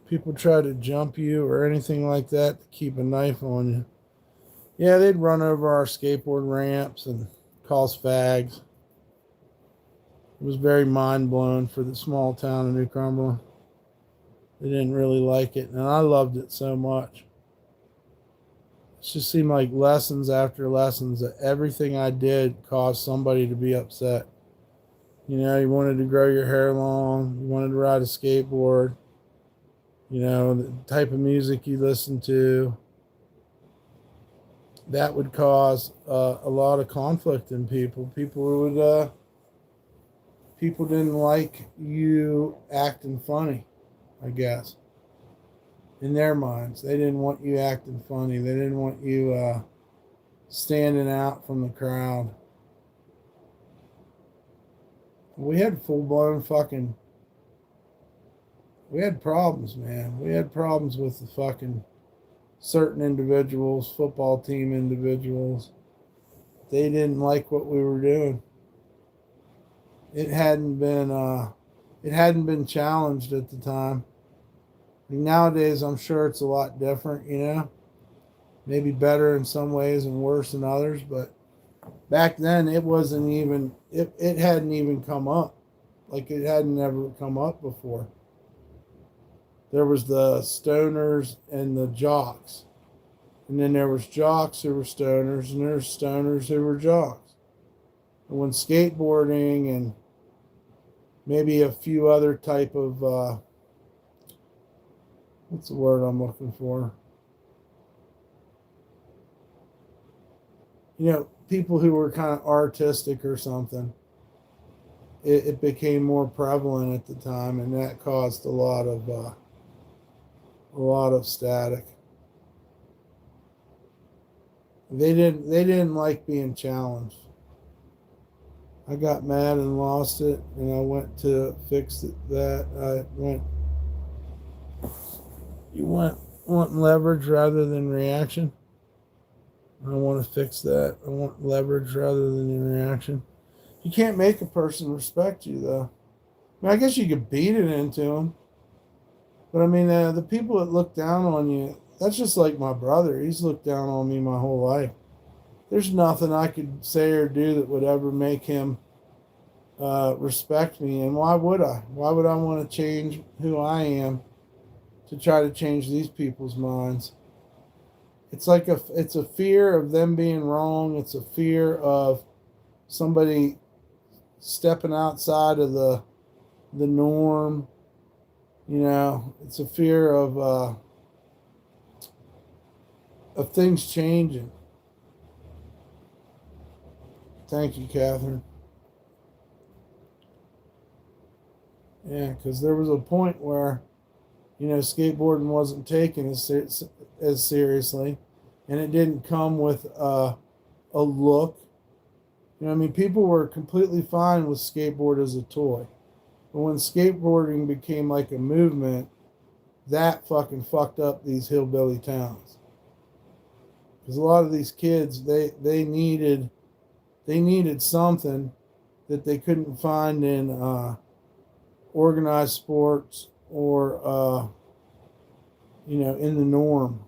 People try to jump you or anything like that to keep a knife on you. Yeah, they'd run over our skateboard ramps and call us fags. It was very mind blowing for the small town of New Cumberland. They didn't really like it, and I loved it so much. It just seemed like lessons after lessons that everything I did caused somebody to be upset. You wanted to grow your hair long, you wanted to ride a skateboard, the type of music you listen to. That would cause a lot of conflict in people. People didn't like you acting funny, I guess. In their minds, they didn't want you acting funny. They didn't want you standing out from the crowd. We had full-blown fucking... We had problems, man. We had problems with the fucking certain individuals, football team individuals. They didn't like what we were doing. It hadn't been challenged at the time. Nowadays, I'm sure it's a lot different, maybe better in some ways and worse in others. But back then, it hadn't even come up. Like it hadn't ever come up before. There was the stoners and the jocks. And then there was jocks who were stoners, and there's stoners who were jocks. And when skateboarding and maybe a few other type of, what's the word I'm looking for? People who were kind of artistic or something. It became more prevalent at the time, and that caused a lot of static. They didn't like being challenged. I got mad and lost it, and I went to fix you want leverage rather than reaction? I want to fix that. I want leverage rather than reaction. You can't make a person respect you, though. I guess you could beat it into them. But the people that look down on you, that's just like my brother. He's looked down on me my whole life. There's nothing I could say or do that would ever make him respect me. And why would I? Why would I want to change who I am to try to change these people's minds? It's a fear of them being wrong. It's a fear of somebody stepping outside of the norm. It's a fear of things changing. Thank you, Catherine. Yeah, because there was a point where, skateboarding wasn't taken as seriously, and it didn't come with a look. People were completely fine with skateboard as a toy. But when skateboarding became like a movement, that fucking fucked up these hillbilly towns. Because a lot of these kids, they needed They needed something that they couldn't find in organized sports or in the norm.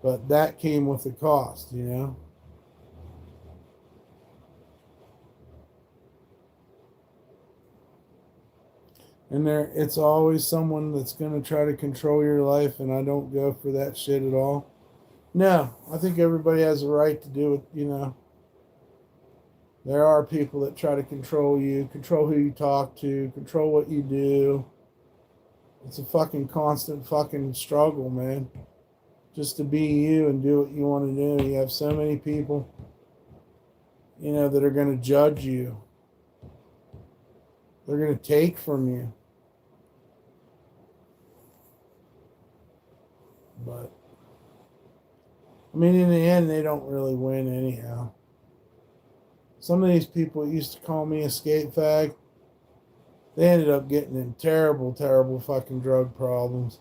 But that came with a cost, And it's always someone that's going to try to control your life, and I don't go for that shit at all. No, I think everybody has a right to do it, There are people that try to control you, control who you talk to, control what you do. It's a fucking constant fucking struggle, man. Just to be you and do what you want to do. You have so many people, that are going to judge you. They're going to take from you. But, I mean, in the end, they don't really win anyhow. Some of these people used to call me a skate fag. They ended up getting in terrible, terrible fucking drug problems.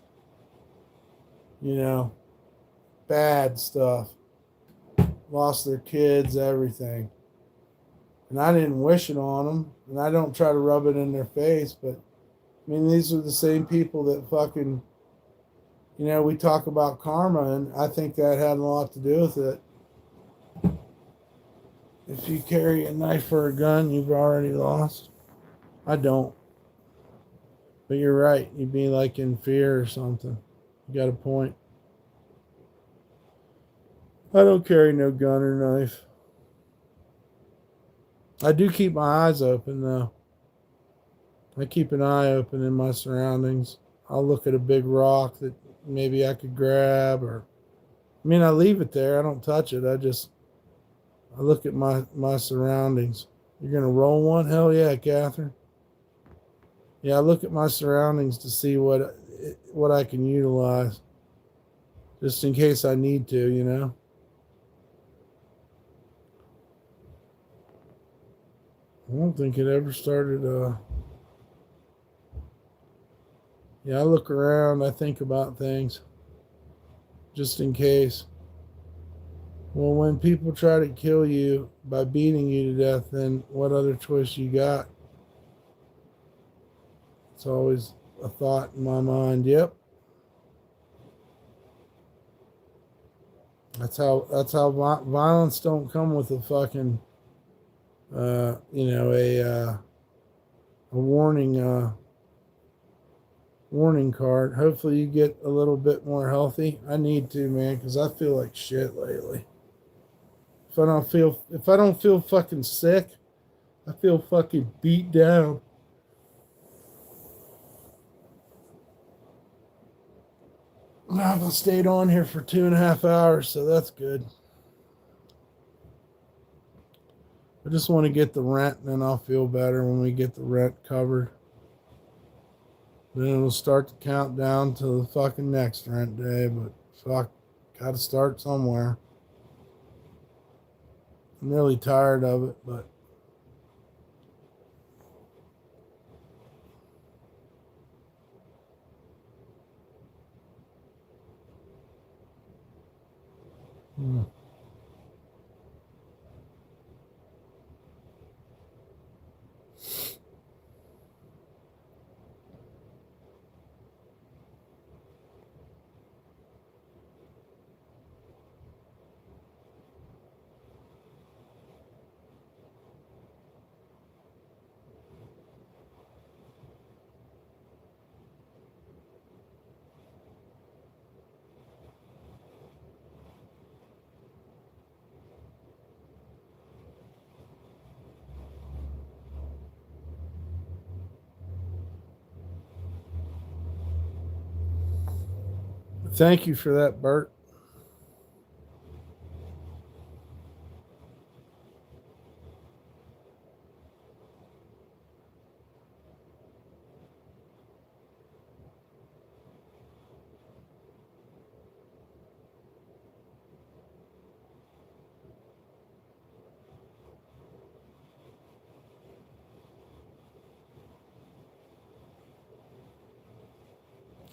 Bad stuff. Lost their kids, everything. And I didn't wish it on them. And I don't try to rub it in their face. But, I mean, these are the same people that fucking, we talk about karma. And I think that had a lot to do with it. If you carry a knife or a gun, you've already lost. I don't. But you're right. You'd be like in fear or something. You got a point. I don't carry no gun or knife. I do keep my eyes open, though. I keep an eye open in my surroundings. I'll look at a big rock that maybe I could grab, I leave it there. I don't touch it. I look at my surroundings. You're going to roll one? Hell yeah, Catherine. Yeah, I look at my surroundings to see what I can utilize. Just in case I need to, I don't think it ever started. Yeah, I look around. I think about things. Just in case. Well, when people try to kill you by beating you to death, then what other choice you got? It's always a thought in my mind. Yep. That's how violence don't come with a fucking, a warning card. Hopefully you get a little bit more healthy. I need to, man, because I feel like shit lately. If I don't feel fucking sick, I feel fucking beat down. I've stayed on here for 2.5 hours, so that's good. I just want to get the rent, and then I'll feel better when we get the rent covered. Then it'll start to count down to the fucking next rent day, but fuck, gotta start somewhere. I'm really tired of it, but thank you for that, Bert.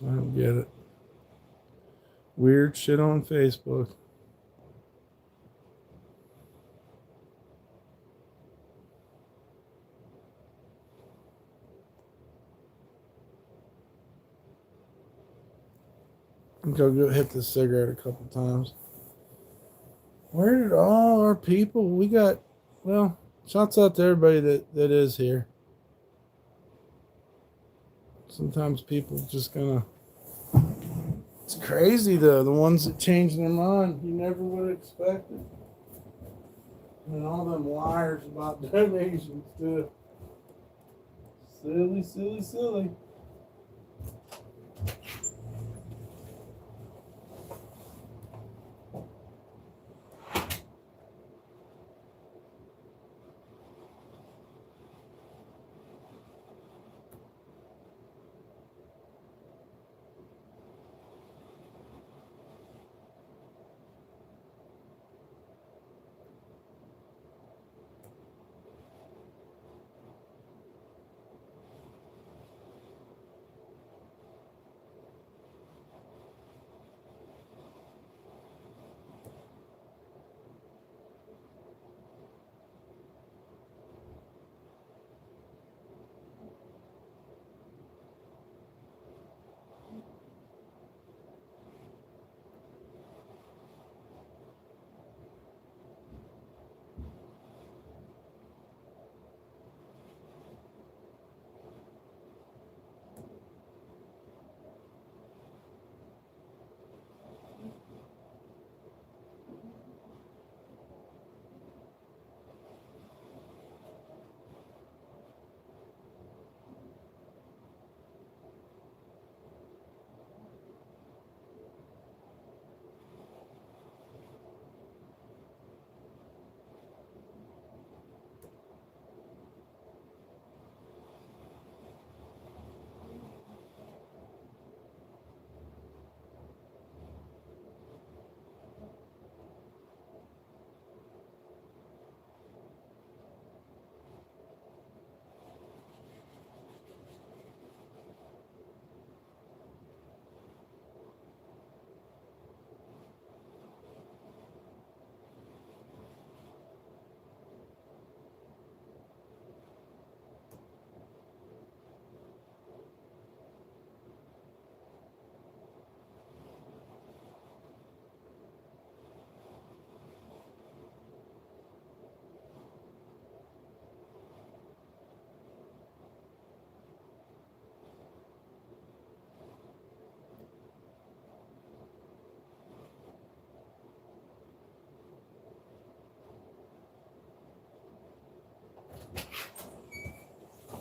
I don't get it. Weird shit on Facebook. think I'll go hit the cigarette a couple times. Where did all our people? We got, well, shouts out to everybody that is here. Sometimes people just gonna. It's crazy though. The ones that change their mind, you never would expect it. And all them liars about donations too. Silly, silly, silly.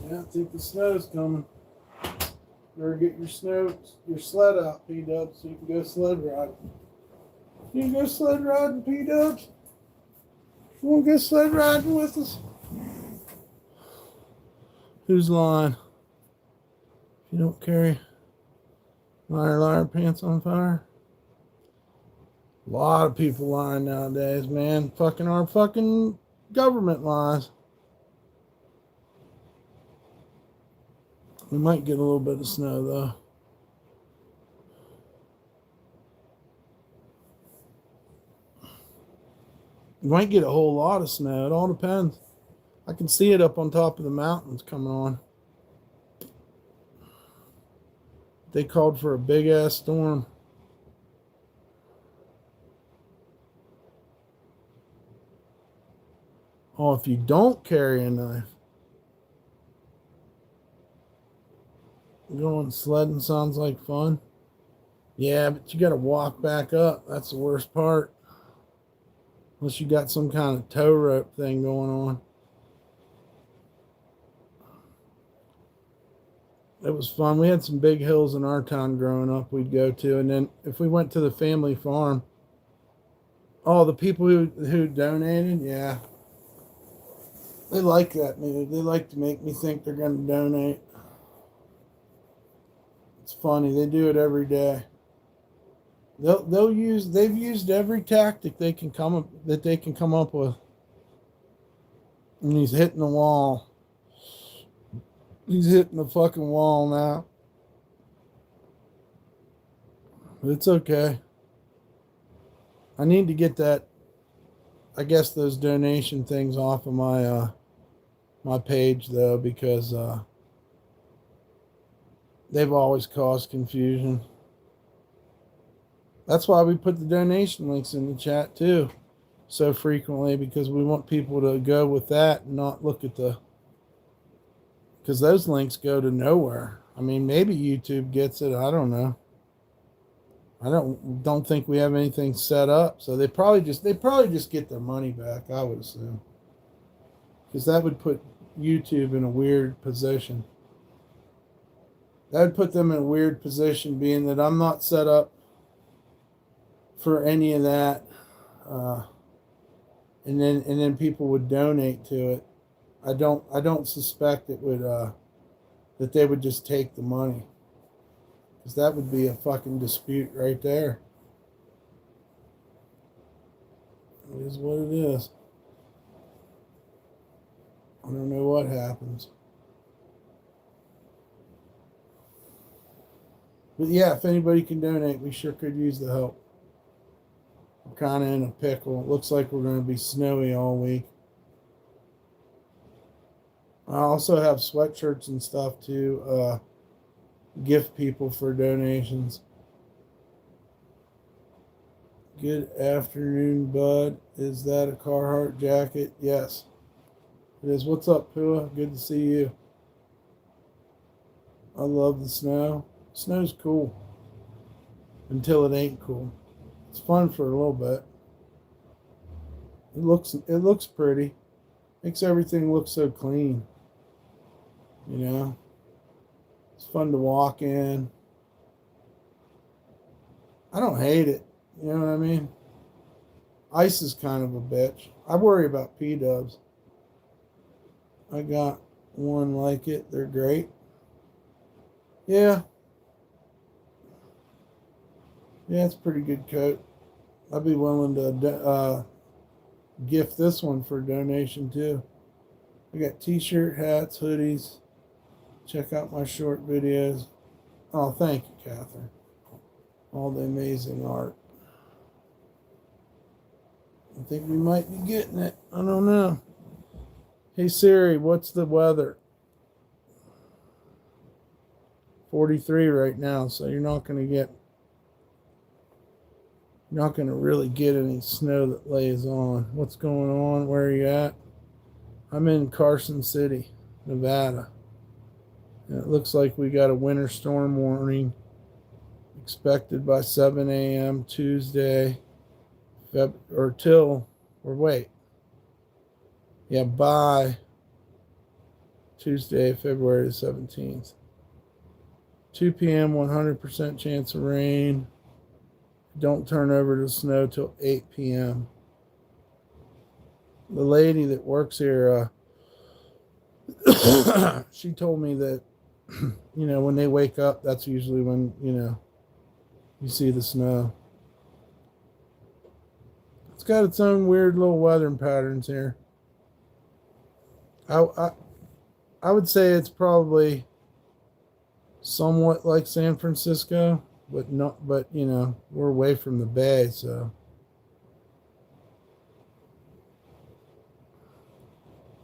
Yeah, I think the snow's coming. Better get your sled out, P-Dub, so you can go sled riding. You can go sled riding, P-Dubs? You want to go sled riding with us? Who's lying? If you don't carry liar, liar, pants on fire. A lot of people lying nowadays, man. Fucking our fucking government lies. We might get a little bit of snow though. We might get a whole lot of snow. It all depends. I can see it up on top of the mountains coming on. They called for a big ass storm. Oh, if you don't carry a knife, going sledding sounds like fun. Yeah, but you got to walk back up. That's the worst part. Unless you got some kind of tow rope thing going on. It was fun. We had some big hills in our town growing up we'd go to. And then if we went to the family farm, oh, the people who donated, yeah. They like that move. They like to make me think they're going to donate. It's funny. They do it every day. They've used every tactic they can come up with. And he's hitting the wall. He's hitting the fucking wall now. It's okay. I need to get that, I guess, those donation things off of my page though, because they've always caused confusion. That's why we put the donation links in the chat too so frequently, because we want people to go with that and not look at because those links go to nowhere. I mean, maybe YouTube gets it. I don't know. I don't think we have anything set up, so they probably just get their money back, I would assume, because that would put YouTube in a weird position. That would put them in a weird position, being that I'm not set up for any of that, and then people would donate to it. I don't suspect it would that they would just take the money, because that would be a fucking dispute right there. It is what it is. I don't know what happens. But yeah, if anybody can donate, we sure could use the help. We're kind of in a pickle. It looks like we're going to be snowy all week. I also have sweatshirts and stuff to gift people for donations. Good afternoon, bud. Is that a Carhartt jacket? Yes, it is. What's up, Pua? Good to see you. I love the snow. Snow's cool until it ain't cool. It's fun for a little bit. It looks pretty. Makes everything look so clean. You know? It's fun to walk in. I don't hate it. You know what I mean? Ice is kind of a bitch. I worry about P-dubs. I got one like it. They're great. Yeah. Yeah, it's a pretty good coat. I'd be willing to gift this one for a donation too. I got t-shirt, hats, hoodies. Check out my short videos. Oh, thank you, Catherine. All the amazing art. I think we might be getting it. I don't know. Hey Siri, what's the weather? 43 right now, so you're not going to really get any snow that lays on. What's going on? Where are you at? I'm in Carson City, Nevada. And it looks like we got a winter storm warning expected by 7 a.m. Tuesday, by Tuesday, February the 17th. 2 p.m., 100% chance of rain. Don't turn over to snow till 8 p.m. The lady that works here, she told me that, when they wake up, that's usually when, you see the snow. It's got its own weird little weather patterns here. I would say it's probably somewhat like San Francisco, but we're away from the bay, so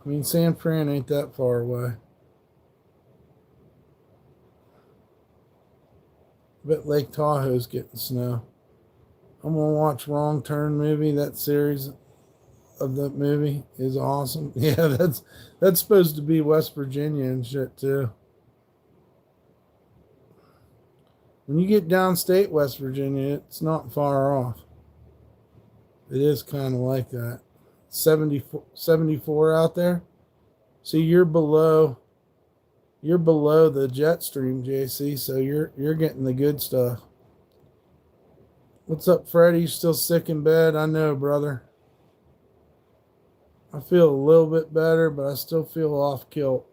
I mean, San Fran ain't that far away. But Lake Tahoe's getting snow. I'm gonna watch Wrong Turn movie. That series of that movie is awesome. Yeah, that's supposed to be West Virginia and shit too. When you get downstate West Virginia, it's not far off. It is kind of like that. 74 out there. See, you're below the jet stream, JC, so you're getting the good stuff. What's up, Freddie? You still sick in bed? I know, brother. I feel a little bit better, but I still feel off kilt.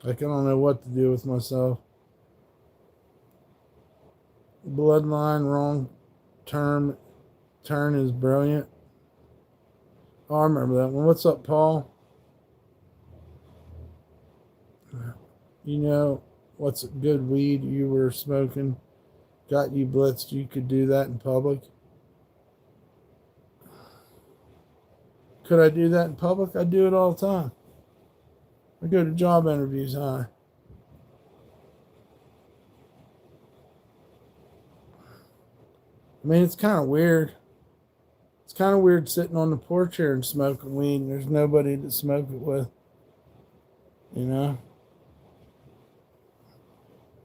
Like I don't know what to do with myself. Bloodline Wrong Turn is brilliant. Oh, I remember that one. What's up, Paul? You know what's good weed you were smoking? Got you blitzed. You could do that in public. Could I do that in public? I do it all the time. I go to job interviews high. I mean, it's kind of weird. It's kind of weird sitting on the porch here and smoking weed and there's nobody to smoke it with. You know?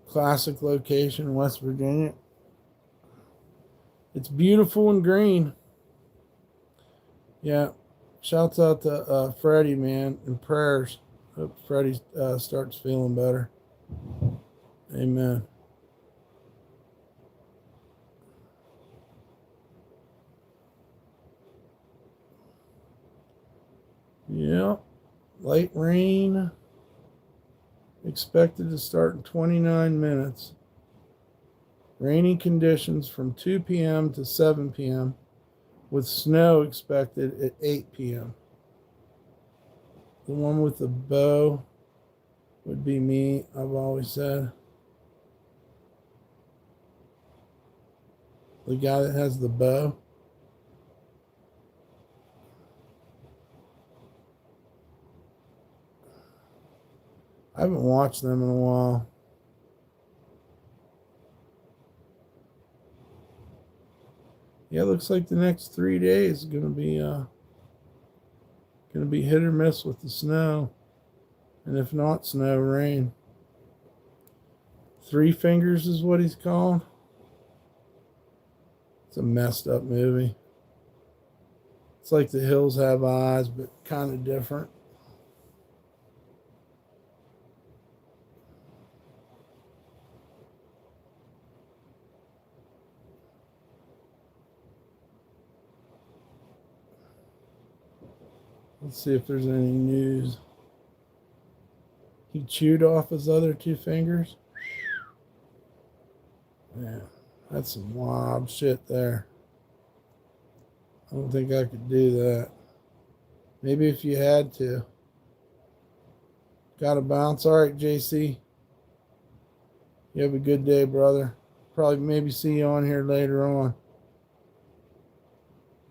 Classic location in West Virginia. It's beautiful and green. Yeah. Shouts out to Freddie, man, and prayers. Hope Freddie starts feeling better. Amen. Yeah. Light rain expected to start in 29 minutes. Rainy conditions from 2 p.m. to 7 p.m. with snow expected at 8 p.m. The one with the bow would be me, I've always said. The guy that has the bow. I haven't watched them in a while. Yeah, it looks like the next 3 days is gonna be hit or miss with the snow. And if not snow, rain. Three Fingers is what he's called. It's a messed up movie. It's like The Hills Have Eyes, but kind of different. Let's see if there's any news. He chewed off his other two fingers. Yeah, that's some wild shit there. I don't think I could do that. Maybe if you had to. Gotta bounce. All right, JC. You have a good day, brother. Probably maybe see you on here later on.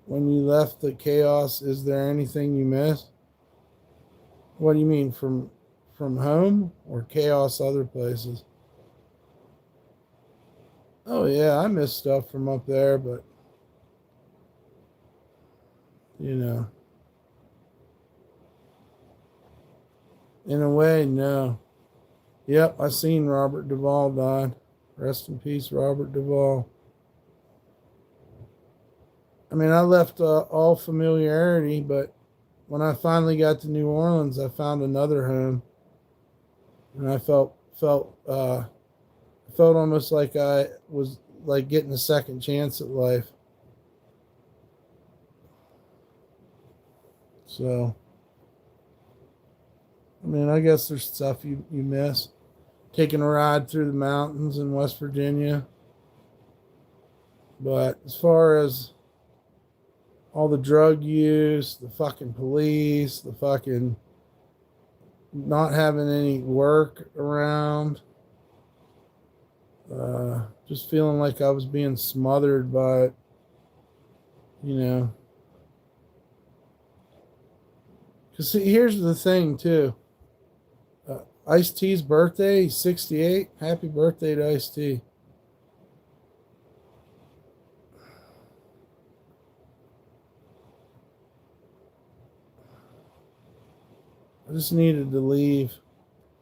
When you left the chaos, is there anything you missed? What do you mean, from home or chaos other places? Oh yeah, I miss stuff from up there, but you know, in a way, no. Yep, I seen Robert Duvall died. Rest in peace, Robert Duvall. I mean, I left all familiarity, but when I finally got to New Orleans, I found another home, and I felt almost like I was like getting a second chance at life. So, I mean, I guess there's stuff you miss. Taking a ride through the mountains in West Virginia. But as far as all the drug use, the fucking police, the fucking not having any work around, just feeling like I was being smothered by it, you know. Because see, here's the thing, too. Ice-T's birthday, he's 68. Happy birthday to Ice-T. I just needed to leave.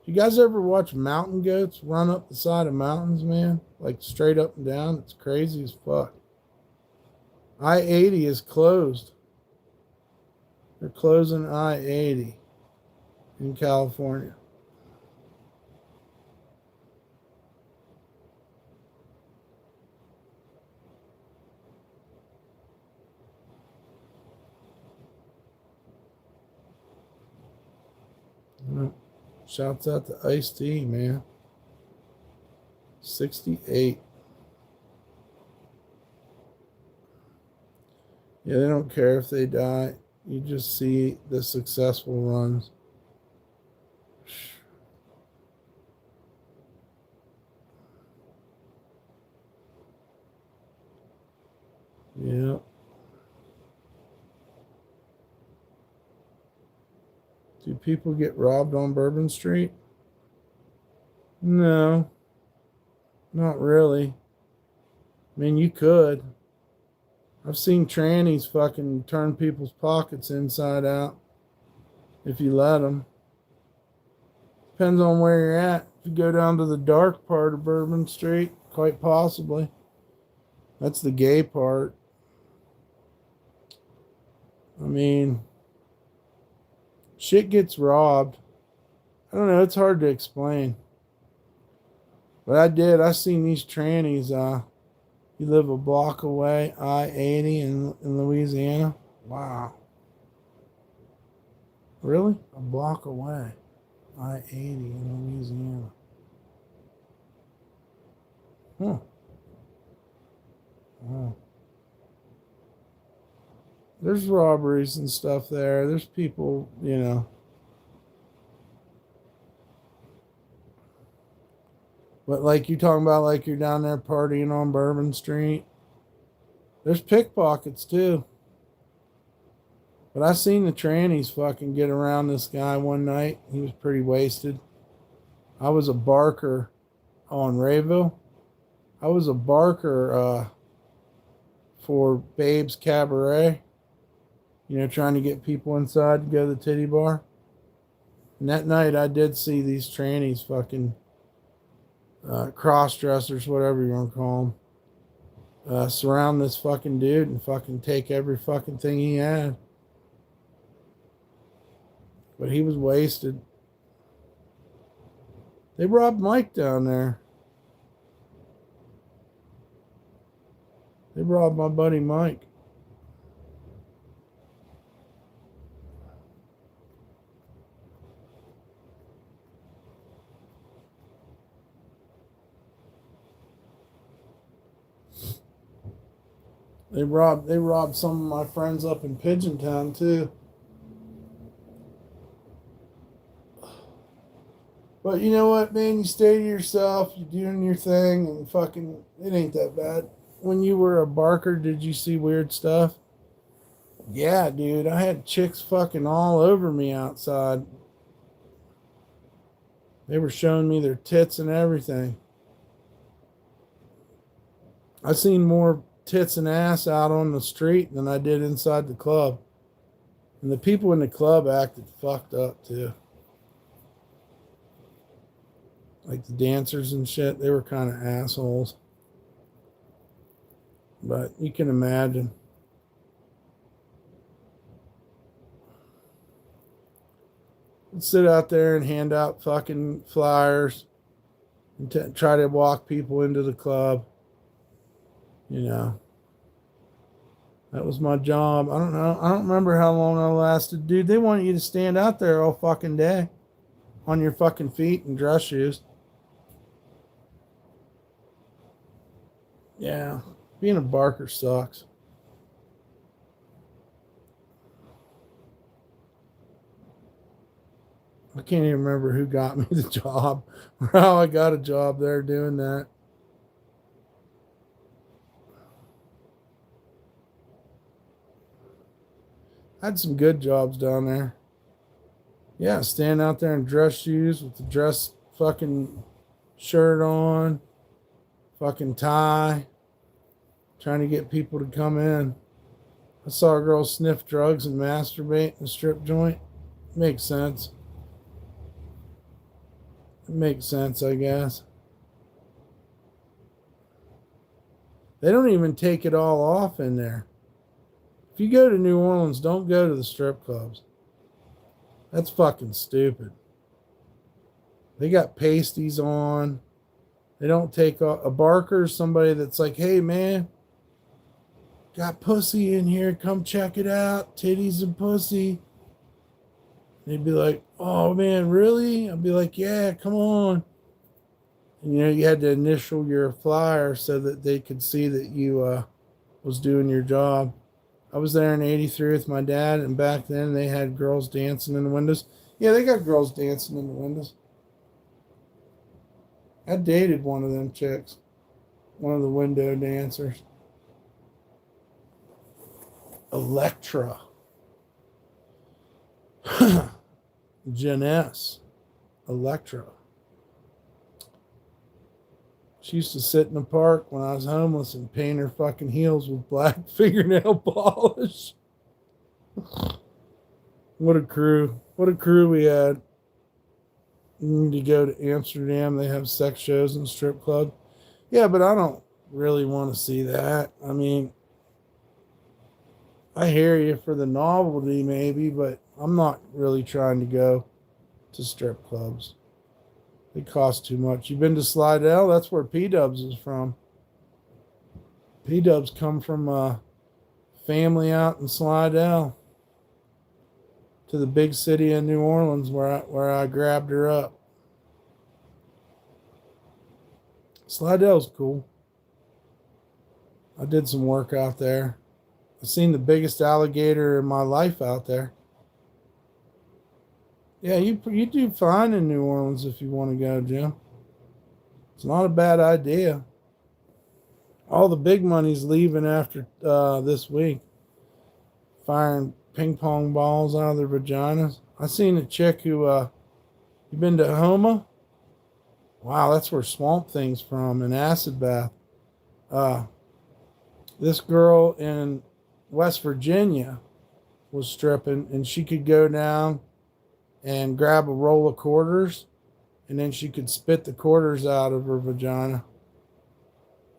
You guys ever watch mountain goats run up the side of mountains, man? Like straight up and down? It's crazy as fuck. I-80 is closed. They're closing I-80 in California. Shouts out to Ice-T, man. 68. Yeah, they don't care if they die. You just see the successful runs. Yeah. Do people get robbed on Bourbon Street? No, not really. I mean, you could. I've seen trannies fucking turn people's pockets inside out if you let them. Depends on where you're at. If you go down to the dark part of Bourbon Street, quite possibly. That's the gay part. I mean, shit gets robbed. I don't know, it's hard to explain. But I seen these trannies, you live a block away, I-80 in Louisiana. Wow. Really? A block away. I-80 in Louisiana. Huh. Wow. There's robberies and stuff there. There's people, you know. But like you talking about, like you're down there partying on Bourbon Street. There's pickpockets too. But I seen the trannies fucking get around this guy one night. He was pretty wasted. I was a barker on Rayville. I was a barker for Babe's Cabaret. You know, trying to get people inside to go to the titty bar. And that night I did see these trannies fucking cross-dressers, whatever you want to call them, surround this fucking dude and fucking take every fucking thing he had. But he was wasted. They robbed Mike down there. They robbed my buddy Mike. They robbed some of my friends up in Pigeon Town too. But you know what, man? You stay to yourself, you're doing your thing, and fucking, it ain't that bad. When you were a barker, did you see weird stuff? Yeah, dude, I had chicks fucking all over me outside. They were showing me their tits and everything. I seen more tits and ass out on the street than I did inside the club. And the people in the club acted fucked up too. Like the dancers and shit, they were kind of assholes. But you can imagine. I'd sit out there and hand out fucking flyers and try to walk people into the club. You know. That was my job. I don't know. I don't remember how long I lasted. Dude, they want you to stand out there all fucking day on your fucking feet and dress shoes. Yeah. Being a barker sucks. I can't even remember who got me the job or how I got a job there doing that. I had some good jobs down there. Yeah, stand out there in dress shoes with the dress fucking shirt on, fucking tie, trying to get people to come in. I saw a girl sniff drugs and masturbate in a strip joint. Makes sense. It makes sense, I guess. They don't even take it all off in there. If you go to New Orleans, don't go to the strip clubs. That's fucking stupid. They got pasties on. They don't take off. A barker is somebody that's like, hey, man, got pussy in here. Come check it out. Titties and pussy. They'd be like, oh, man, really? I'd be like, yeah, come on. And, you know, you had to initial your flyer so that they could see that you was doing your job. I was there in 83 with my dad, and back then they had girls dancing in the windows. Yeah, they got girls dancing in the windows. I dated one of them chicks, one of the window dancers. Electra. Janess. Electra. She used to sit in the park when I was homeless and paint her fucking heels with black fingernail polish. What a crew. What a crew we had. You go to Amsterdam, they have sex shows and strip clubs. Yeah, but I don't really want to see that. I mean, I hear you for the novelty, maybe, but I'm not really trying to go to strip clubs. They cost too much. You've been to Slidell? That's where P-Dubs is from. P-Dubs come from a family out in Slidell to the big city of New Orleans where I grabbed her up. Slidell's cool. I did some work out there. I've seen the biggest alligator in my life out there. Yeah, you do fine in New Orleans if you want to go, Jim. It's not a bad idea. All the big money's leaving after this week, firing ping pong balls out of their vaginas. I seen a chick who, you been to Homa? Wow, that's where Swamp Thing's from, an acid bath. This girl in West Virginia was stripping, and she could go down and grab a roll of quarters, and then she could spit the quarters out of her vagina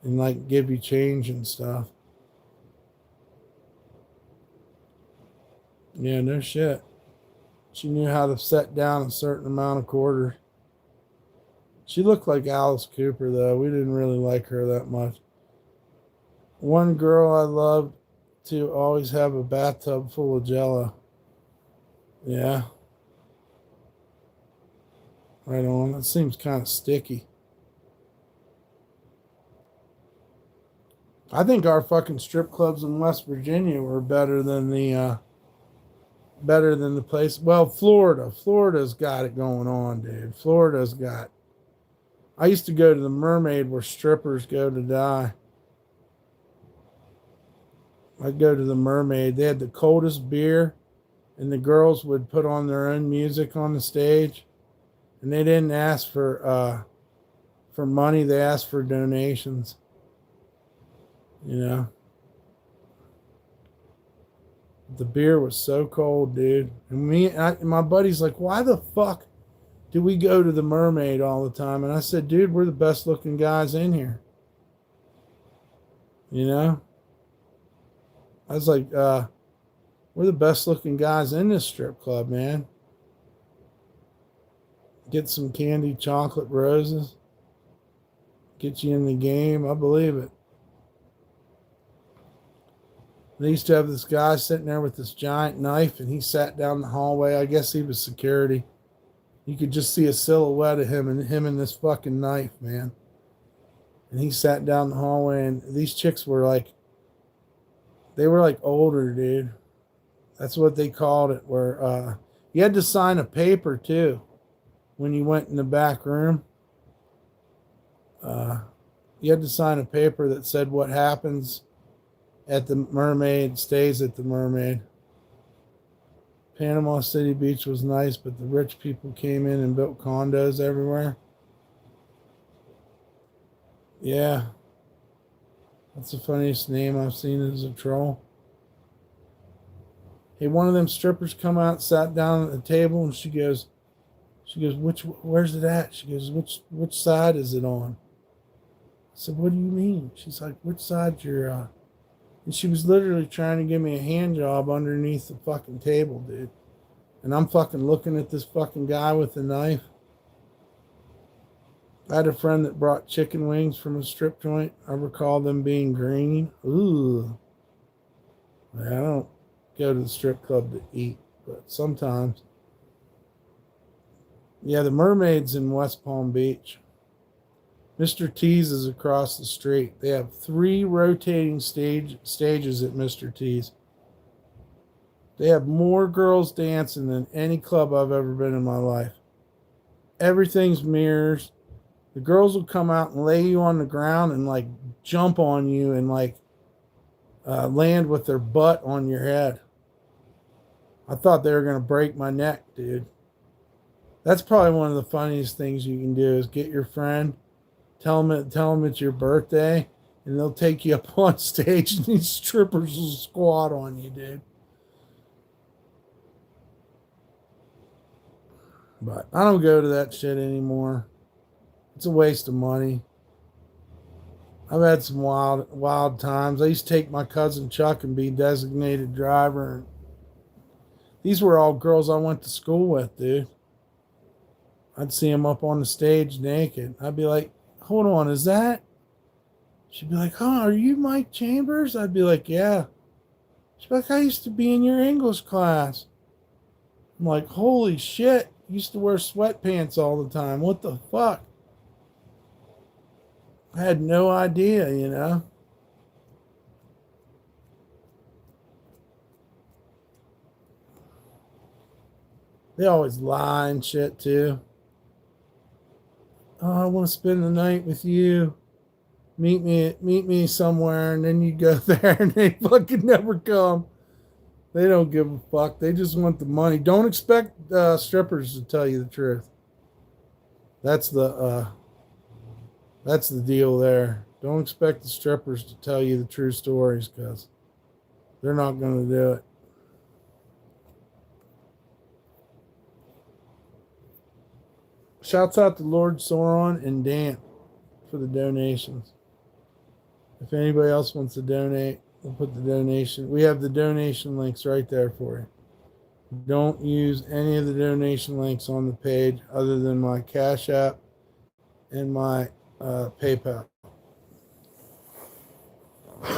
and like give you change and stuff. Yeah, no shit. She knew how to set down a certain amount of quarters. She looked like Alice Cooper, though. We didn't really like her that much. One girl I loved to always have a bathtub full of Jello. Yeah. Right on. That seems kind of sticky. I think our fucking strip clubs in West Virginia were better than the place. Well, Florida. Florida's got it going on, dude. Florida's got. I used to go to the Mermaid where strippers go to die. I'd go to the Mermaid. They had the coldest beer, and the girls would put on their own music on the stage. And they didn't ask for money. They asked for donations. You know. The beer was so cold, dude. And my buddy's like, why the fuck do we go to the Mermaid all the time? And I said, dude, we're the best looking guys in here. You know? I was like, we're the best looking guys in this strip club, man. Get some candied chocolate roses. Get you in the game. I believe it. They used to have this guy sitting there with this giant knife, and he sat down the hallway. I guess he was security. You could just see a silhouette of him and this fucking knife, man. And he sat down the hallway, and these chicks were like, they were like older, dude. That's what they called it, where you had to sign a paper, too, when you went in the back room. You had to sign a paper that said what happens at the Mermaid stays at the Mermaid. Panama City Beach was nice, but the rich people came in and built condos everywhere. Yeah. That's the funniest name I've seen as a troll. Hey, one of them strippers come out, sat down at the table, and she goes, where's it at? She goes, which side is it on? I said, what do you mean? She's like, which side's your, and she was literally trying to give me a hand job underneath the fucking table, dude. And I'm fucking looking at this fucking guy with the knife. I had a friend that brought chicken wings from a strip joint. I recall them being green. Ooh. I don't go to the strip club to eat, but sometimes. Yeah, the Mermaid's in West Palm Beach. Mr. T's is across the street. They have 3 rotating stages at Mr. T's. They have more girls dancing than any club I've ever been in my life. Everything's mirrors. The girls will come out and lay you on the ground and like jump on you and like land with their butt on your head. I thought they were going to break my neck, dude. That's probably one of the funniest things you can do is get your friend Tell them it's your birthday, and they'll take you up on stage, and these strippers will squat on you, dude. But I don't go to that shit anymore. It's a waste of money. I've had some wild times. I used to take my cousin Chuck and be designated driver. These were all girls I went to school with, dude. I'd see them up on the stage naked. I'd be like, hold on, is that? She'd be like, huh, are you Mike Chambers? I'd be like, yeah. She'd be like, I used to be in your English class. I'm like, holy shit. Used to wear sweatpants all the time. What the fuck? I had no idea, you know. They always lie and shit too. Oh, I want to spend the night with you. Meet me somewhere, and then you go there and they fucking never come. They don't give a fuck. They just want the money. Don't expect strippers to tell you the truth. That's the deal there. Don't expect the strippers to tell you the true stories, because they're not going to do it. Shouts out to Lord Sauron and Dan for the donations. If anybody else wants to donate, we'll put the donation. We have the donation links right there for you. Don't use any of the donation links on the page other than my Cash App and my PayPal.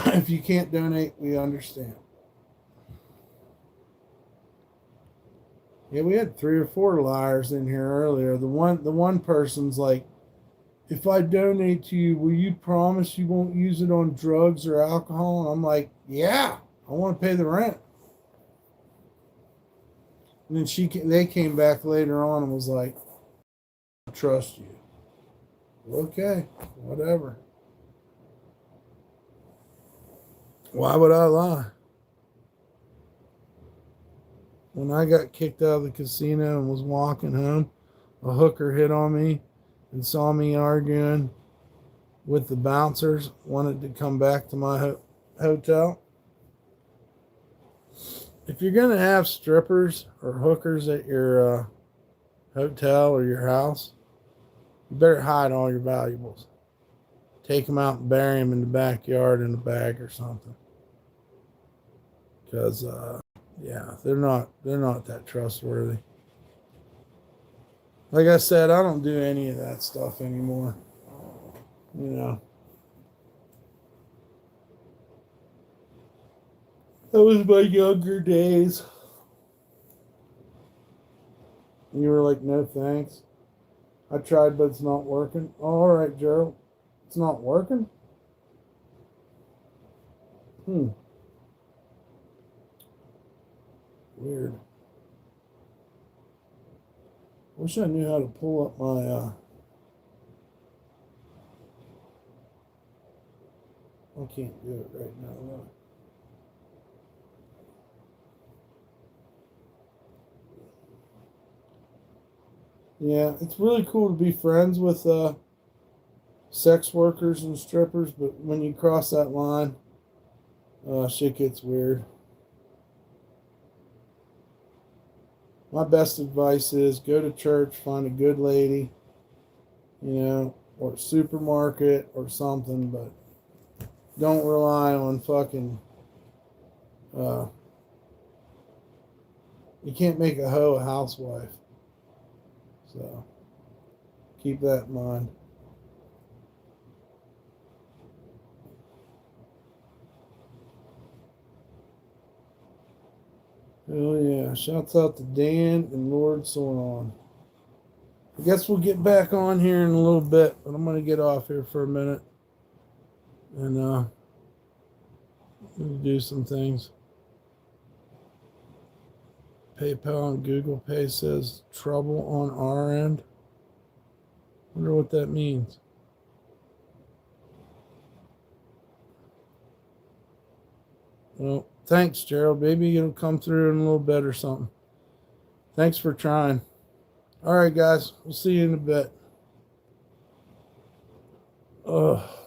If you can't donate, we understand. Yeah, we had 3 or 4 liars in here earlier. The one person's like, if I donate to you, will you promise you won't use it on drugs or alcohol? And I'm like, yeah, I want to pay the rent. And then they came back later on and was like, I trust you. Okay, whatever. Why would I lie? When I got kicked out of the casino and was walking home, a hooker hit on me and saw me arguing with the bouncers, wanted to come back to my hotel. If you're going to have strippers or hookers at your hotel or your house, you better hide all your valuables. Take them out and bury them in the backyard in a bag or something. Because, yeah, they're not that trustworthy. Like I said, I don't do any of that stuff anymore. You know. That was my younger days. And you were like, no thanks. I tried, but it's not working. Oh, all right, Gerald. It's not working? Weird. Wish I knew how to pull up my I can't do it right now. No. Yeah, it's really cool to be friends with sex workers and strippers, but when you cross that line, shit gets weird. My best advice is go to church, find a good lady, you know, or supermarket or something, but don't rely on fucking, you can't make a hoe a housewife. So keep that in mind. Oh yeah, shouts out to Dan and Lord Sauron. I guess we'll get back on here in a little bit, but I'm gonna get off here for a minute and do some things. PayPal and Google Pay says trouble on our end. Wonder what that means. Well, thanks, Gerald. Maybe it'll come through in a little bit or something. Thanks for trying. All right, guys. We'll see you in a bit. Ugh.